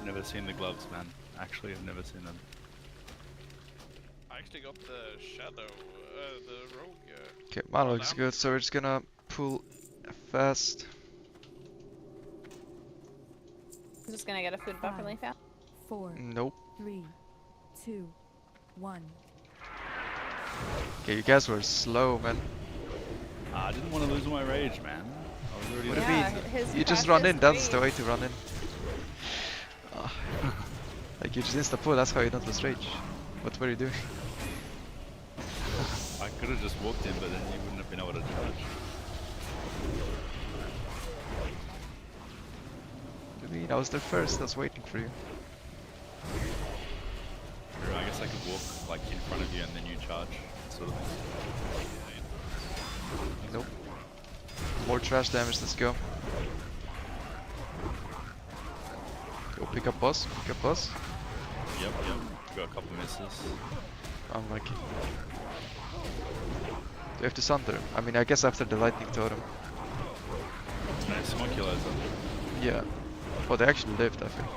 Never seen the gloves, man. Actually, I've never seen them. I actually got the shadow, the rogue. Okay, mana looks good, so we're just gonna pull fast. I'm just gonna get a food buff really fast. 4, Nope. 3, 2, 1. Okay, you guys were slow, man. I didn't want to lose my rage, man. I was already What do you Yeah, mean? his You just crush run is in, that's the great. way to run in. Ah. Like, you just insta-pull, that's how you don't lose rage. What were you doing? I could have just walked in, but then you wouldn't have been able to charge. I mean, I was there first, I was waiting for you. Or I guess I could walk like in front of you and then you charge, sort of thing. Nope. More trash damage, let's go. Go pick up boss, pick up boss. Yep. Got a couple misses. Unlucky. Do you have to sunder? I mean, I guess after the lightning totem. Nice, Smoculizer. Yeah. Oh, they actually lived, I think.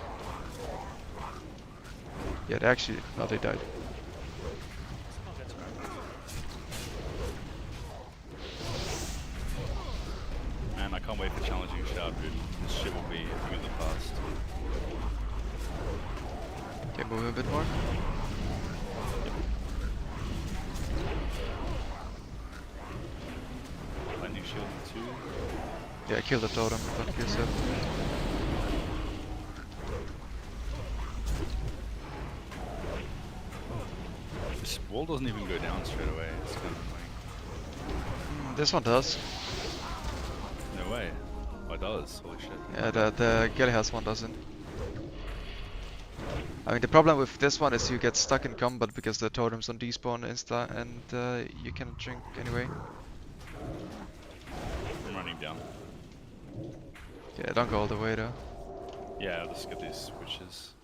Yeah, they actually... No, they died. Someone gets back. Man, I can't wait for challenging Shroud, dude. This shit will be a thing of the past. Okay, move a bit more. Lightning shield in 2. Yeah, kill the totem, don't kill yourself. This wall doesn't even go down straight away. It's kind of annoying. This one does. No way. Oh, it does. Holy shit. Yeah, the Gelhas one doesn't. I mean, the problem with this one is you get stuck in combat because the totems on despawn insta and you cannot drink anyway. I'm running down. Yeah, don't go all the way though. Yeah, I'll just get these switches.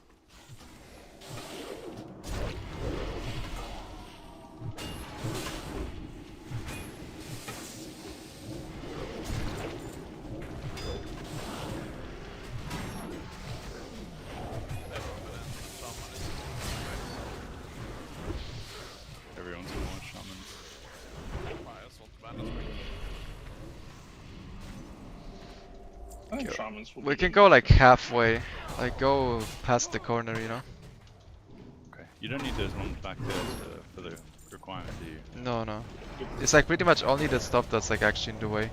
Everyone's gonna want shamans. I think Okay. shamans will We be can good. go like halfway, like go past the corner, you know? Okay. You don't need those ones back there for the requirement, do you? No, no. It's like pretty much only the stuff that's like actually in the way.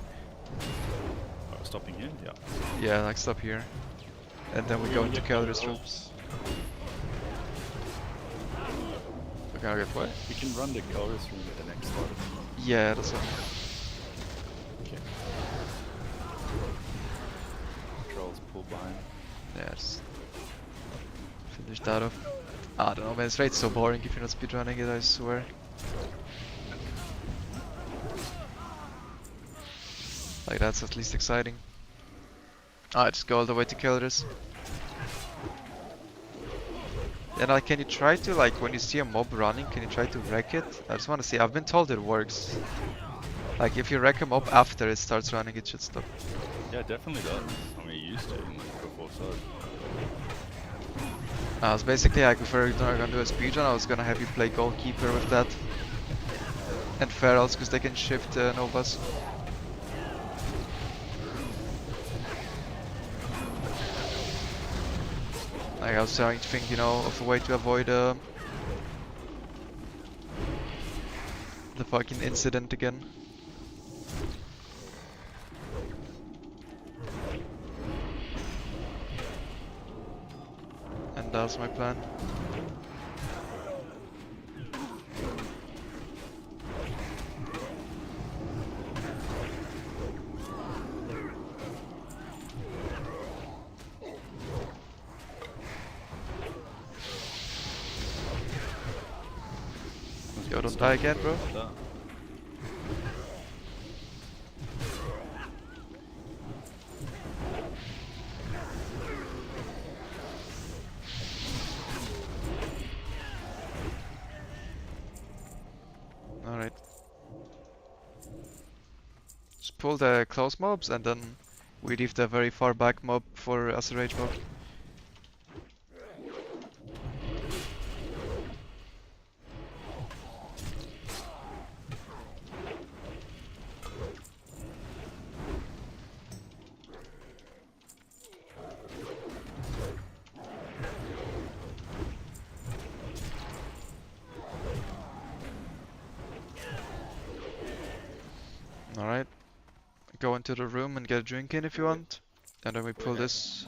Oh, stopping here? Yeah. Yeah, like stop here. And then we go into Calder's rooms. We're gonna get what? We can run the Calder's room at the next slot. Yeah, that's what. Okay. Trolls pull behind. Yeah, just finish that off. I don't know, man. This raid's so boring if you're not speedrunning it, I swear. Like, that's at least exciting. Alright, just go all the way to Calder's. And like, can you try to, like, when you see a mob running, can you try to wreck it? I just want to see. I've been told it works. Like, if you wreck him up after it starts running, it should stop. Yeah, it definitely does. I mean, it used to, like, before SoD. I was basically like, if we're gonna do a speedrun, I was gonna have you play goalkeeper with that. And ferals, because they can shift Novas. Like, I was trying to think, you know, of a way to avoid the fucking incident again. And that was my plan. Yo, don't die again, bro. That. Alright. Just pull the close mobs and then we leave the very far back mob for as a rage mob. Alright. Go into the room and get a drink in if you want. And then we pull this.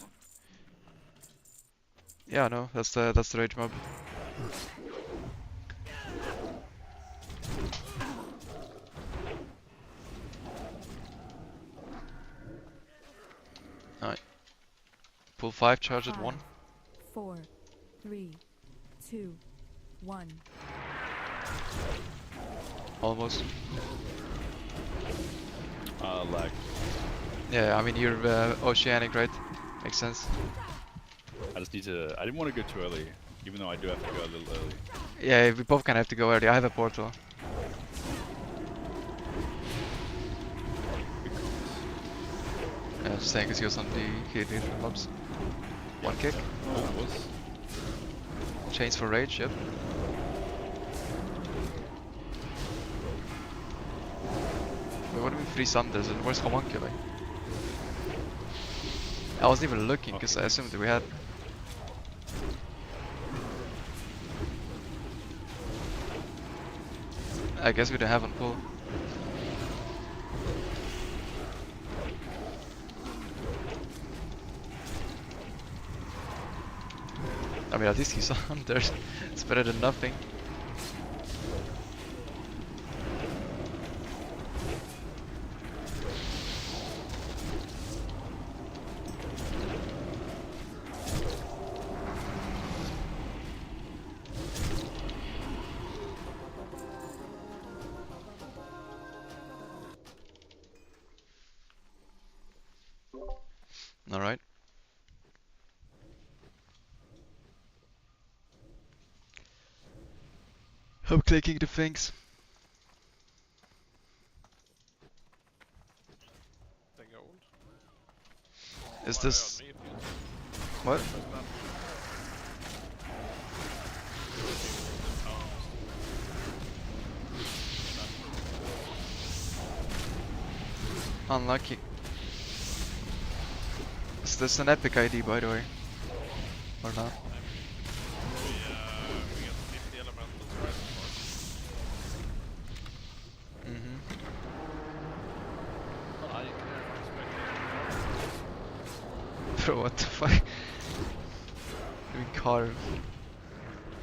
Yeah, no, that's the rage mob. Alright. Pull 5, charge at 1. 5, 4, 3, 2, 1. Almost. Lag. Yeah, I mean you're oceanic, right? Makes sense. I just need to. I didn't want to go too early, even though I do have to go a little early. Yeah, we both kind of have to go early. I have a portal. Yeah, just saying because he was on the hit mobs. One kick. Oh, it was. Chains for rage, yep. Wait, what do we 3 Sunders and where's Homunculi? I wasn't even looking because I assumed that we had. I guess we don't have on pull. I mean, at least he's on there. It's better than nothing. Alright. I'm clicking the things. The gold. Is Fire this... on me if you What? press that. Unlucky. Is this an epic ID, by the way? Or not? We get 50 elementals right Mm-hmm. before. You can expect Bro, what the fuck? Doing carve.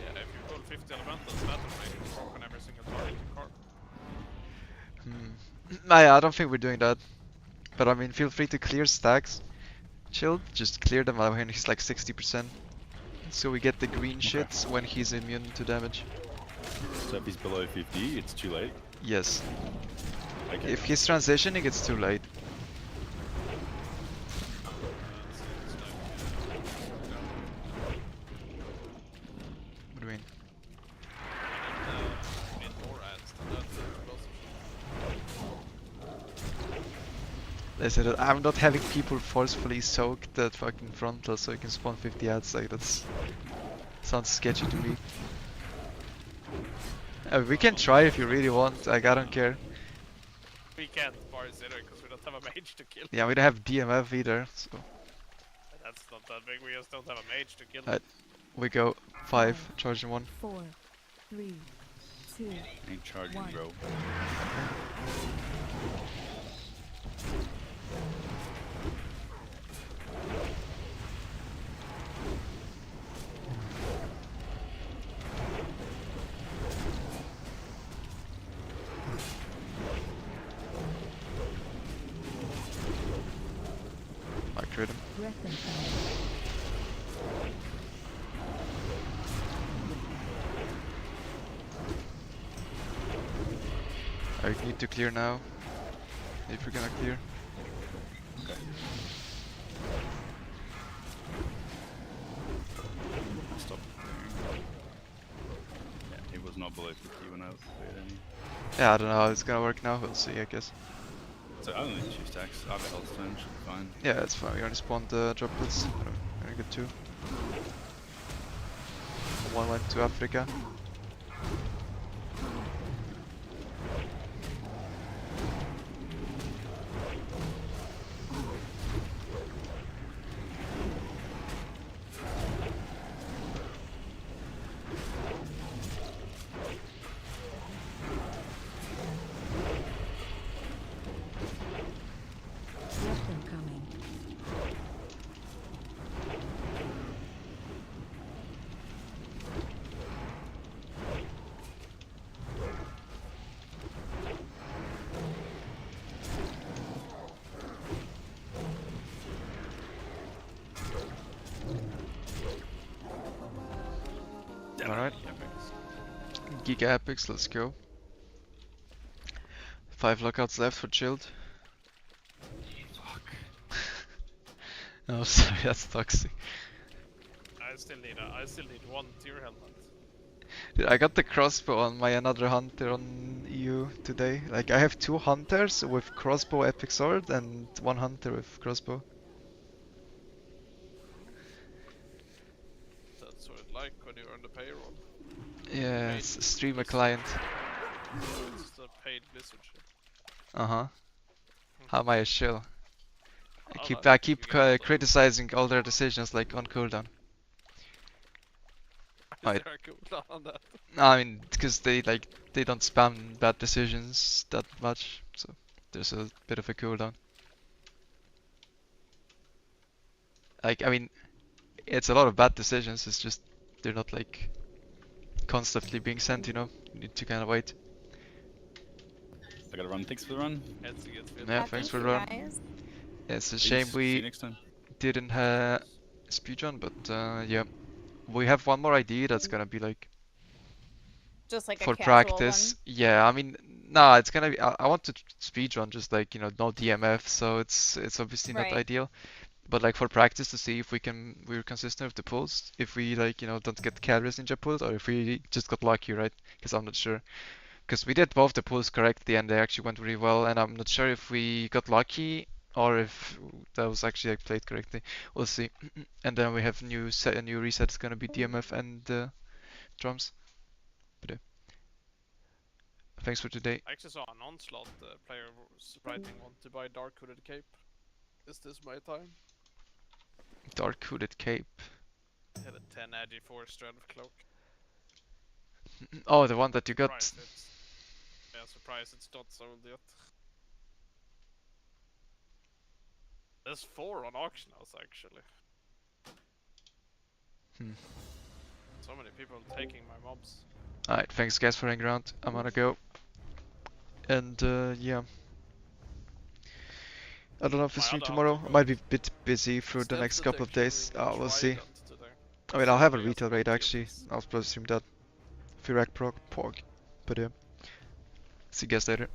Yeah, if you pull 50 elementals, that will make it work on every single target you carve. Nah, I don't think we're doing that. But I mean, feel free to clear stacks. Chill, just clear them when he's like 60%. So we get the green shits when he's immune to damage. So if he's below 50, it's too late. Yes. Okay. If he's transitioning, it's too late. What do you mean? Need more ads than that for explosives. They said that I'm not having people forcefully soak that fucking frontal so you can spawn 50 ads. Like that's sounds sketchy to me. We can try if you really want. Like I don't care. We can't bar zero because we don't have a mage to kill. Yeah, we don't have DMF either. So That's not that big, we just don't have a mage to kill. we go 5, charging 1. 4, 3, 2, Ain't charging, One. bro. I crit him. breath and fire. I need to clear now. If we're gonna clear. Okay. Stop. Yeah, he was not below 50 when I was cleared any. Yeah, I don't know how it's gonna work now. We'll see, I guess. So I only need 2 stacks. I have a Hellstone, should be fine. Yeah, it's fine. We only spawned droplets. We're gonna get 2. One went to Africa. Breath incoming. Alright. Giga epics, let's go. 5 lockouts left for chilled. Fuck. Oh, sorry, that's toxic. I still need one tier helmet. Dude, I got the crossbow on my another hunter on EU today. Like, I have 2 hunters with crossbow epic sword and 1 hunter with crossbow. That's what it like when you're on the payroll. Yeah, Paid it's a streamer Blizzard. client. It's the paid Blizzard shit. Uh-huh. How am I a shill? I don't know, I you keep get all the- criticizing all their decisions like on cooldown. Is Right. there a cooldown on that? No, I mean, because they don't spam bad decisions that much, so there's a bit of a cooldown. Like, I mean, it's a lot of bad decisions. It's just they're not like constantly being sent. You know, you need to kind of wait. I gotta run. Thanks for the run. Heads against Yeah, Yeah, thanks thank for you the run. guys. Yeah, it's a Peace. shame See you we next time. didn't have speedrun, but yeah, we have one more idea that's gonna be like Just like for a casual practice. one. Yeah, I mean, nah, it's gonna be. I want to speedrun just like no DMF, so it's obviously not Right. ideal. But like for practice to see if we're consistent with the pulls, if we like don't get carries ninja pulls, or if we just got lucky, right? Because I'm not sure. Because we did both the pulls correct at the end, they actually went really well, and I'm not sure if we got lucky or if that was actually like played correctly. We'll see. And then we have a new reset. It's gonna be DMF and drums. But thanks for today. I actually saw an Onslaught player was writing want to buy Dark Hooded Cape. Is this my time? Dark hooded cape. Had a 10 agi 4 strength cloak. Oh, the one that you got. Surprised it's... Yeah, surprised it's not sold yet. There's 4 on auction house actually. Hmm. So many people taking my mobs. Alright, thanks guys for hanging around. I'm gonna go. And yeah. I don't know if we My stream other tomorrow. hunter I might be goes. a bit busy through the next couple of days. We'll see. I mean, I'll have a retail raid actually. I'll probably stream that. Firak Prog Pog. But yeah. See you guys later.